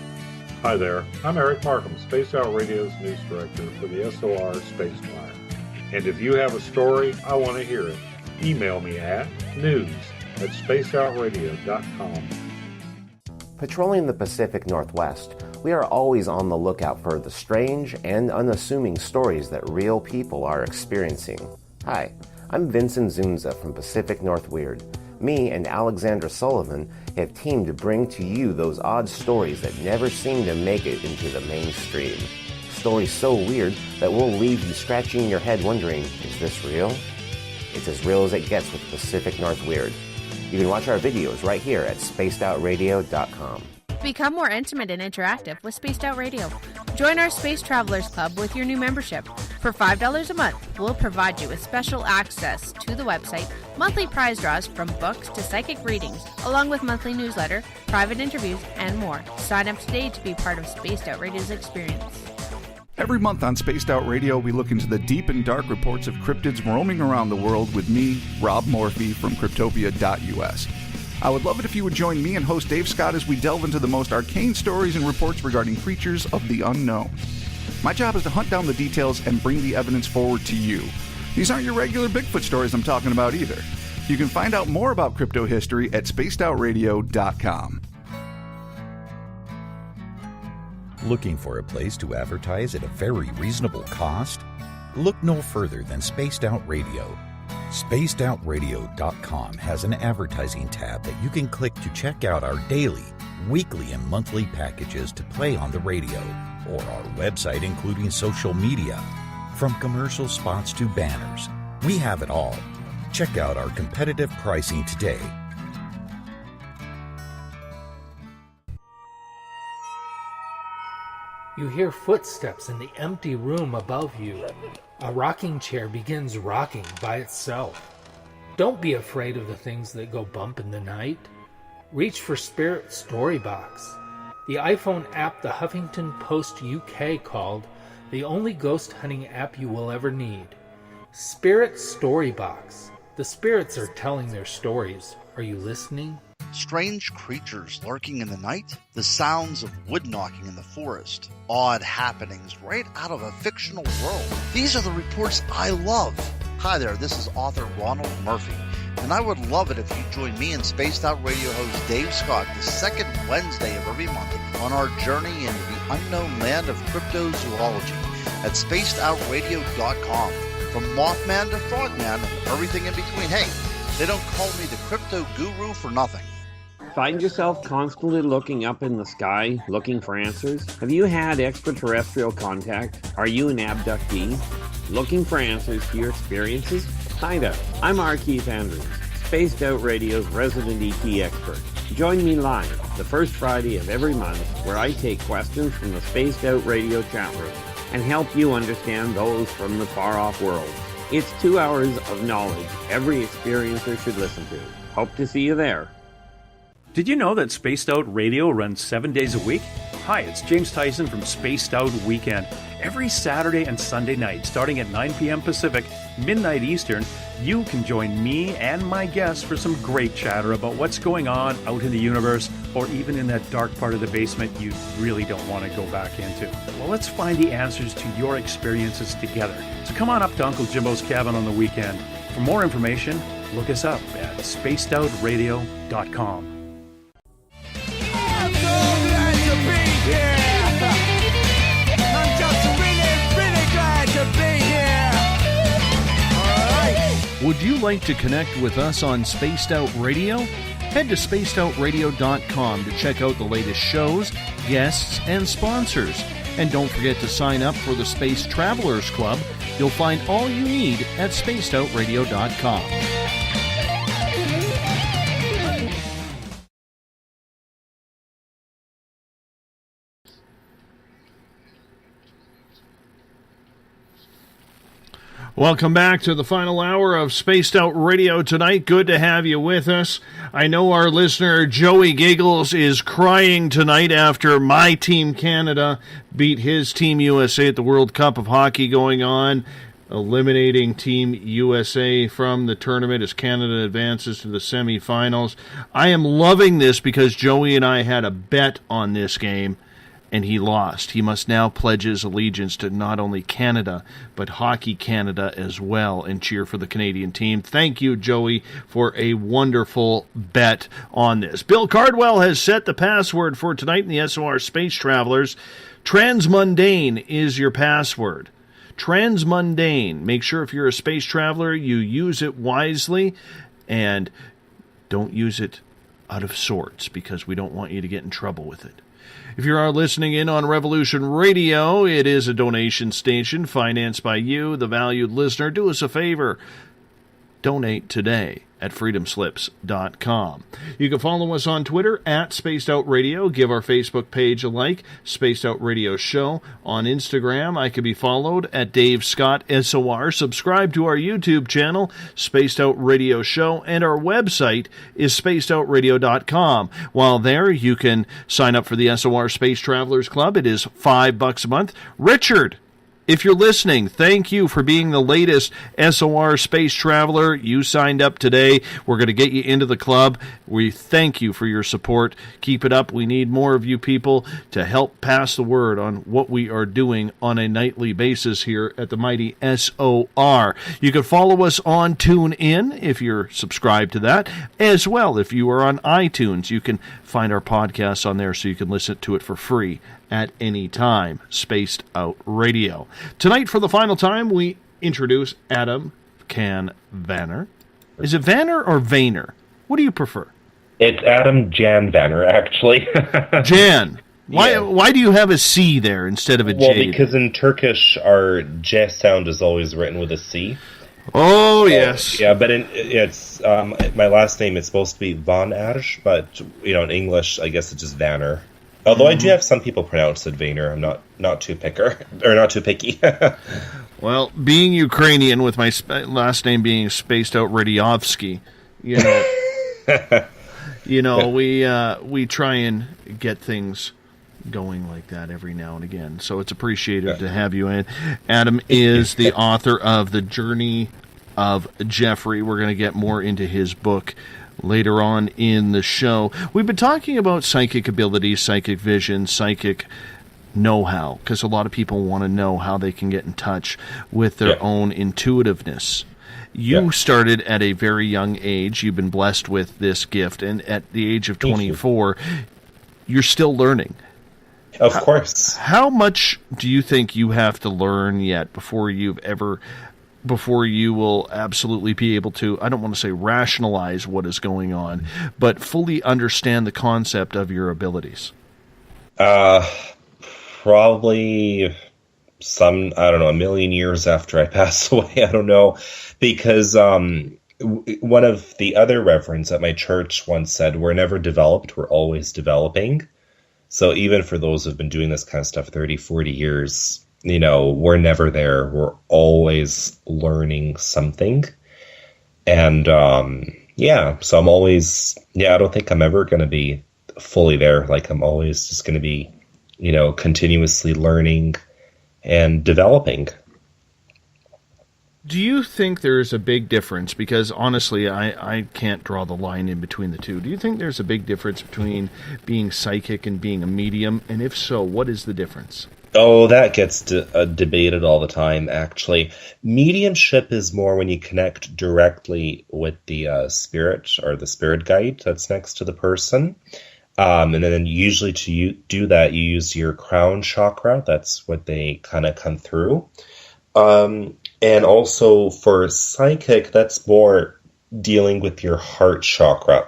Hi there, I'm Eric Markham, Spaced Out Radio's news director for the SOR Spacewire. And if you have a story, I want to hear it. Email me at news@spacedoutradio.com. Patrolling the Pacific Northwest, we are always on the lookout for the strange and unassuming stories that real people are experiencing. Hi, I'm Vincent Zunza from Pacific North Weird. Me and Alexandra Sullivan have teamed to bring to you those odd stories that never seem to make it into the mainstream. Stories so weird that will leave you scratching your head wondering, is this real? It's as real as it gets with Pacific North Weird. You can watch our videos right here at spacedoutradio.com. Become more intimate and interactive with Spaced Out Radio. Join our Space Travelers Club with your new membership. For $5 a month, we'll provide you with special access to the website, monthly prize draws from books to psychic readings, along with monthly newsletter, private interviews, and more. Sign up today to be part of Spaced Out Radio's experience. Every month on Spaced Out Radio, we look into the deep and dark reports of cryptids roaming around the world with me, Rob Morphy, from Cryptopia.us. I would love it if you would join me and host Dave Scott as we delve into the most arcane stories and reports regarding creatures of the unknown. My job is to hunt down the details and bring the evidence forward to you. These aren't your regular Bigfoot stories I'm talking about either. You can find out more about crypto history at spacedoutradio.com. Looking for a place to advertise at a very reasonable cost? Look no further than Spaced Out Radio. SpacedOutRadio.com has an advertising tab that you can click to check out our daily, weekly, and monthly packages to play on the radio, or our website including social media. From commercial spots to banners, we have it all. Check out our competitive pricing today. You hear footsteps in the empty room above you. A rocking chair begins rocking by itself. Don't be afraid of the things that go bump in the night. Reach for Spirit Storybox, the iPhone app the Huffington Post UK called the only ghost hunting app you will ever need. Spirit Storybox. The spirits are telling their stories. Are you listening? Strange creatures lurking in the night, the sounds of wood knocking in the forest, odd happenings right out of a fictional world. These are the reports I love. Hi there, this is author Ronald Murphy, and I would love it if you join me and Spaced Out Radio host Dave Scott the second Wednesday of every month on our journey into the unknown land of cryptozoology at spacedoutradio.com. From Mothman to Frogman and everything in between. Hey, they don't call me the crypto guru for nothing. Find yourself constantly looking up in the sky, looking for answers? Have you had extraterrestrial contact? Are you an abductee? Looking for answers to your experiences? Hi there, I'm R. Keith Andrews, Spaced Out Radio's resident ET expert. Join me live the first Friday of every month where I take questions from the Spaced Out Radio chat room and help you understand those from the far-off world. It's 2 hours of knowledge every experiencer should listen to. Hope to see you there. Did you know that Spaced Out Radio runs 7 days a week? Hi, it's James Tyson from Spaced Out Weekend. Every Saturday and Sunday night, starting at 9 p.m. Pacific, midnight Eastern, you can join me and my guests for some great chatter about what's going on out in the universe, or even in that dark part of the basement you really don't want to go back into. Well, let's find the answers to your experiences together. So come on up to Uncle Jimbo's cabin on the weekend. For more information, look us up at spacedoutradio.com. Would you like to connect with us on Spaced Out Radio? Head to spacedoutradio.com to check out the latest shows, guests, and sponsors. And don't forget to sign up for the Space Travelers Club. You'll find all you need at spacedoutradio.com. Welcome back to the final hour of Spaced Out Radio tonight. Good to have you with us. I know our listener Joey Giggles is crying tonight after my Team Canada beat his Team USA at the World Cup of Hockey going on, eliminating Team USA from the tournament as Canada advances to the semifinals. I am loving this because Joey and I had a bet on this game, and he lost. He must now pledge his allegiance to not only Canada, but Hockey Canada as well, and cheer for the Canadian team. Thank you, Joey, for a wonderful bet on this. Bill Cardwell has set the password for tonight in the SOR Space Travelers. Transmundane is your password. Transmundane. Make sure if you're a space traveler, you use it wisely, and don't use it out of sorts, because we don't want you to get in trouble with it. If you are listening in on Revolution Radio, it is a donation station financed by you, the valued listener. Do us a favor. Donate today at freedomslips.com. You can follow us on Twitter at Spaced Out Radio. Give our Facebook page a like, Spaced Out Radio Show. On Instagram, I can be followed at Dave Scott SOR. Subscribe to our YouTube channel, Spaced Out Radio Show, and our website is spacedoutradio.com. While there, you can sign up for the SOR Space Travelers Club. It is $5 a month. Richard, if you're listening, thank you for being the latest SOR Space Traveler. You signed up today. We're going to get you into the club. We thank you for your support. Keep it up. We need more of you people to help pass the word on what we are doing on a nightly basis here at the mighty SOR. You can follow us on TuneIn if you're subscribed to that. As well, if you are on iTunes, you can find our podcasts on there so you can listen to it for free at any time. Spaced Out Radio. Tonight, for the final time, we introduce Ademcan Vaner. Is it Vaner or Vaner? What do you prefer? It's Ademcan Vaner, actually. Jan. Why do you have a C there instead of a J? Well, because in Turkish, our J sound is always written with a C. Oh, yes. Yeah, but it's my last name is supposed to be Vaner, but in English, I guess it's just Vaner. Although I do have some people pronounce it Vaner. I'm not too picky. Well, being Ukrainian with my last name being Spaced Out Radiovsky, we try and get things going like that every now and again. So it's appreciated to have you in. Adam is the author of The Journey of Jeffrey. We're going to get more into his book later on in the show. We've been talking about psychic abilities, psychic vision, psychic know-how, because a lot of people want to know how they can get in touch with their own intuitiveness. You started at a very young age. You've been blessed with this gift, and at the age of 24, you're still learning. Of course. How much do you think you have to learn yet before you will absolutely be able to, I don't want to say rationalize what is going on, but fully understand the concept of your abilities? Probably a million years after I pass away. I don't know. Because one of the other reverends at my church once said, we're never developed, we're always developing. So even for those who've been doing this kind of stuff 30, 40 years, we're never there. We're always learning something. And, so I'm always, I don't think I'm ever going to be fully there. Like, I'm always just going to be, continuously learning and developing. Do you think there's a big difference? Because honestly, I can't draw the line in between the two. Do you think there's a big difference between being psychic and being a medium? And if so, what is the difference? Oh, that gets debated all the time, actually. Mediumship is more when you connect directly with the spirit or the spirit guide that's next to the person. And then usually to do that, you use your crown chakra. That's what they kind of come through. And also for psychic, that's more dealing with your heart chakra.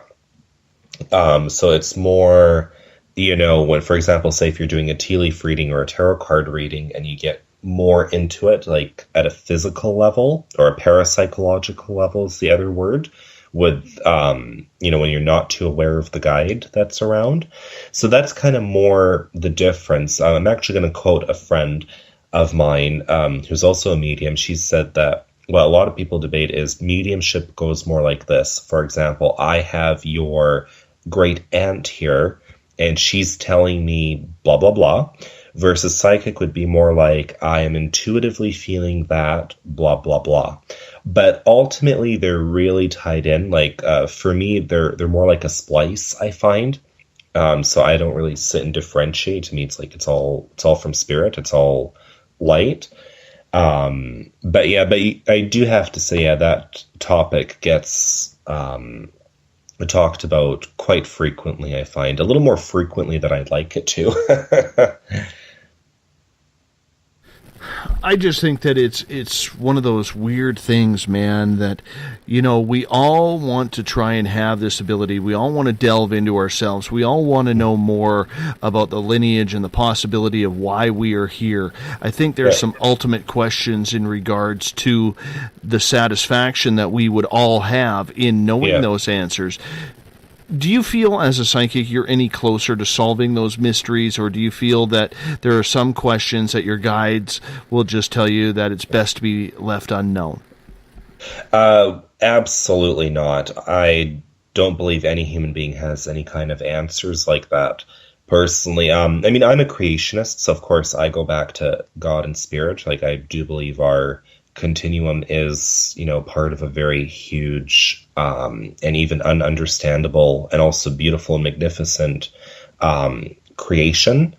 So it's more, when, for example, say if you're doing a tea leaf reading or a tarot card reading and you get more into it, like at a physical level or a parapsychological level is the other word, with, when you're not too aware of the guide that's around. So that's kind of more the difference. I'm actually going to quote a friend of mine who's also a medium. She said that, what a lot of people debate is mediumship goes more like this. For example, I have your great aunt here, and she's telling me blah, blah, blah, versus psychic would be more like, I am intuitively feeling that, blah, blah, blah. But ultimately, they're really tied in. Like, for me, they're more like a splice, I find. So I don't really sit and differentiate. To me, it's like it's all from spirit. It's all light. But I do have to say, that topic gets talked about quite frequently. I find a little more frequently than I'd like it to. I just think that it's one of those weird things, man, that, we all want to try and have this ability. We all want to delve into ourselves. We all want to know more about the lineage and the possibility of why we are here. I think there's some ultimate questions in regards to the satisfaction that we would all have in knowing those answers. Do you feel, as a psychic, you're any closer to solving those mysteries, or do you feel that there are some questions that your guides will just tell you that it's best to be left unknown? Absolutely not. I don't believe any human being has any kind of answers like that, personally. I'm a creationist, so of course I go back to God and spirit. Like, I do believe our continuum is, part of a very huge and even ununderstandable and also beautiful and magnificent creation.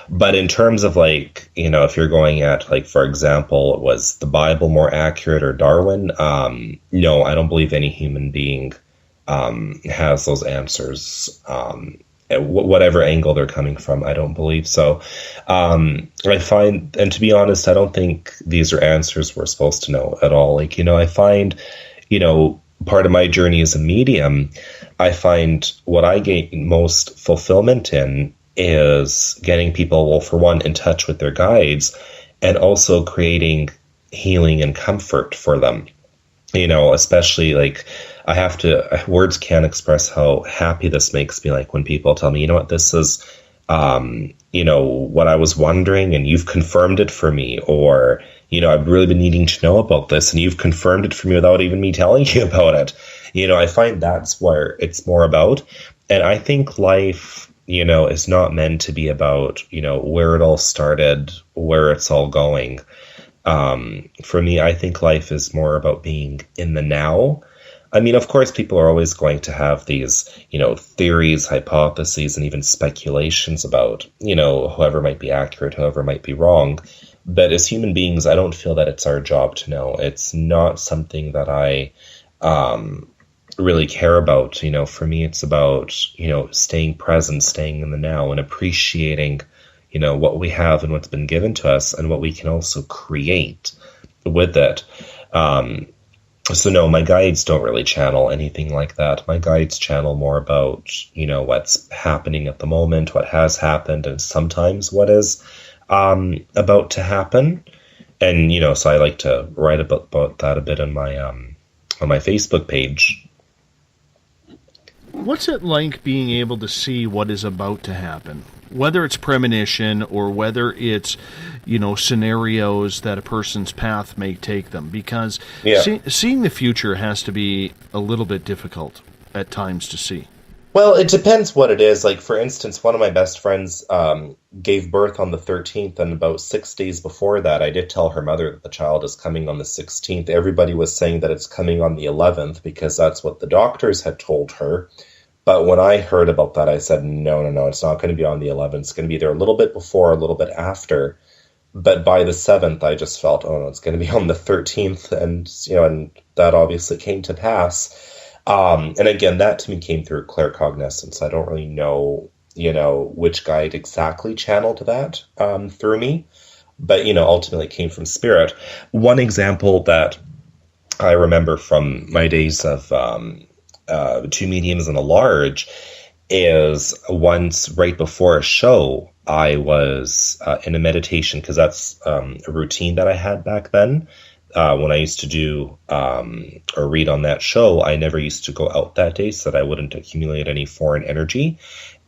But in terms of if you're going at, for example, was the Bible more accurate or Darwin? No, I don't believe any human being has those answers. Whatever angle they're coming from, I don't believe so. I find, and to be honest, I don't think these are answers we're supposed to know at all. I find, part of my journey as a medium, I find what I gain most fulfillment in is getting people, well, for one, in touch with their guides, and also creating healing and comfort for them. Especially words can't express how happy this makes me. Like when people tell me, this is, what I was wondering, and you've confirmed it for me, or, I've really been needing to know about this, and you've confirmed it for me without even me telling you about it. I find that's where it's more about. And I think life, is not meant to be about, where it all started, where it's all going. For me, I think life is more about being in the now. Of course, people are always going to have these, theories, hypotheses, and even speculations about, whoever might be accurate, whoever might be wrong. But as human beings, I don't feel that it's our job to know. It's not something that I really care about. For me, it's about, staying present, staying in the now, and appreciating, what we have and what's been given to us, and what we can also create with it. So no, my guides don't really channel anything like that. My guides channel more about, what's happening at the moment, what has happened, and sometimes what is about to happen. And, so I like to write about that a bit on my Facebook page. What's it like being able to see what is about to happen? Whether it's premonition or whether it's, scenarios that a person's path may take them. Because seeing the future has to be a little bit difficult at times to see. Well, it depends what it is. Like, for instance, one of my best friends gave birth on the 13th, and about 6 days before that, I did tell her mother that the child is coming on the 16th. Everybody was saying that it's coming on the 11th because that's what the doctors had told her. But when I heard about that, I said, no, it's not going to be on the 11th. It's going to be there a little bit before, a little bit after. But by the 7th, I just felt, oh, no, it's going to be on the 13th. And, and that obviously came to pass. And again, that to me came through claircognizance. I don't really know, which guide exactly channeled that through me. But, ultimately it came from spirit. One example that I remember from my days of two mediums and a large is once right before a show, I was in a meditation, because that's a routine that I had back then. When I used to do or read on that show, I never used to go out that day so that I wouldn't accumulate any foreign energy.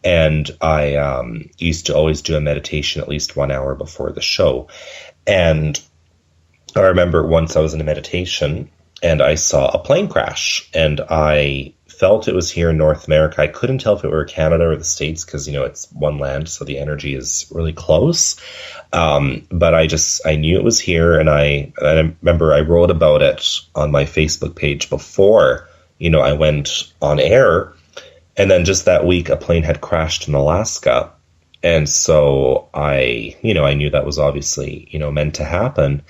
And I used to always do a meditation at least 1 hour before the show. And I remember once I was in a meditation and I saw a plane crash, and I felt it was here in North America. I couldn't tell if it were Canada or the States because, it's one land, so the energy is really close. But I knew it was here, and I remember I wrote about it on my Facebook page before, I went on air. And then just that week, a plane had crashed in Alaska. And so I knew that was obviously, meant to happen.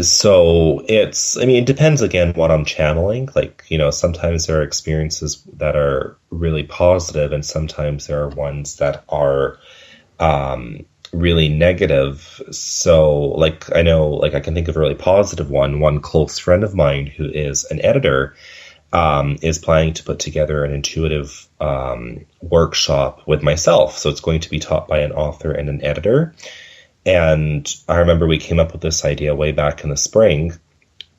So it depends again what I'm channeling. Like, sometimes there are experiences that are really positive, and sometimes there are ones that are really negative. So like, I know, like I can think of a really positive one. One close friend of mine who is an editor is planning to put together an intuitive workshop with myself. So it's going to be taught by an author and an editor. And I remember we came up with this idea way back in the spring.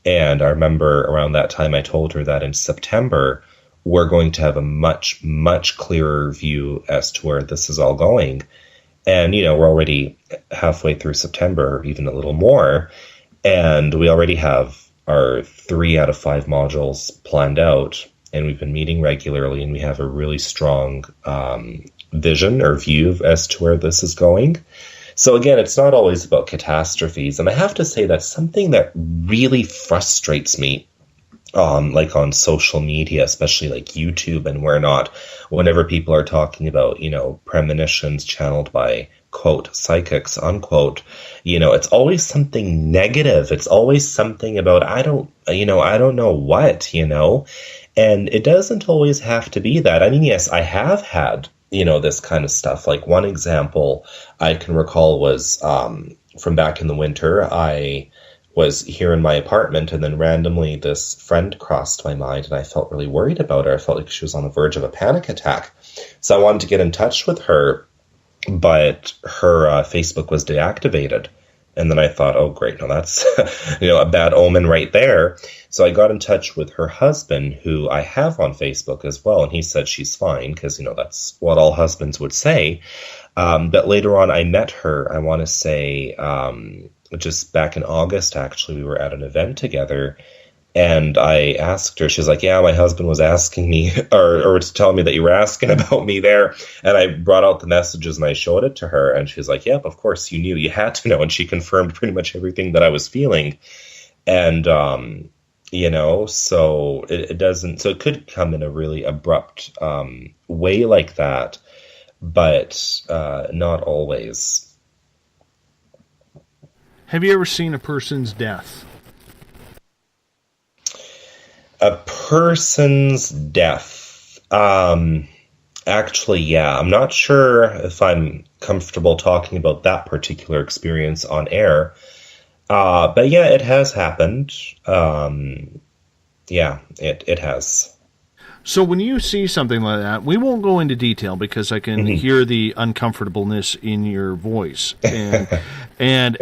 And I remember around that time I told her that in September, we're going to have a much, much clearer view as to where this is all going. And, we're already halfway through September, even a little more. And we already have our 3 out of 5 modules planned out. And we've been meeting regularly, and we have a really strong vision or view as to where this is going. So again, it's not always about catastrophes. And I have to say that's something that really frustrates me, like on social media, especially like YouTube and whatnot, whenever people are talking about, premonitions channeled by, quote, psychics, unquote, it's always something negative. It's always something about, I don't know what, and it doesn't always have to be that. I mean, yes, I have had, this kind of stuff. Like one example I can recall was from back in the winter. I was here in my apartment, and then randomly this friend crossed my mind, and I felt really worried about her. I felt like she was on the verge of a panic attack. So I wanted to get in touch with her, but her Facebook was deactivated. And then I thought, oh, great, no, that's a bad omen right there. So I got in touch with her husband, who I have on Facebook as well, and he said she's fine because, that's what all husbands would say. But later on, I met her, I want to say, just back in August, actually, we were at an event together, and I asked her, she's like, yeah, my husband was asking me, or telling me that you were asking about me there. And I brought out the messages and I showed it to her, and she's like, yep, of course you knew, you had to know. And she confirmed pretty much everything that I was feeling. And, so it doesn't, so it could come in a really abrupt way like that, but not always. Have you ever seen a person's death? A person's death. Actually, yeah. I'm not sure if I'm comfortable talking about that particular experience on air. But yeah, it has happened. Yeah, it has. So when you see something like that, we won't go into detail because I can hear the uncomfortableness in your voice. And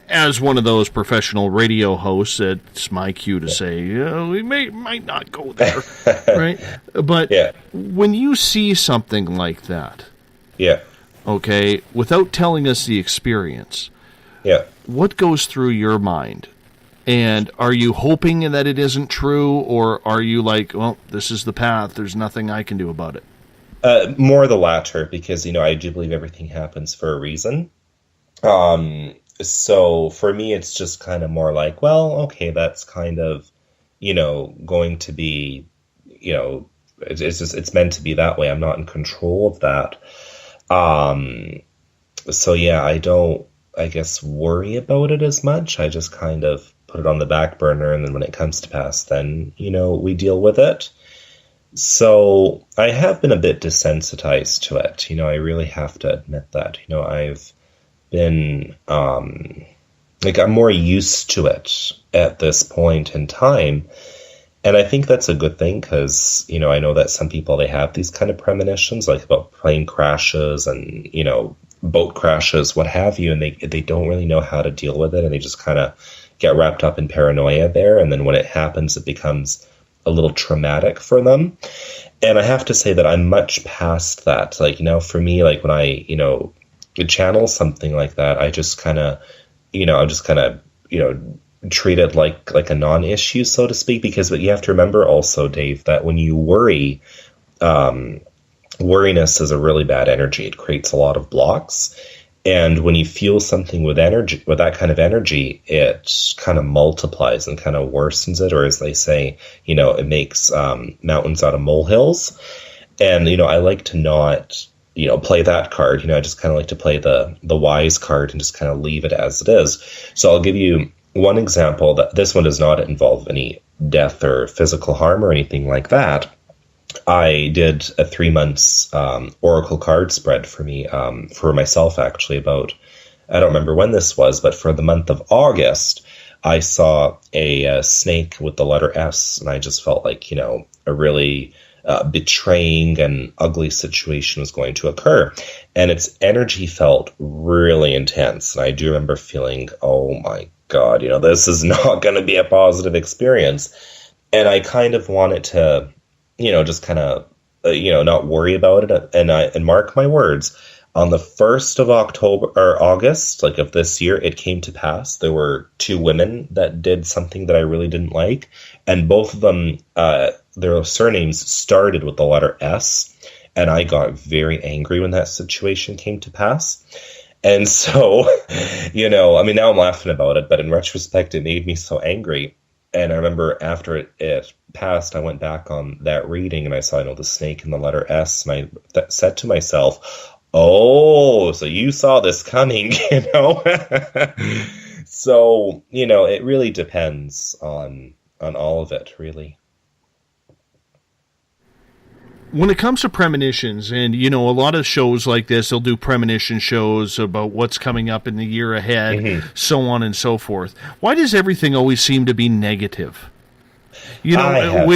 as one of those professional radio hosts, it's my cue to say, we might not go there, right? But when you see something like that, okay, without telling us the experience, what goes through your mind? And are you hoping that it isn't true, or are you like, well, this is the path, there's nothing I can do about it? More the latter, because, I do believe everything happens for a reason. So for me, it's just kind of more like, well, okay, that's kind of, going to be, it's meant to be that way. I'm not in control of that. So yeah, I don't, I guess, worry about it as much. I just kind of put it on the back burner, and then when it comes to pass, then, we deal with it. So I have been a bit desensitized to it. I really have to admit that. I've been I'm more used to it at this point in time, and I think that's a good thing because I know that some people, they have these kind of premonitions, like about plane crashes and boat crashes, what have you, and they don't really know how to deal with it, and they just kind of get wrapped up in paranoia there, and then when it happens, it becomes a little traumatic for them. And I have to say that I'm much past that. Like, for me, like when I channel something like that, I just kind of, I'm just kind of, treat it like a non-issue, so to speak, because what you have to remember also, Dave, that when you worry, worriness is a really bad energy. It creates a lot of blocks. And when you feel something with energy, with that kind of energy, it kind of multiplies and kind of worsens it, or as they say, it makes mountains out of molehills. And, I like to not, play that card. I just kind of like to play the wise card and just kind of leave it as it is. So I'll give you one example. That this one does not involve any death or physical harm or anything like that. I did a 3 months oracle card spread for me, for myself actually, about, I don't remember when this was, but for the month of August, I saw a snake with the letter S, and I just felt like, a really betraying and ugly situation was going to occur. And its energy felt really intense. And I do remember feeling, oh my God, this is not going to be a positive experience. And I kind of wanted to, just kind of, not worry about it. And mark my words, on the 1st of October or August, of this year, it came to pass. There were 2 women that did something that I really didn't like. And both of them, their surnames started with the letter S. And I got very angry when that situation came to pass. And so, now I'm laughing about it, but in retrospect, it made me so angry. And I remember after it passed, I went back on that reading and I saw, the snake and the letter S. And I said to myself, oh, so you saw this coming, So, it really depends on all of it, really. When it comes to premonitions, and, a lot of shows like this, they'll do premonition shows about what's coming up in the year ahead, so on and so forth. Why does everything always seem to be negative? We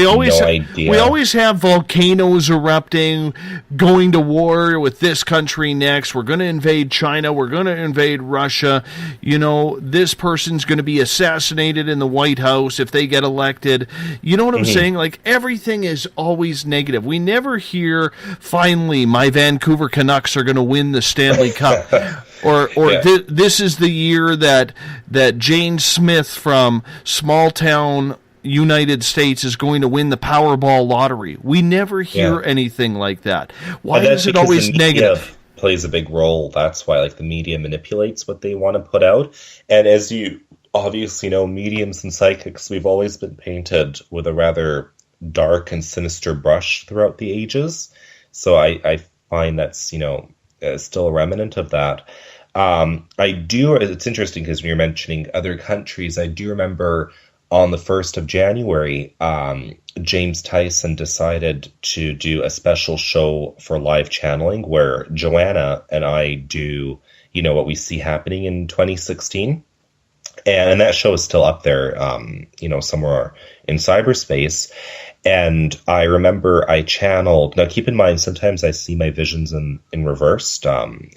always have volcanoes erupting, going to war with this country next. We're going to invade China. We're going to invade Russia. This person's going to be assassinated in the White House if they get elected. You know what I'm saying? Everything is always negative. We never hear, finally, my Vancouver Canucks are going to win the Stanley Cup. This is the year that Jane Smith from small town United States is going to win the Powerball lottery. We never hear anything like that. Why is it always negative? Plays a big role. That's why the media manipulates what they want to put out. And as you obviously know, mediums and psychics, we've always been painted with a rather dark and sinister brush throughout the ages. So I find that's, still a remnant of that. It's interesting because when you're mentioning other countries, I do remember on the 1st of January, James Tyson decided to do a special show for live channeling where Joanna and I do, what we see happening in 2016. And that show is still up there, somewhere in cyberspace. And I remember I channeled, now keep in mind, sometimes I see my visions in reversed.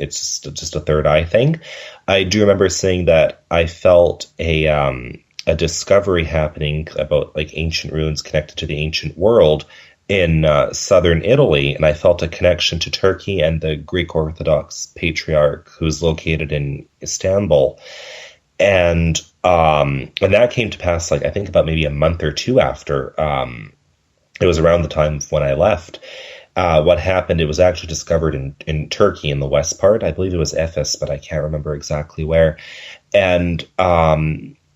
It's just a third eye thing. I do remember saying that I felt a discovery happening about ancient ruins connected to the ancient world in southern Italy, and I felt a connection to Turkey and the Greek Orthodox Patriarch who's located in Istanbul. And that came to pass I think about maybe a month or 2 after. It was around the time when I left. What happened, it was actually discovered in Turkey in the west part. I believe it was Ephes, but I can't remember exactly where. And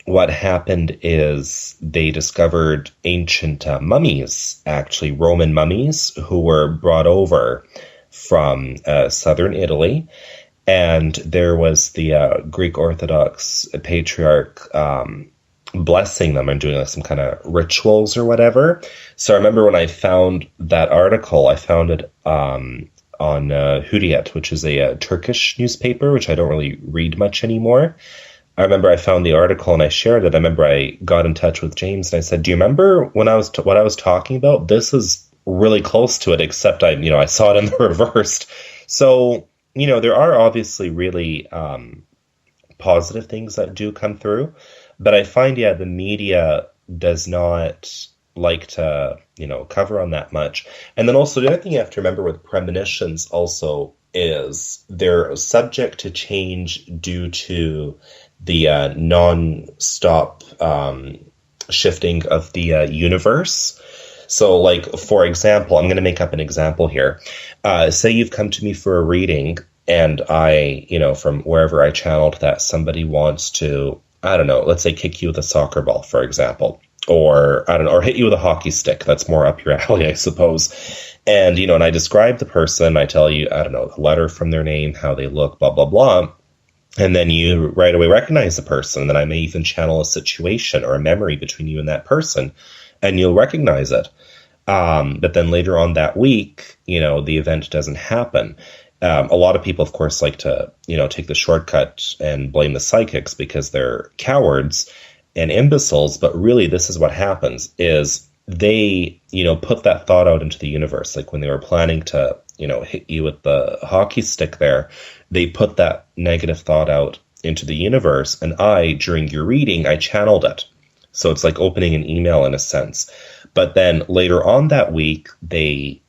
what happened is they discovered ancient mummies, actually Roman mummies, who were brought over from southern Italy. And there was the Greek Orthodox Patriarch blessing them and doing some kind of rituals or whatever. So I remember when I found that article, I found it on Hürriyet, which is a Turkish newspaper, which I don't really read much anymore. I remember I found the article and I shared it. I remember I got in touch with James and I said, do you remember when what I was talking about? This is really close to it, except I saw it in the reversed. So, there are obviously really positive things that do come through. But I find, the media does not like to, cover on that much. And then also the other thing you have to remember with premonitions also is they're subject to change due to the non-stop shifting of the universe. So, like, for example, I'm going to make up an example here. Say you've come to me for a reading, and I, from wherever I channeled that somebody wants to, I don't know, let's say kick you with a soccer ball, for example, or, I don't know, or hit you with a hockey stick. That's more up your alley, I suppose. And, and I describe the person, I tell you, I don't know, the letter from their name, how they look, blah, blah, blah. And then you right away recognize the person. And then I may even channel a situation or a memory between you and that person, and you'll recognize it. But then later on that week, the event doesn't happen. A lot of people, of course, like to, take the shortcut and blame the psychics because they're cowards and imbeciles. But really, this is what happens is they, put that thought out into the universe. Like when they were planning to, hit you with the hockey stick there, they put that negative thought out into the universe. And during your reading, I channeled it. So it's like opening an email in a sense. But then later on that week, they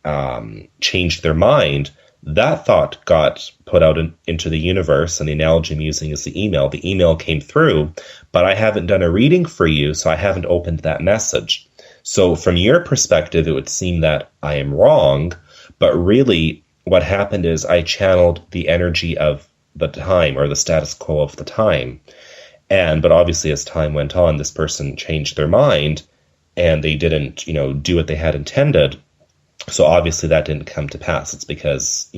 changed their mind. That thought got put out into the universe, and the analogy I'm using is the email. The email came through, but I haven't done a reading for you, so I haven't opened that message. So from your perspective, it would seem that I am wrong, but really what happened is I channeled the energy of the time or the status quo of the time. But obviously as time went on, this person changed their mind and they didn't, do what they had intended. So obviously that didn't come to pass. It's because,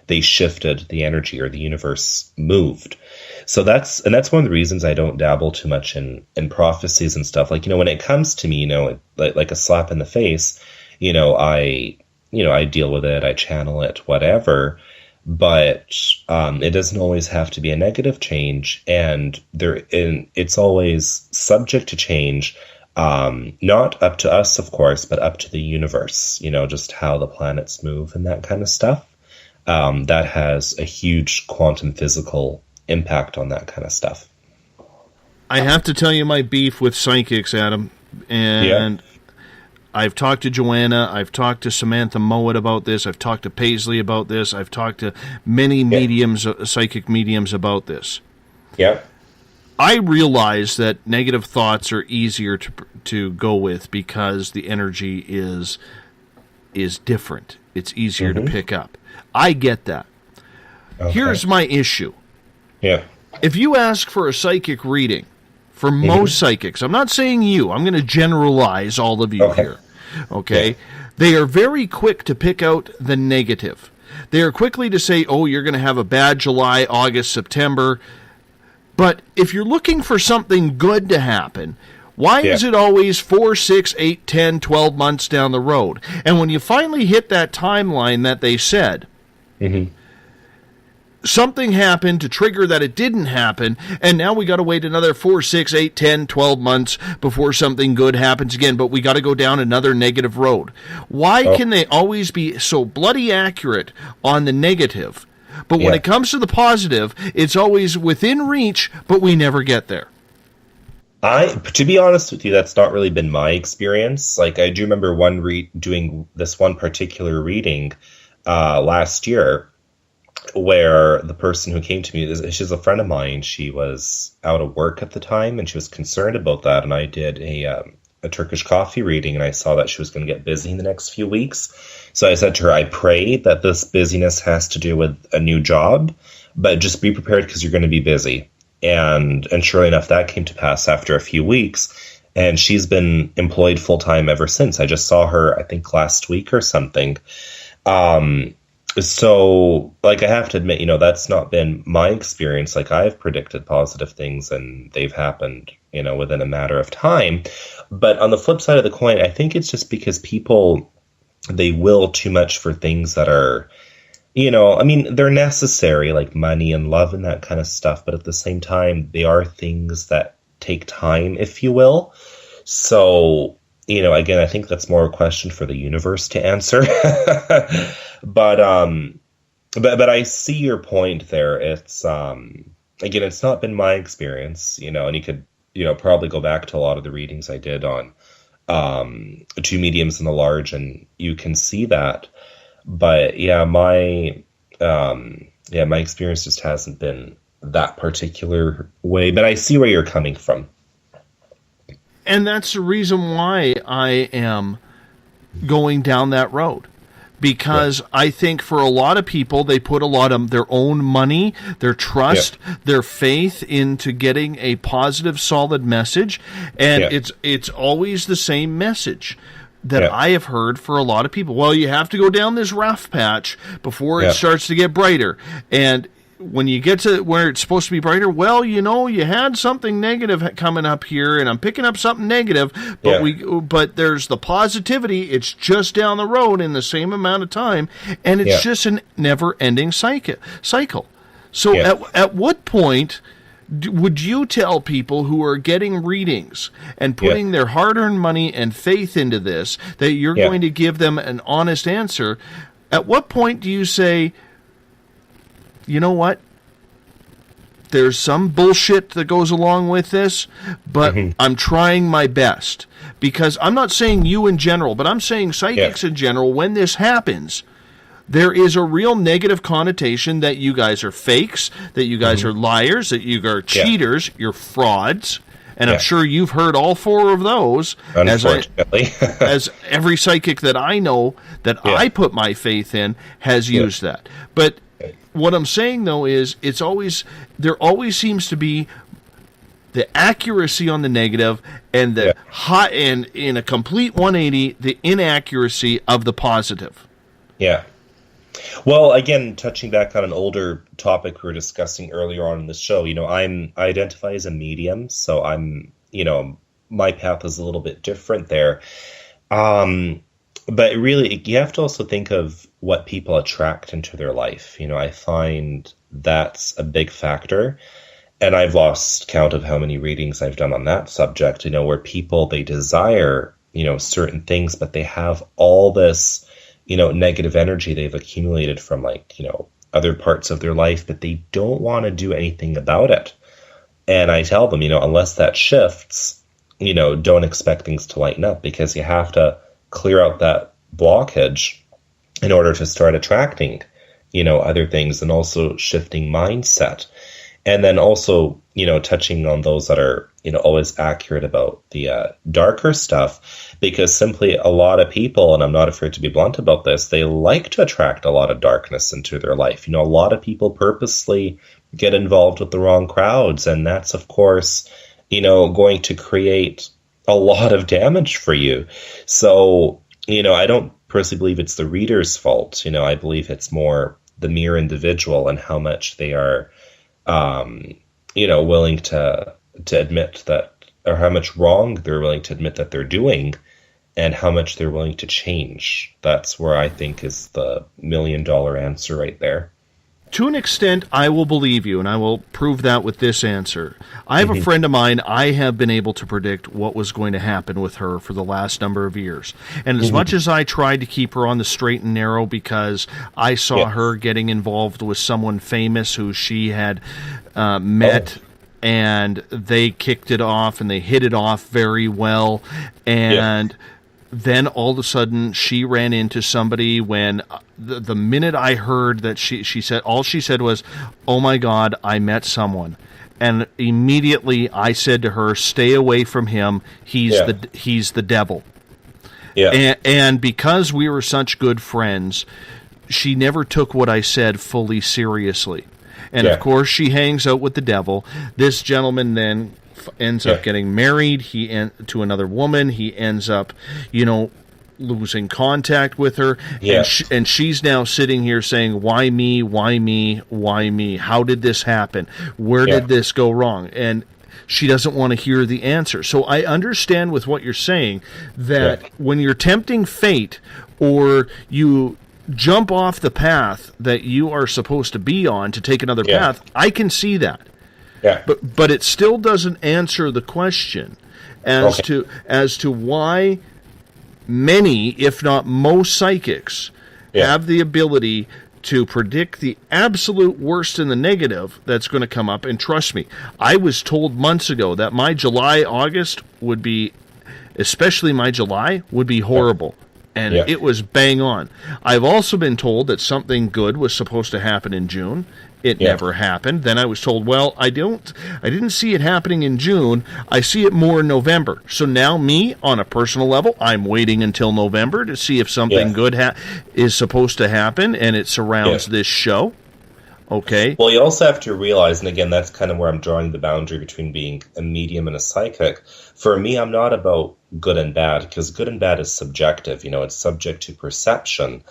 they shifted the energy, or the universe moved. So that's one of the reasons I don't dabble too much in prophecies and stuff. Like, when it comes to me, like a slap in the face, I deal with it, I channel it, whatever. But it doesn't always have to be a negative change, and it's always subject to change. Not up to us, of course, but up to the universe, just how the planets move and that kind of stuff. That has a huge quantum physical impact on that kind of stuff. I have to tell you my beef with psychics, Adam. And I've talked to Joanna, I've talked to Samantha Mowat about this, I've talked to Paisley about this, I've talked to many mediums, psychic mediums about this. Yeah. I realize that negative thoughts are easier to go with because the energy is different. It's easier to pick up. I get that. Okay. Here's my issue. Yeah. If you ask for a psychic reading, for most psychics, I'm not saying you, I'm going to generalize all of you here. Okay? Yeah. They are very quick to pick out the negative. They are quickly to say, oh, you're going to have a bad July, August, September. But if you're looking for something good to happen, why is it always 4, 6, 8, 10, 12 months down the road? And when you finally hit that timeline that they said, something happened to trigger that it didn't happen, and now we got to wait another 4, 6, 8, 10, 12 months before something good happens again, but we got to go down another negative road. Why can they always be so bloody accurate on the negative? But when it comes to the positive, it's always within reach, but we never get there. To be honest with you, that's not really been my experience. Like, I do remember doing this one particular reading last year, where the person who came to me, she's a friend of mine. She was out of work at the time, and she was concerned about that. And I did a Turkish coffee reading, and I saw that she was going to get busy in the next few weeks. So I said to her, I pray that this busyness has to do with a new job, but just be prepared because you're going to be busy. And sure enough, that came to pass after a few weeks. And she's been employed full time ever since. I just saw her, I think, last week or something. So, like, I have to admit, that's not been my experience. Like, I've predicted positive things and they've happened, within a matter of time. But on the flip side of the coin, I think it's just because people, they will too much for things that are, they're necessary, like money and love and that kind of stuff. But at the same time, they are things that take time, if you will. So, again, I think that's more a question for the universe to answer. But I see your point there. It's, again, it's not been my experience, and you could, probably go back to a lot of the readings I did on, 2 mediums and the large, and you can see that. But yeah, my experience just hasn't been that particular way, but I see where you're coming from. And that's the reason why I am going down that road. Because I think for a lot of people, they put a lot of their own money, their trust, their faith into getting a positive, solid message. And it's always the same message that I have heard for a lot of people. Well, you have to go down this rough patch before it starts to get brighter. And when you get to where it's supposed to be brighter, well, you had something negative coming up here, and I'm picking up something negative, but there's the positivity. It's just down the road in the same amount of time, and it's just a never-ending cycle. So at what point would you tell people who are getting readings and putting their hard-earned money and faith into this that you're going to give them an honest answer? At what point do you say, you know what? There's some bullshit that goes along with this, but I'm trying my best. Because I'm not saying you in general, but I'm saying psychics in general, when this happens, there is a real negative connotation that you guys are fakes, that you guys are liars, that you are cheaters, you're frauds. And I'm sure you've heard all four of those. Unfortunately. As every psychic that I know that I put my faith in has used that. But what I'm saying, though, is there always seems to be the accuracy on the negative and the high, and in a complete 180, the inaccuracy of the positive. Yeah. Well, again, touching back on an older topic we were discussing earlier on in the show, I identify as a medium, so I'm, my path is a little bit different there. But really, you have to also think of what people attract into their life. I find that's a big factor. And I've lost count of how many readings I've done on that subject, where people, they desire, certain things, but they have all this, negative energy they've accumulated from other parts of their life, but they don't want to do anything about it. And I tell them, unless that shifts, don't expect things to lighten up, because you have to clear out that blockage in order to start attracting, other things, and also shifting mindset. And then also, touching on those that are, always accurate about the darker stuff, because simply a lot of people, and I'm not afraid to be blunt about this, they like to attract a lot of darkness into their life. A lot of people purposely get involved with the wrong crowds, and that's, of course, going to create a lot of damage for you. So, I don't personally believe it's the reader's fault. I believe it's more the mere individual and how much they are, willing to admit that, or how much wrong they're willing to admit that they're doing, and how much they're willing to change. That's where I think is the $1 million answer right there. To an extent, I will believe you, and I will prove that with this answer. I have a friend of mine, I have been able to predict what was going to happen with her for the last number of years. And as much as I tried to keep her on the straight and narrow, because I saw her getting involved with someone famous who she had met, and they kicked it off, and they hit it off very well, and then all of a sudden she ran into somebody when the minute I heard that she said, all she said was, "Oh my God, I met someone." And immediately I said to her, "Stay away from him. He's the devil." Yeah. And because we were such good friends, she never took what I said fully seriously. And of course she hangs out with the devil. This gentleman then ends up getting married to another woman. He ends up, losing contact with her. And she's now sitting here saying, "Why me? Why me? Why me? How did this happen? Where did this go wrong?" And she doesn't want to hear the answer. So I understand with what you're saying that when you're tempting fate, or you jump off the path that you are supposed to be on to take another path, I can see that. Yeah. But it still doesn't answer the question as to why many, if not most, psychics have the ability to predict the absolute worst and the negative that's going to come up. And trust me, I was told months ago that my July, August would be, especially my July, would be horrible. And it was bang on. I've also been told that something good was supposed to happen in June. It never happened. Then I was told, well, I didn't see it happening in June. I see it more in November. So now me, on a personal level, I'm waiting until November to see if something good is supposed to happen, and it surrounds this show. Okay. Well, you also have to realize, and again, that's kind of where I'm drawing the boundary between being a medium and a psychic. For me, I'm not about good and bad, because good and bad is subjective. It's subject to perception.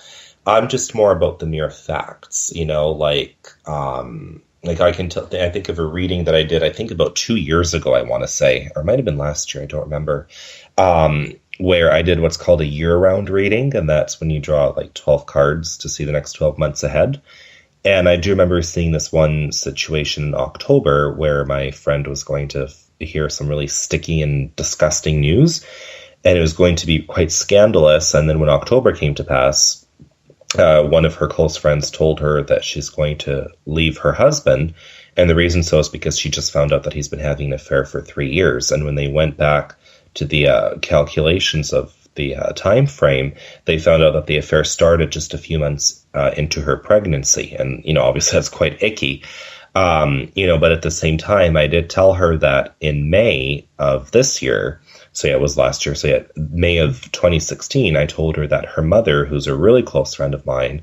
I'm just more about the mere facts, like I can I think of a reading that I did, I think about 2 years ago, I want to say, or it might have been last year, I don't remember, where I did what's called a year-round reading, and that's when you draw like 12 cards to see the next 12 months ahead. And I do remember seeing this one situation in October where my friend was going to hear some really sticky and disgusting news, and it was going to be quite scandalous. And then when October came to pass, one of her close friends told her that she's going to leave her husband. And the reason so is because she just found out that he's been having an affair for 3 years. And when they went back to the calculations of the time frame, they found out that the affair started just a few months into her pregnancy. And, obviously that's quite icky. But at the same time, I did tell her that in May of this year, so it was last year, so May of 2016, I told her that her mother, who's a really close friend of mine,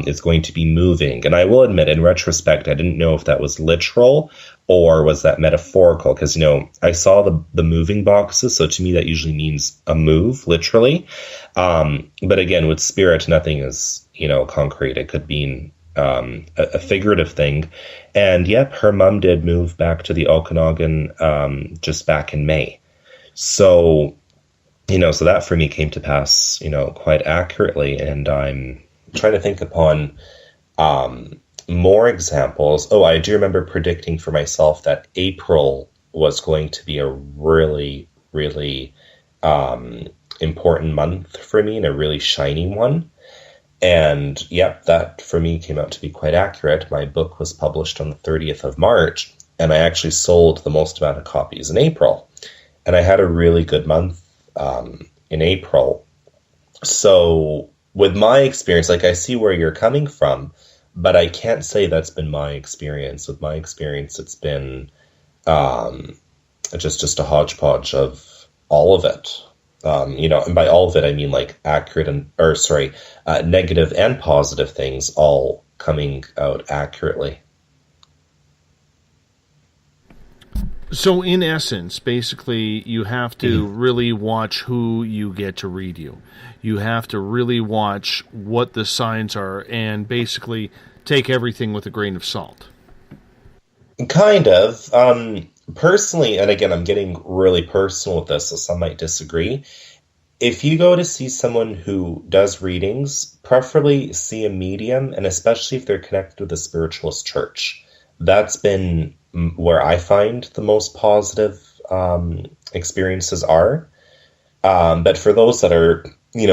is going to be moving. And I will admit, in retrospect, I didn't know if that was literal or was that metaphorical, because, I saw the moving boxes, so to me that usually means a move, literally. But again, with spirit, nothing is, concrete. It could mean a figurative thing. And yep, her mom did move back to the Okanagan just back in May. So, so that for me came to pass, quite accurately. And I'm trying to think upon more examples. Oh, I do remember predicting for myself that April was going to be a really, really important month for me, and a really shining one. And yep, that for me came out to be quite accurate. My book was published on the 30th of March, and I actually sold the most amount of copies in April. And I had a really good month in April. So with my experience, I see where you're coming from, but I can't say that's been my experience. With my experience, it's been just a hodgepodge of all of it. And by all of it, I mean accurate negative and positive things all coming out accurately. So in essence, basically, you have to really watch who you get to read you. You have to really watch what the signs are and basically take everything with a grain of salt. Kind of. Personally, and again, I'm getting really personal with this, so some might disagree. If you go to see someone who does readings, preferably see a medium, and especially if they're connected with a spiritualist church. That's been where I find the most positive experiences are. But for those that are,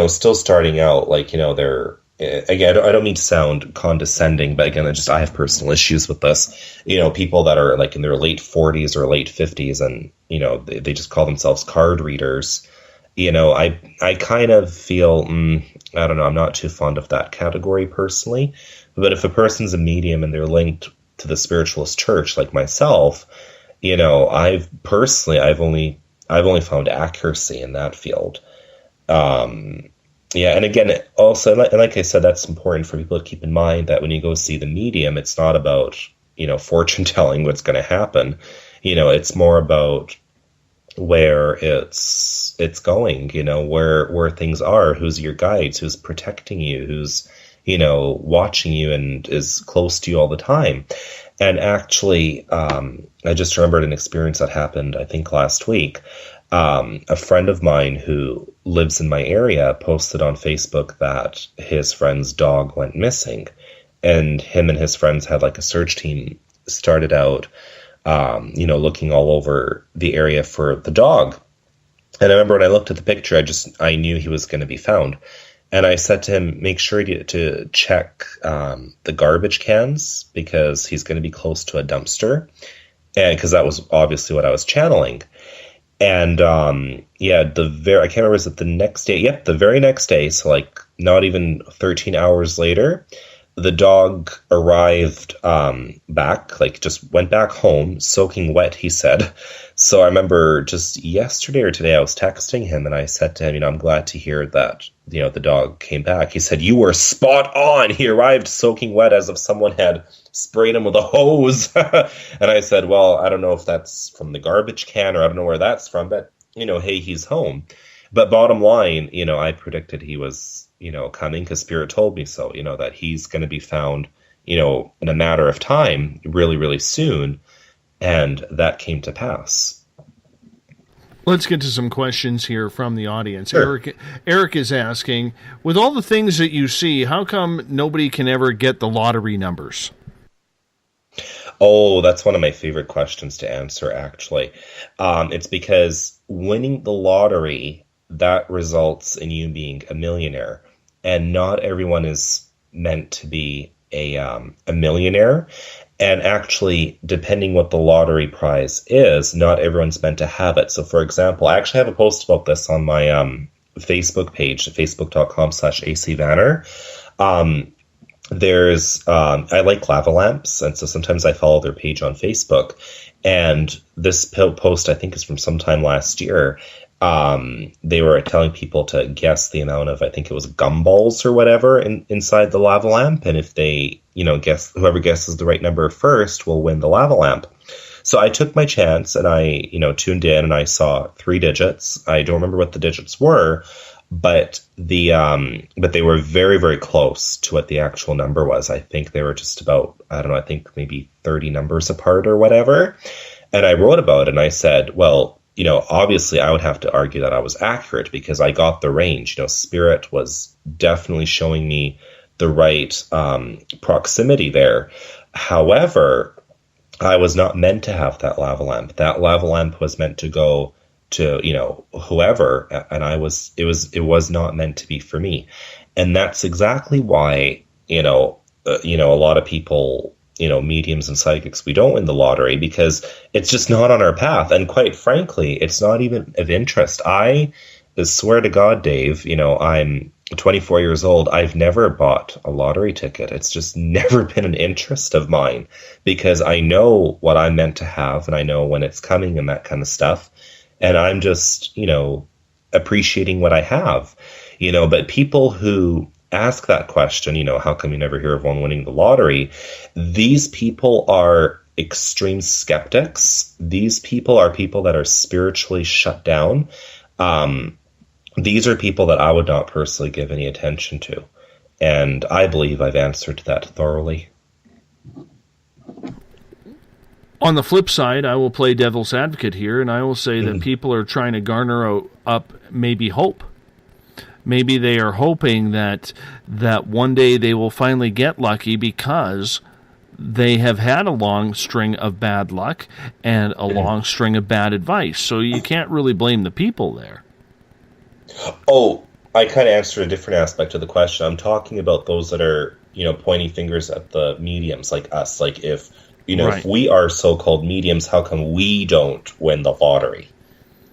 still starting out, they're, again, I don't mean to sound condescending, but again, I have personal issues with this. People that are in their late 40s or late 50s and, they just call themselves card readers. I kind of feel, I don't know, I'm not too fond of that category personally. But if a person's a medium and they're linked to the spiritualist church like myself, I've only found accuracy in that field. And again, also, like I said, that's important for people to keep in mind that when you go see the medium, it's not about, fortune telling what's going to happen. It's more about where it's going, where things are, who's your guides, who's protecting you, who's, watching you and is close to you all the time. And actually, I just remembered an experience that happened, I think last week. A friend of mine who lives in my area posted on Facebook that his friend's dog went missing, and him and his friends had a search team started out, looking all over the area for the dog. And I remember when I looked at the picture, I knew he was going to be found. And I said to him, make sure to check the garbage cans, because he's going to be close to a dumpster. And because that was obviously what I was channeling. And I can't remember, is it the next day? Yep, the very next day, so like not even 13 hours later, the dog arrived back, like just went back home, soaking wet, he said. So I remember just yesterday or today I was texting him and I said to him, I'm glad to hear that, the dog came back. He said, you were spot on. He arrived soaking wet as if someone had sprayed him with a hose. And I said, well, I don't know if that's from the garbage can or I don't know where that's from, but, hey, he's home. But bottom line, I predicted he was, coming because Spirit told me so, that he's going to be found, in a matter of time, really, really soon. And that came to pass. Let's get to some questions here from the audience. Sure. Eric is asking, with all the things that you see, how come nobody can ever get the lottery numbers? Oh, that's one of my favorite questions to answer, actually. It's because winning the lottery, that results in you being a millionaire. And not everyone is meant to be a millionaire. And actually, depending what the lottery prize is, not everyone's meant to have it. So, for example, I actually have a post about this on my Facebook page, facebook.com/acvaner. I like lava lamps, and so sometimes I follow their page on Facebook. And this post, I think, is from sometime last year. They were telling people to guess the amount of, I think it was gumballs or whatever inside the lava lamp. And if they, whoever guesses the right number first will win the lava lamp. So I took my chance and I, tuned in and I saw 3 digits. I don't remember what the digits were, but but they were very, very close to what the actual number was. I think they were just about, I think maybe 30 numbers apart or whatever. And I wrote about it and I said, well, obviously I would have to argue that I was accurate because I got the range. Spirit was definitely showing me the right proximity there. However, I was not meant to have that lava lamp. That lava lamp was meant to go to, whoever, and it was not meant to be for me. And that's exactly why, a lot of people, mediums and psychics, we don't win the lottery because it's just not on our path. And quite frankly, it's not even of interest. I swear to God, Dave, I'm 24 years old. I've never bought a lottery ticket. It's just never been an interest of mine because I know what I'm meant to have and I know when it's coming and that kind of stuff. And I'm just, appreciating what I have, but people who ask that question, how come you never hear of one winning the lottery? These people are extreme skeptics. These people are people that are spiritually shut down. These are people that I would not personally give any attention to. And I believe I've answered that thoroughly. On the flip side, I will play devil's advocate here, and I will say that people are trying to garner up maybe hope. Maybe they are hoping that one day they will finally get lucky because they have had a long string of bad luck and a long string of bad advice. So you can't really blame the people there. Oh, I kind of answered a different aspect of the question. I'm talking about those that are, pointing fingers at the mediums like us. Like if we are so-called mediums, how come we don't win the lottery?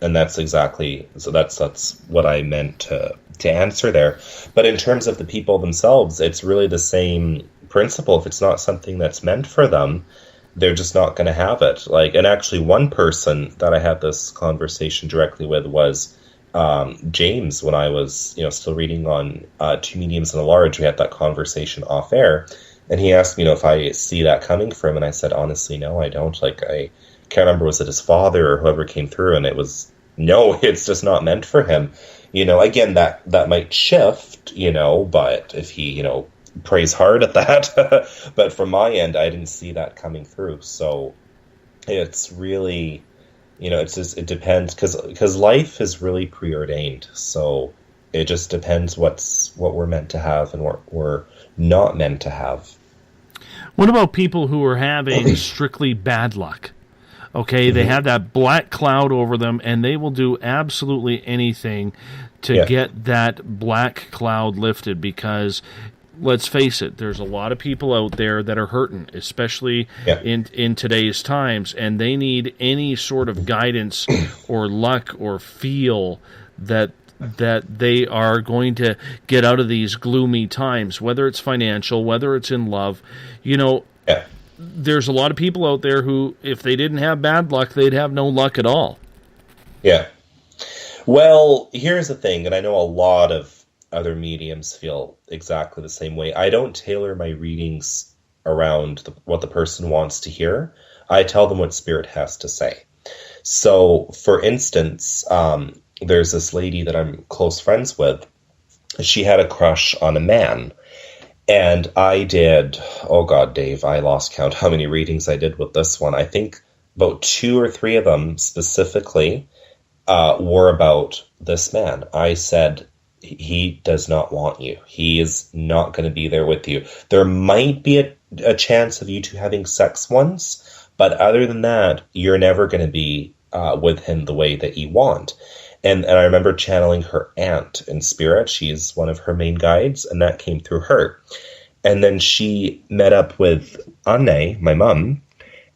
And that's exactly, so that's what I meant to answer there. But in terms of the people themselves, it's really the same principle. If it's not something that's meant for them, they're just not going to have it. And actually one person that I had this conversation directly with was James, when I was, still reading on Two Mediums and a Large. We had that conversation off air. And he asked me, if I see that coming for him. And I said, honestly, no, I don't. I can't remember, was it his father or whoever came through? And it was, no, it's just not meant for him. Again, that might shift, but if he, prays hard at that. But from my end, I didn't see that coming through. So it's really, it's just, it depends because life is really preordained. So it just depends what we're meant to have and what we're not meant to have. What about people who are having strictly bad luck? Okay, they have that black cloud over them, and they will do absolutely anything to get that black cloud lifted because let's face it, there's a lot of people out there that are hurting, especially in today's times, and they need any sort of guidance or luck or feel that they are going to get out of these gloomy times, whether it's financial, whether it's in love. There's a lot of people out there who, if they didn't have bad luck, they'd have no luck at all. Yeah. Well, here's the thing, and I know a lot of other mediums feel exactly the same way. I don't tailor my readings around what the person wants to hear. I tell them what Spirit has to say. So, for instance, there's this lady that I'm close friends with. She had a crush on a man. And I did, oh God, Dave, I lost count how many readings I did with this one. I think about 2 or 3 of them specifically were about this man. I said, he does not want you. He is not going to be there with you. There might be a chance of you two having sex once, but other than that, you're never going to be with him the way that you want. And I remember channeling her aunt in spirit. She's one of her main guides, and that came through her. And then she met up with Anne, my mom,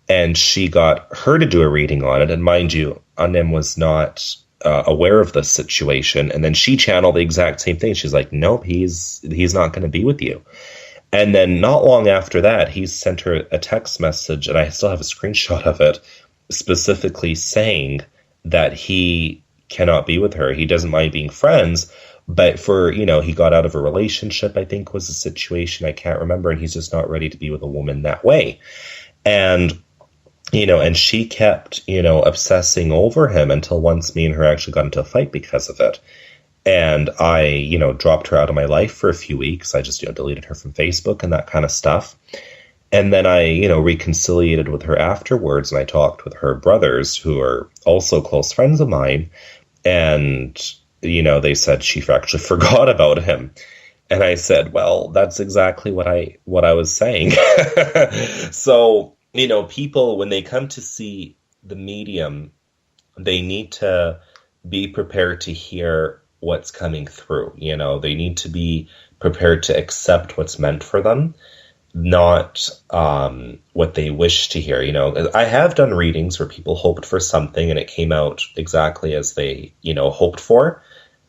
and she got her to do a reading on it. And mind you, Anne was not aware of this situation. And then she channeled the exact same thing. She's like, nope, he's not going to be with you. And then not long after that, he sent her a text message, and I still have a screenshot of it, specifically saying that he cannot be with her. He doesn't mind being friends, but he got out of a relationship, I think was the situation. I can't remember. And he's just not ready to be with a woman that way. And, and she kept, obsessing over him until once me and her actually got into a fight because of it. And I, dropped her out of my life for a few weeks. I just, deleted her from Facebook and that kind of stuff. And then I, reconciliated with her afterwards, and I talked with her brothers, who are also close friends of mine. And, they said she actually forgot about him. And I said, well, that's exactly what I was saying. So, people, when they come to see the medium, they need to be prepared to hear what's coming through. They need to be prepared to accept what's meant for them, not what they wish to hear. I have done readings where people hoped for something and it came out exactly as they, hoped for.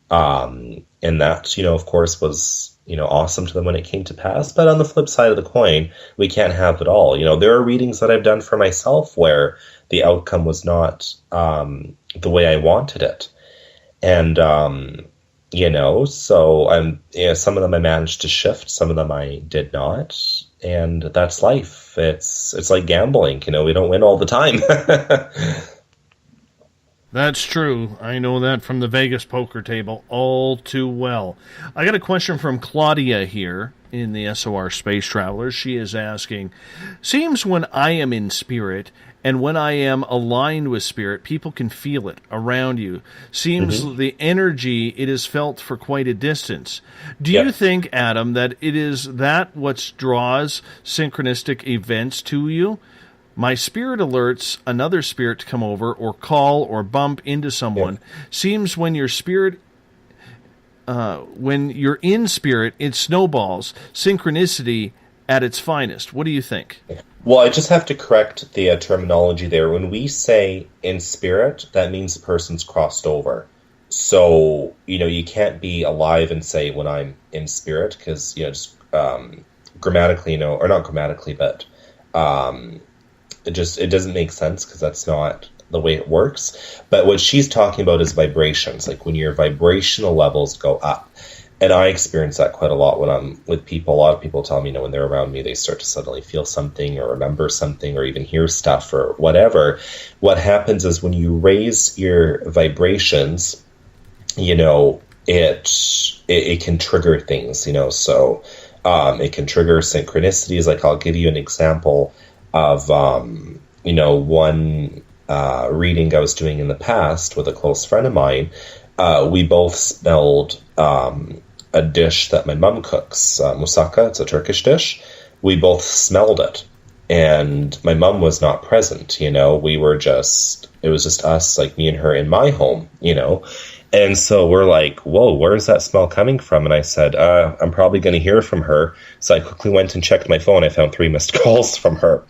And that, of course, was, awesome to them when it came to pass. But on the flip side of the coin, we can't have it all. There are readings that I've done for myself where the outcome was not the way I wanted it. And, so some of them I managed to shift, some of them I did not. And that's life. It's like gambling. We don't win all the time. That's true. I know that from the Vegas poker table all too well. I got a question from Claudia here in the SOR Space Travelers. She is asking, seems when I am in spirit and when I am aligned with spirit, people can feel it around you. Seems the energy, it is felt for quite a distance. Do you think, Adam, that it is that what draws synchronistic events to you? My spirit alerts another spirit to come over or call or bump into someone. Seems when your spirit, when you're in spirit, it snowballs. Synchronicity at its finest. What do you think? Well, I just have to correct the terminology there. When we say in spirit, that means the person's crossed over. So, you can't be alive and say when I'm in spirit, because, just grammatically, or not grammatically, but it doesn't make sense, because that's not the way it works. But what she's talking about is vibrations, like when your vibrational levels go up. And I experience that quite a lot when I'm with people. A lot of people tell me, when they're around me, they start to suddenly feel something or remember something or even hear stuff or whatever. What happens is when you raise your vibrations, it can trigger things, so it can trigger synchronicities. Like, I'll give you an example of, one reading I was doing in the past with a close friend of mine. We both smelled a dish that my mom cooks, moussaka. It's a Turkish dish. We both smelled it, and my mom was not present. It was just us, like me and her in my home, And so we're like, whoa, where's that smell coming from? And I said, I'm probably going to hear from her. So I quickly went and checked my phone. I found 3 missed calls from her.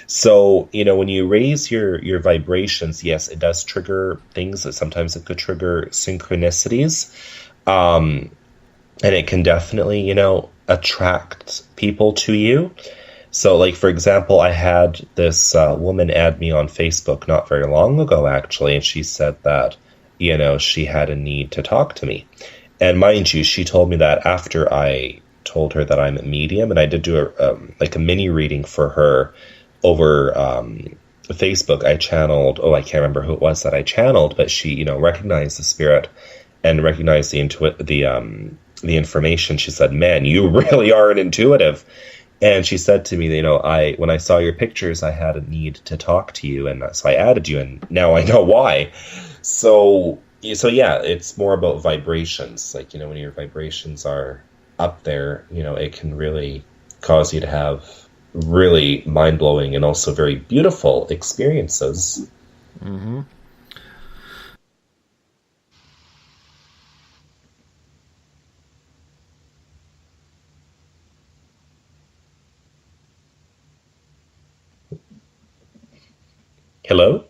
So, when you raise your vibrations, yes, it does trigger things. That sometimes it could trigger synchronicities. And it can definitely, attract people to you. So, like, for example, I had this woman add me on Facebook not very long ago, actually, and she said that, she had a need to talk to me. And mind you, she told me that after I told her that I'm a medium, and I did do a mini reading for her over Facebook. I channeled, I can't remember who it was that I channeled, but she, recognized the spirit and recognized the information. She said, "Man, you really are an intuitive." And she said to me, when I saw your pictures, I had a need to talk to you, and so I added you, and now I know why. So yeah, it's more about vibrations. Like, when your vibrations are up there, it can really cause you to have really mind-blowing and also very beautiful experiences. Mm-hmm. Hello?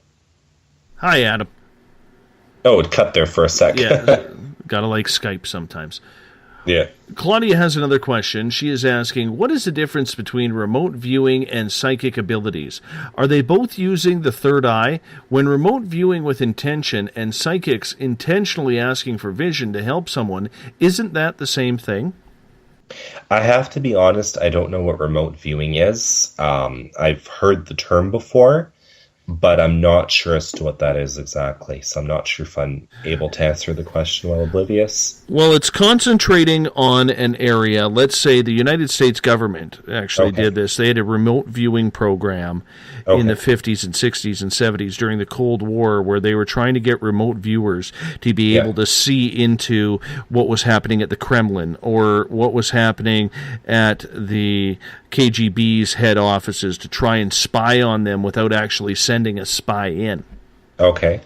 Hi, Adam. Oh, it cut there for a second. Yeah, gotta like Skype sometimes. Yeah. Claudia has another question. She is asking, what is the difference between remote viewing and psychic abilities? Are they both using the third eye? When remote viewing with intention and psychics intentionally asking for vision to help someone, isn't that the same thing? I have to be honest, I don't know what remote viewing is. I've heard the term before, but I'm not sure as to what that is exactly. So I'm not sure if I'm able to answer the question while oblivious. Well, it's concentrating on an area. Let's say the United States government actually did this. They had a remote viewing program in the 50s and 60s and 70s during the Cold War where they were trying to get remote viewers to be able to see into what was happening at the Kremlin or what was happening at the KGB's head offices to try and spy on them without actually sending a spy in. Okay.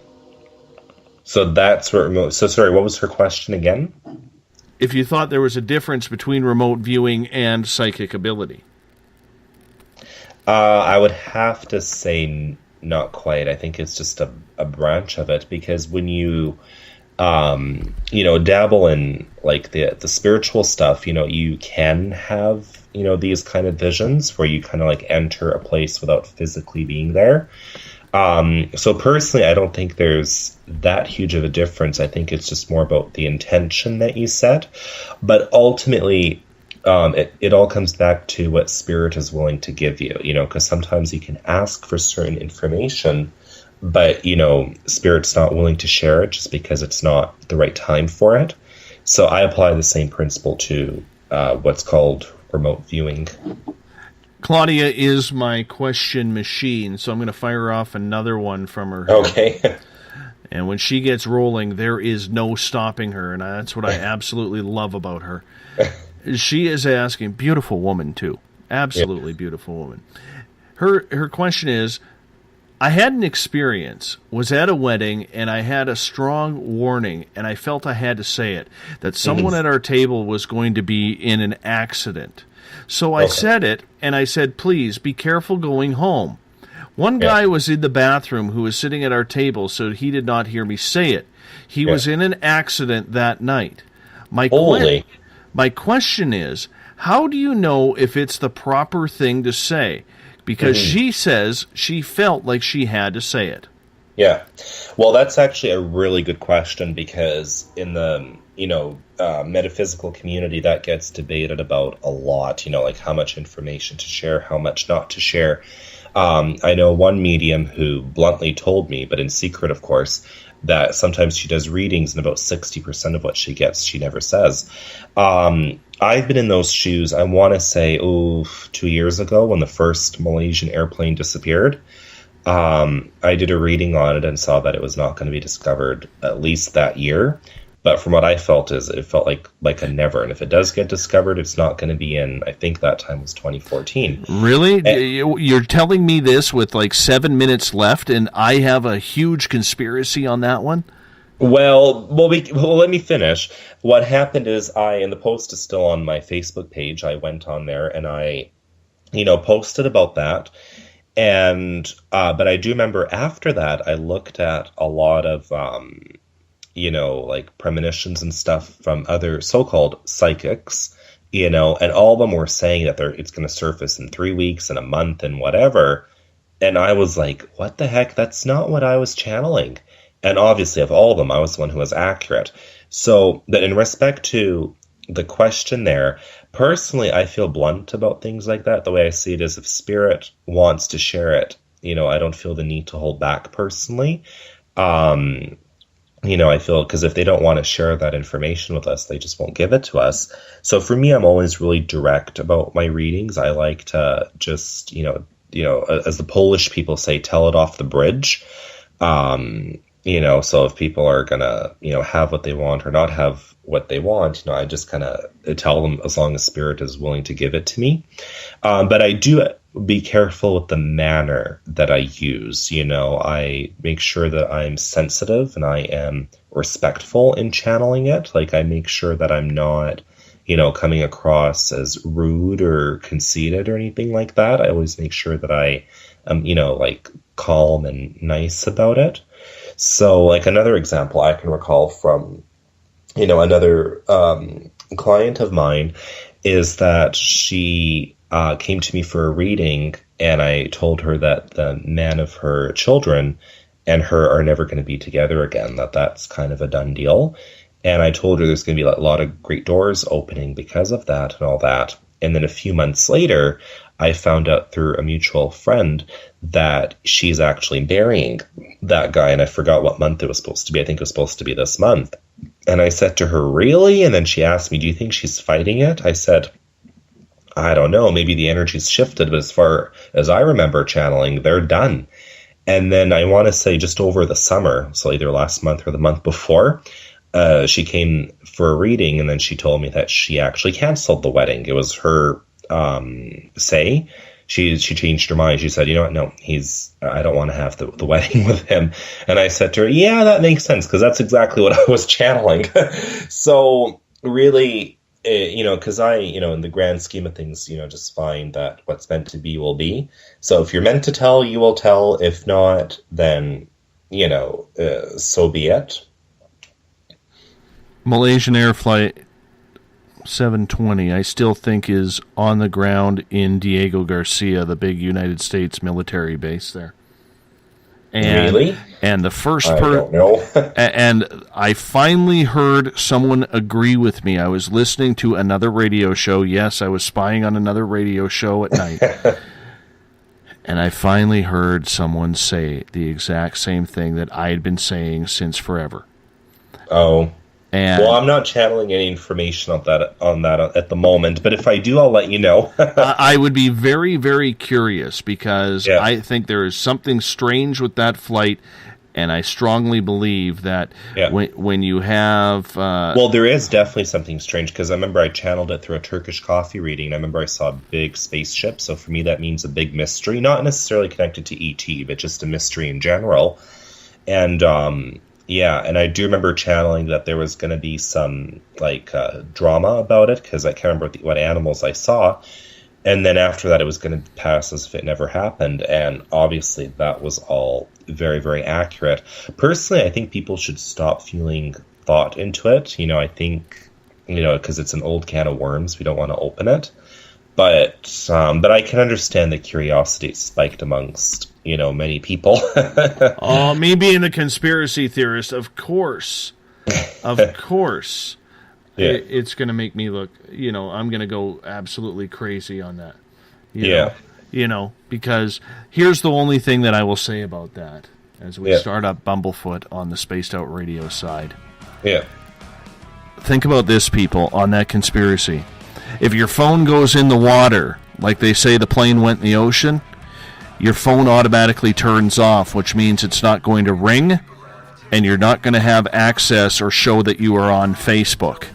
So that's what remote... So sorry, what was her question again? If you thought there was a difference between remote viewing and psychic ability. I would have to say not quite. I think it's just a branch of it, because when you dabble in like the spiritual stuff, you can have these kind of visions where you kind of like enter a place without physically being there. So personally, I don't think there's that huge of a difference. I think it's just more about the intention that you set. But ultimately, it all comes back to what spirit is willing to give you, because sometimes you can ask for certain information, but, spirit's not willing to share it just because it's not the right time for it. So I apply the same principle to what's called remote viewing. Claudia is my question machine, so I'm going to fire off another one from her. Okay. And when she gets rolling, there is no stopping her, and that's what I absolutely love about her. She is asking, beautiful woman too, absolutely beautiful woman. Her question is, I had an experience, was at a wedding, and I had a strong warning, and I felt I had to say it, that someone at our table was going to be in an accident. So I said it, and I said, please be careful going home. One guy was in the bathroom who was sitting at our table, so he did not hear me say it. He was in an accident that night. My question is, how do you know if it's the proper thing to say? Because she says she felt like she had to say it. Yeah. Well, that's actually a really good question, because in the, metaphysical community, that gets debated about a lot, like how much information to share, how much not to share. I know one medium who bluntly told me, but in secret, of course, that sometimes she does readings and about 60% of what she gets, she never says. I've been in those shoes, I want to say, 2 years ago when the first Malaysian airplane disappeared. I did a reading on it and saw that it was not going to be discovered at least that year. But from what I felt it felt like a never. And if it does get discovered, it's not going to be in, I think that time was 2014. Really? You're telling me this with like 7 minutes left, and I have a huge conspiracy on that one? Well, let me finish. What happened is and the post is still on my Facebook page. I went on there and I, posted about that. And, but I do remember after that, I looked at a lot of, like premonitions and stuff from other so-called psychics, and all of them were saying that it's going to surface in 3 weeks and a month and whatever. And I was like, what the heck? That's not what I was channeling. And obviously, of all of them, I was the one who was accurate. So that in respect to the question there, personally, I feel blunt about things like that. The way I see it is if spirit wants to share it, I don't feel the need to hold back personally. I feel because if they don't want to share that information with us, they just won't give it to us. So for me, I'm always really direct about my readings. I like to just, as the Polish people say, tell it off the bridge. So if people are gonna, have what they want or not have what they want, I just kind of tell them as long as spirit is willing to give it to me. But I do be careful with the manner that I use. I make sure that I'm sensitive and I am respectful in channeling it. Like I make sure that I'm not, coming across as rude or conceited or anything like that. I always make sure that I am, like calm and nice about it. So like another example I can recall from, another client of mine is that she came to me for a reading and I told her that the man of her children and her are never going to be together again, that's kind of a done deal. And I told her there's going to be a lot of great doors opening because of that and all that. And then a few months later, I found out through a mutual friend that she's actually marrying that guy. And I forgot what month it was supposed to be. I think it was supposed to be this month. And I said to her, really? And then she asked me, do you think she's fighting it? I said, I don't know. Maybe the energy's shifted. But as far as I remember channeling, they're done. And then I want to say just over the summer, so either last month or the month before, she came for a reading, and then she told me that she actually canceled the wedding. It was her say. She changed her mind. She said, you know what, no, I don't want to have the wedding with him. And I said to her, yeah, that makes sense, because that's exactly what I was channeling. So really, because I, in the grand scheme of things, just find that what's meant to be will be. So if you're meant to tell, you will tell. If not, then, so be it. Malaysian Air Flight 720, I still think is on the ground in Diego Garcia, the big United States military base there. And, really? And the first I don't know. and I finally heard someone agree with me. I was listening to another radio show. Yes, I was spying on another radio show at night. And I finally heard someone say the exact same thing that I had been saying since forever. Oh. And well, I'm not channeling any information on that at the moment, but if I do, I'll let you know. I would be very, very curious, because I think there is something strange with that flight, and I strongly believe that when you have... well, there is definitely something strange, because I remember I channeled it through a Turkish coffee reading. I remember I saw a big spaceship, so for me that means a big mystery, not necessarily connected to E.T., but just a mystery in general. And... and I do remember channeling that there was going to be some drama about it, because I can't remember what animals I saw. And then after that, it was going to pass as if it never happened. And obviously, that was all very, very accurate. Personally, I think people should stop feeling thought into it. I think, because it's an old can of worms, we don't want to open it. But I can understand the curiosity spiked amongst, many people. Oh, me being the conspiracy theorist, of course. Of course. Yeah. It's going to make me look, I'm going to go absolutely crazy on that. You know, because here's the only thing that I will say about that as we start up Bumblefoot on the Spaced Out Radio side. Yeah. Think about this, people, on that conspiracy. If your phone goes in the water, like they say the plane went in the ocean, your phone automatically turns off, which means it's not going to ring, and you're not going to have access or show that you are on Facebook.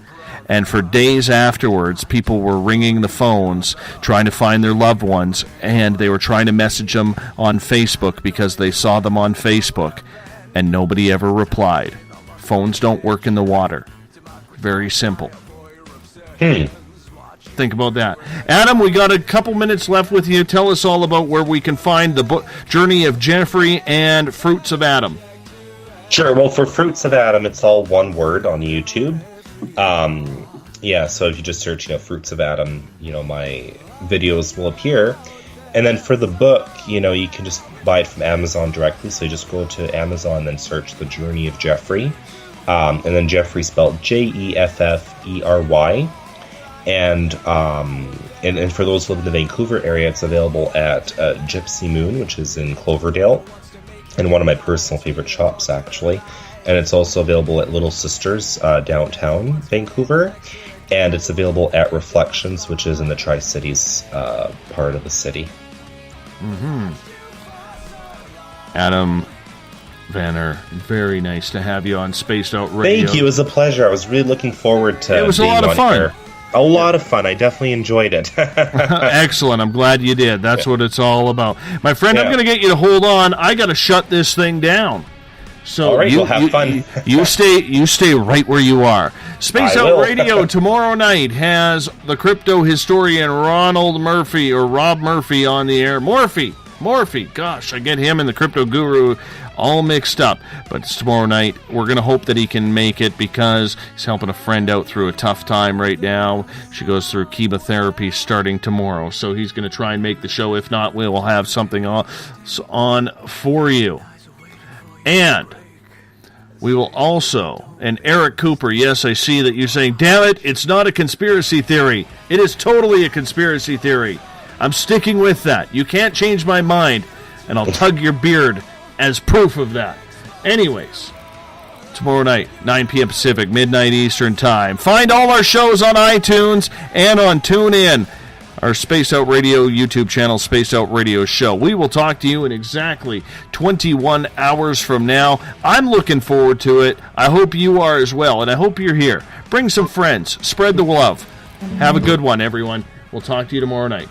And for days afterwards, people were ringing the phones, trying to find their loved ones, and they were trying to message them on Facebook because they saw them on Facebook, and nobody ever replied. Phones don't work in the water. Very simple. Think about that. Adam, we got a couple minutes left with you. Tell us all about where we can find the book Journey of Jeffrey and Fruits of Adam. Sure. Well, for Fruits of Adam, it's all one word on YouTube. So if you just search, Fruits of Adam, my videos will appear. And then for the book, you can just buy it from Amazon directly. So you just go to Amazon and then search The Journey of Jeffrey. And then Jeffrey spelled Jefffery. And for those who live in the Vancouver area, it's available at Gypsy Moon, which is in Cloverdale, and one of my personal favorite shops, actually. And it's also available at Little Sisters downtown Vancouver. And it's available at Reflections, which is in the Tri-Cities part of the city. Mm-hmm. Adam Vaner, very nice to have you on Spaced Out Radio. Thank you. It was a pleasure. I was really looking forward to it was a lot of fun. Here. A lot of fun. I definitely enjoyed it. Excellent. I'm glad you did. That's what it's all about. My friend, I'm going to get you to hold on. I got to shut this thing down. So all right, we'll have fun. you stay right where you are. Space Out Radio tomorrow night has the crypto historian Rob Murphy on the air. Morphy. Gosh, I get him and the crypto guru all mixed up. But it's tomorrow night. We're going to hope that he can make it because he's helping a friend out through a tough time right now. She goes through chemotherapy starting tomorrow. So he's going to try and make the show. If not, we will have something on for you. And we will also, and Eric Cooper, yes, I see that you're saying, damn it, it's not a conspiracy theory. It is totally a conspiracy theory. I'm sticking with that. You can't change my mind, and I'll tug your beard as proof of that. Anyways, tomorrow night, 9 p.m. Pacific, midnight Eastern Time. Find all our shows on iTunes and on TuneIn. Our Spaced Out Radio YouTube channel, Spaced Out Radio Show. We will talk to you in exactly 21 hours from now. I'm looking forward to it. I hope you are as well, and I hope you're here. Bring some friends. Spread the love. Have a good one, everyone. We'll talk to you tomorrow night.